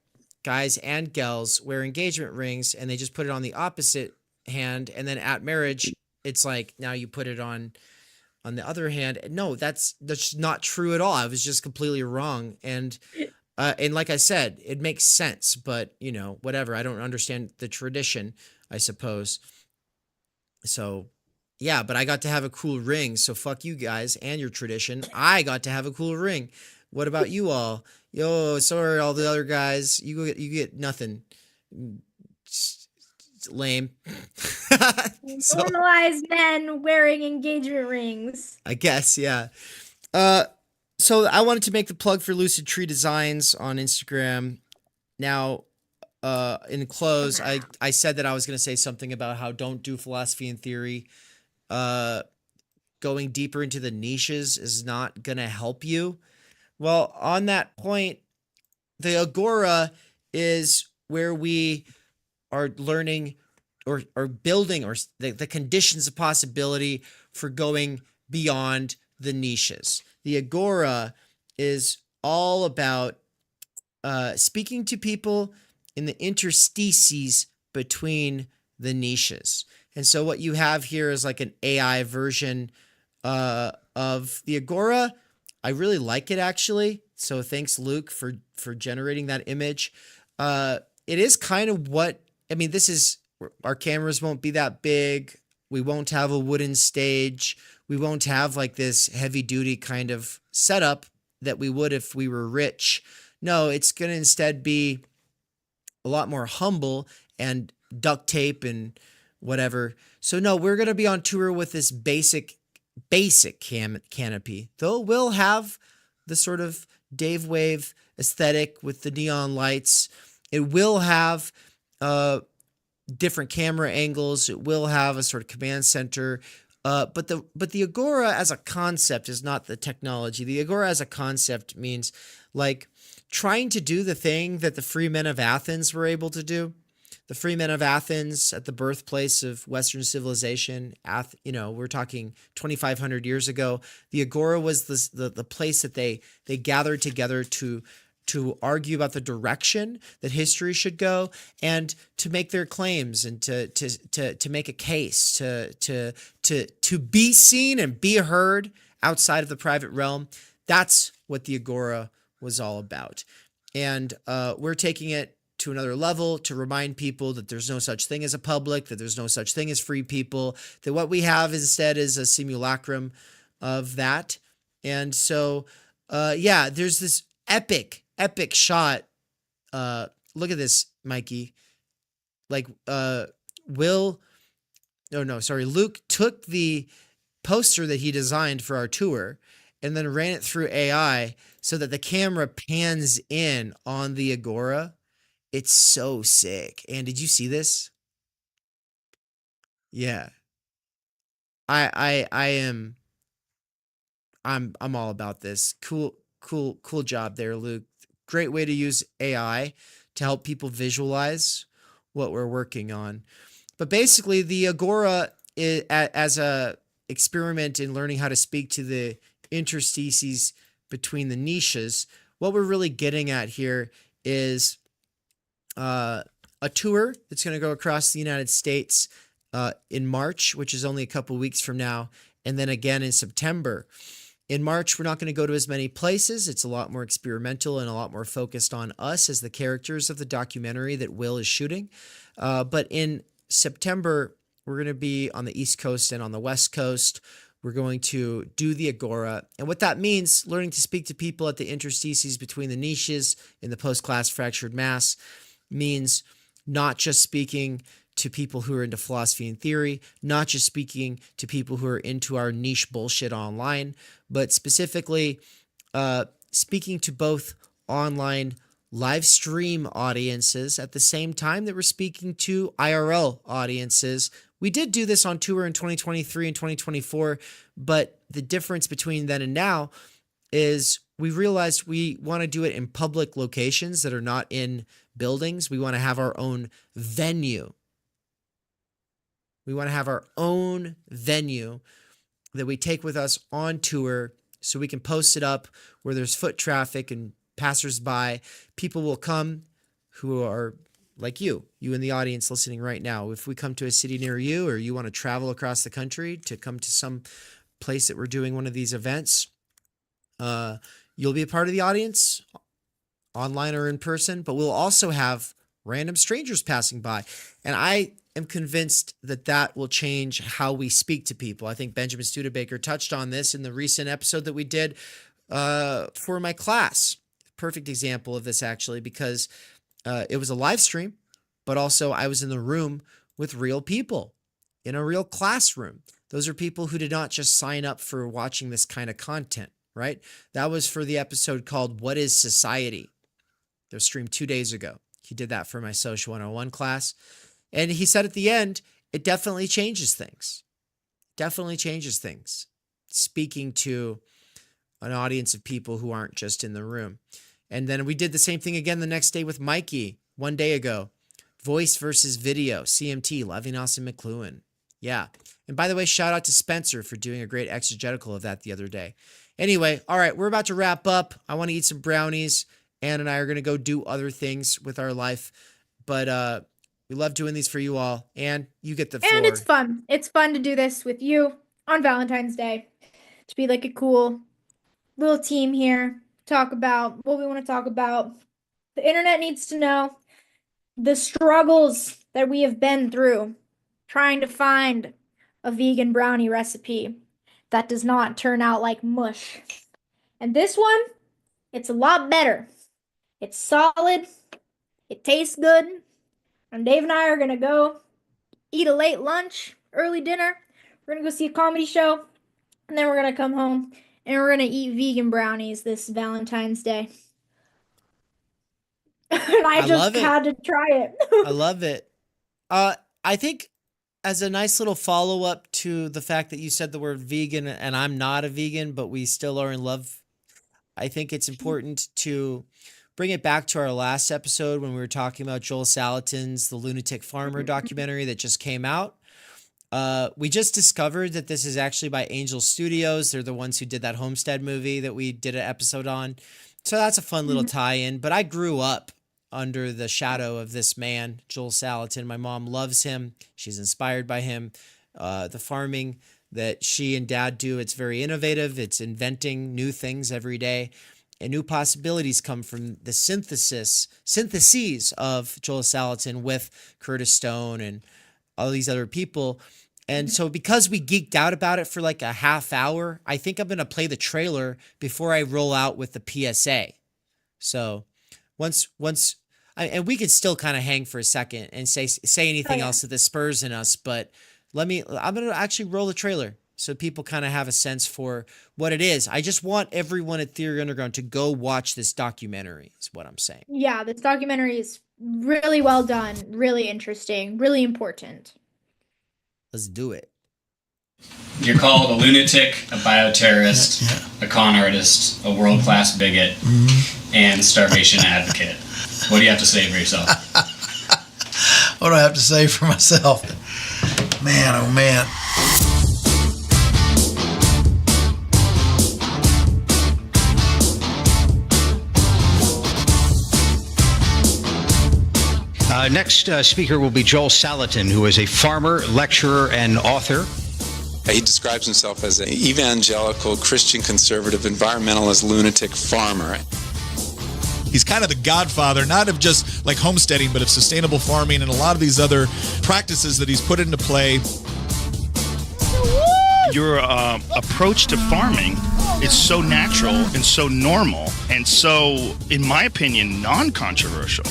Speaker 8: guys and gals wear engagement rings and they just put it on the opposite hand, and then at marriage, it's like now you put it on the other hand. No, that's not true at all. I was just completely wrong. And like I said, it makes sense, but you know, whatever. I don't understand the tradition, I suppose. So yeah, but I got to have a cool ring. So fuck you guys and your tradition. I got to have a cool ring. What about you all? Yo, sorry, all the other guys. You get nothing. It's lame. So,
Speaker 7: Normalized men wearing engagement rings.
Speaker 8: I guess, yeah. So I wanted to make the plug for Lucid Tree Designs on Instagram. Now, in close, I said that I was going to say something about how don't do philosophy and theory. Going deeper into the niches is not going to help you. Well, on that point, the Agora is where we are learning or building or the conditions of possibility for going beyond the niches. The Agora is all about speaking to people in the interstices between the niches. And so what you have here is like an AI version of the Agora. I really like it, actually. So thanks, Luke, for generating that image. It is kind of what, I mean, this is, our cameras won't be that big. We won't have a wooden stage. We won't have like this heavy duty kind of setup that we would if we were rich. No, it's going to instead be a lot more humble and duct tape and whatever. So no, we're going to be on tour with this basic canopy, though we'll have the sort of Dave Wave aesthetic with the neon lights. It will have different camera angles. It will have a sort of command center. But the Agora as a concept is not the technology. The Agora as a concept means like trying to do the thing that the free men of Athens were able to do. The free men of Athens, at the birthplace of Western civilization, we're talking 2,500 years ago. The Agora was the place that they gathered together to argue about the direction that history should go and to make their claims and to make a case, to be seen and be heard outside of the private realm. That's what the Agora was all about. And we're taking it to another level to remind people that there's no such thing as a public, that there's no such thing as free people, that what we have instead is a simulacrum of that. And so, there's this epic shot. Look at this, Mikey. Like, Will Luke took the poster that he designed for our tour and then ran it through AI so that the camera pans in on the Agora. It's so sick. And did you see this? Yeah. I'm all about this. Cool job there, Luke. Great way to use AI to help people visualize what we're working on. But basically, the Agora as a experiment in learning how to speak to the interstices between the niches, what we're really getting at here is a tour that's going to go across the United States in March, which is only a couple weeks from now, and then again in September. In March, we're not going to go to as many places. It's a lot more experimental and a lot more focused on us as the characters of the documentary that Will is shooting. But in September, we're going to be on the East Coast and on the West Coast. We're going to do the Agora. And what that means, learning to speak to people at the interstices between the niches in the post-class fractured mass, means not just speaking to people who are into philosophy and theory, not just speaking to people who are into our niche bullshit online, but specifically speaking to both online live stream audiences at the same time that we're speaking to IRL audiences. We did do this on tour in 2023 and 2024, but the difference between then and now is we realized we want to do it in public locations that are not in buildings. We want to have our own venue. We want to have our own venue that we take with us on tour so we can post it up where there's foot traffic and passersby. People will come who are like you in the audience listening right now. If we come to a city near you, or you want to travel across the country to come to some place that we're doing one of these events, you'll be a part of the audience, online or in person, but we'll also have random strangers passing by. And I am convinced that that will change how we speak to people. I think Benjamin Studebaker touched on this in the recent episode that we did for my class. Perfect example of this, actually, because it was a live stream, but also I was in the room with real people in a real classroom. Those are people who did not just sign up for watching this kind of content, right? That was for the episode called What is Society? That was streamed 2 days ago. He did that for my Social 101 class. And he said at the end, it definitely changes things. Definitely changes things. Speaking to an audience of people who aren't just in the room. And then we did the same thing again the next day with Mikey 1 day ago. Voice versus video, CMT, Levinas and McLuhan. Yeah. And by the way, shout out to Spencer for doing a great exegetical of that the other day. Anyway, all right, we're about to wrap up. I want to eat some brownies. Ann and I are going to go do other things with our life. But we love doing these for you all. And you get the floor.
Speaker 7: And it's fun. It's fun to do this with you on Valentine's Day. To be like a cool little team here. Talk about what we want to talk about. The internet needs to know the struggles that we have been through trying to find a vegan brownie recipe that does not turn out like mush. And this one, it's a lot better. It's solid. It tastes good. And Dave and I are going to go eat a late lunch, early dinner. We're going to go see a comedy show. And then we're going to come home and we're going to eat vegan brownies this Valentine's Day. And I just had to try it.
Speaker 8: I love it. I think as a nice little follow-up to the fact that you said the word vegan, and I'm not a vegan, but we still are in love, I think it's important to bring it back to our last episode when we were talking about Joel Salatin's The Lunatic Farmer documentary that just came out. We just discovered that this is actually by Angel Studios. They're the ones who did that Homestead movie that we did an episode on. So that's a fun little tie-in. But I grew up under the shadow of this man, Joel Salatin. My mom loves him. She's inspired by him. The farming that she and dad do, it's very innovative. It's inventing new things every day. And new possibilities come from the syntheses of Joel Salatin with Curtis Stone and all these other people. And so because we geeked out about it for like a half hour, I think I'm going to play the trailer before I roll out with the PSA. So and we could still kind of hang for a second and say anything else that the spurs in us, but I'm going to actually roll the trailer so people kind of have a sense for what it is. I just want everyone at Theory Underground to go watch this documentary, is what I'm saying.
Speaker 7: Yeah, this documentary is really well done, really interesting, really important.
Speaker 8: Let's do it.
Speaker 12: You're called a lunatic, a bioterrorist, a con artist, a world-class bigot, and starvation advocate. What do you have to say for yourself?
Speaker 13: What do I have to say for myself? Man, oh man.
Speaker 14: Next speaker will be Joel Salatin, who is a farmer, lecturer, and author.
Speaker 15: He describes himself as an evangelical, Christian conservative, environmentalist, lunatic farmer.
Speaker 16: He's kind of the godfather, not of just like homesteading, but of sustainable farming and a lot of these other practices that he's put into play.
Speaker 17: Your approach to farming is so natural and so normal and so, in my opinion, non-controversial.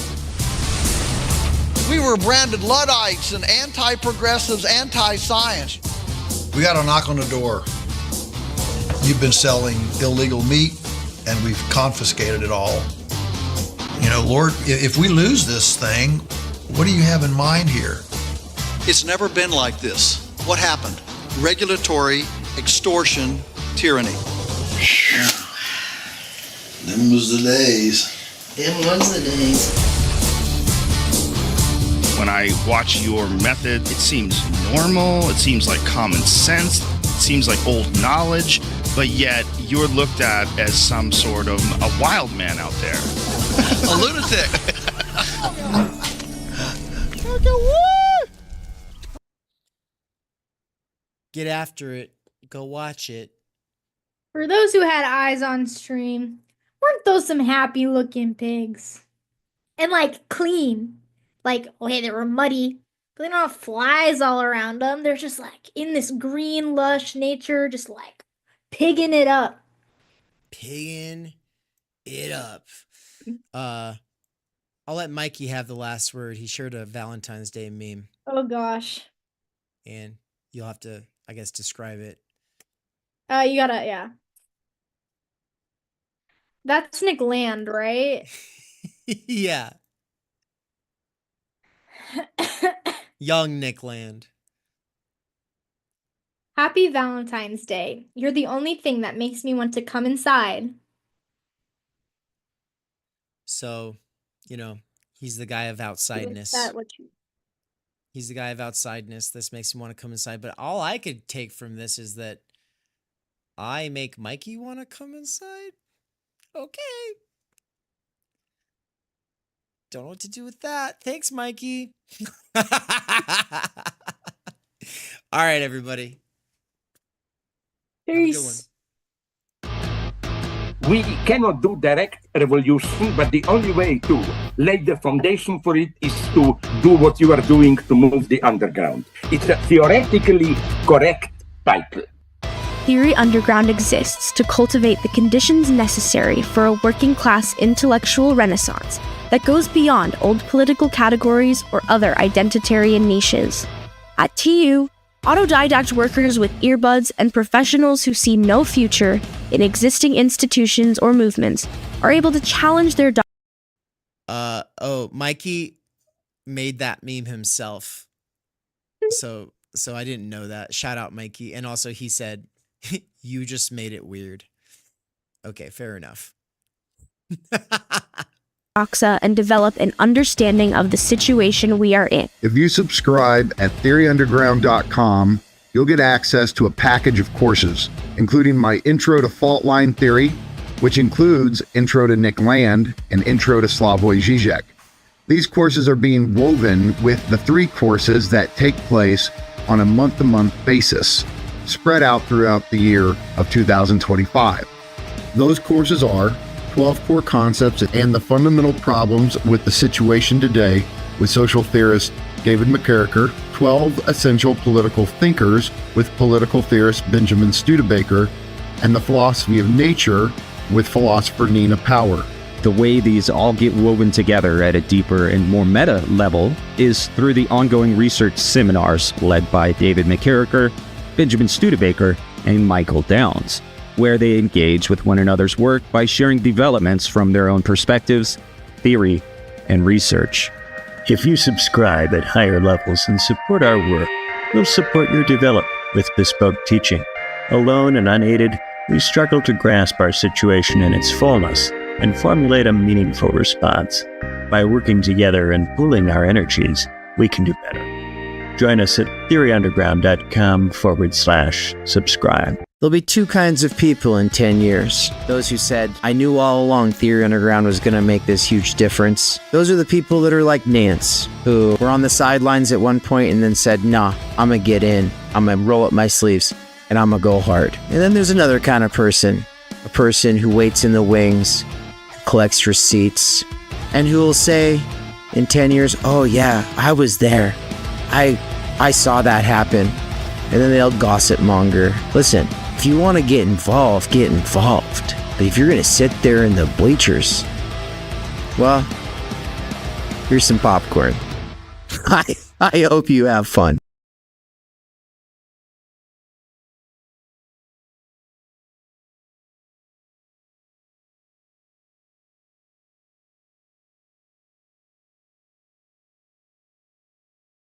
Speaker 18: We were branded Luddites and anti-progressives, anti-science.
Speaker 13: We got a knock on the door. You've been selling illegal meat, and we've confiscated it all. You know, Lord, if we lose this thing, what do you have in mind here?
Speaker 18: It's never been like this. What happened? Regulatory, extortion, tyranny.
Speaker 13: Them was the days.
Speaker 17: When I watch your method, it seems normal, it seems like common sense, it seems like old knowledge, but yet you're looked at as some sort of a wild man out there.
Speaker 18: A lunatic.
Speaker 8: Get after it. Go watch it.
Speaker 7: For those who had eyes on stream, weren't those some happy looking pigs? And like clean. Like, okay, they were muddy, but they don't have flies all around them. They're just like in this green, lush nature, just like pigging it up.
Speaker 8: Pigging it up. I'll let Mikey have the last word. He shared a Valentine's Day meme.
Speaker 7: Oh gosh.
Speaker 8: And you'll have to, I guess, describe it.
Speaker 7: You gotta, yeah. That's Nick Land, right?
Speaker 8: Yeah. Young Nick Land.
Speaker 7: Happy Valentine's Day. You're the only thing that makes me want to come inside.
Speaker 8: So, you know, he's the guy of outsideness. He's the guy of outsideness. This makes him want to come inside. But all I could take from this is that I make Mikey want to come inside. Okay. Don't know what to do with that. Thanks, Mikey. All right, everybody.
Speaker 1: Peace. We cannot do direct revolution, but the only way to lay the foundation for it is to do what you are doing to move the underground. It's a theoretically correct title.
Speaker 3: Theory Underground exists to cultivate the conditions necessary for a working class intellectual renaissance that goes beyond old political categories or other identitarian niches. At TU, autodidact workers with earbuds and professionals who see no future in existing institutions or movements are able to challenge their
Speaker 8: Mikey made that meme himself. So I didn't know that. Shout out, Mikey. And also he said, you just made it weird. Okay, fair enough.
Speaker 3: doxa and develop an understanding of the situation we are in.
Speaker 4: If you subscribe at theoryunderground.com, you'll get access to a package of courses, including my Intro to Fault Line Theory, which includes Intro to Nick Land and Intro to Slavoj Žižek. These courses are being woven with the 3 courses that take place on a month-to-month basis, spread out throughout the year of 2025. Those courses are 12 core concepts and the fundamental problems with the situation today with social theorist David McKerracher, 12 essential political thinkers with political theorist Benjamin Studebaker, and the philosophy of nature with philosopher Nina Power.
Speaker 5: The way these all get woven together at a deeper and more meta level is through the ongoing research seminars led by David McKerracher, Benjamin Studebaker, and Michael Downs, where they engage with one another's work by sharing developments from their own perspectives, theory, and research.
Speaker 6: If you subscribe at higher levels and support our work, we'll support your development with bespoke teaching. Alone and unaided, we struggle to grasp our situation in its fullness and formulate a meaningful response. By working together and pooling our energies, we can do better. Join us at theoryunderground.com/subscribe.
Speaker 2: There'll be two kinds of people in 10 years. Those who said, I knew all along Theory Underground was going to make this huge difference. Those are the people that are like Nance, who were on the sidelines at one point and then said, nah, I'm going to get in. I'm going to roll up my sleeves and I'm going to go hard. And then there's another kind of person, a person who waits in the wings, collects receipts, and who will say in 10 years, oh yeah, I was there. I saw that happen. And then they'll gossip monger. Listen, if you want to get involved, get involved. But if you're going to sit there in the bleachers, well, here's some popcorn. I hope you have fun.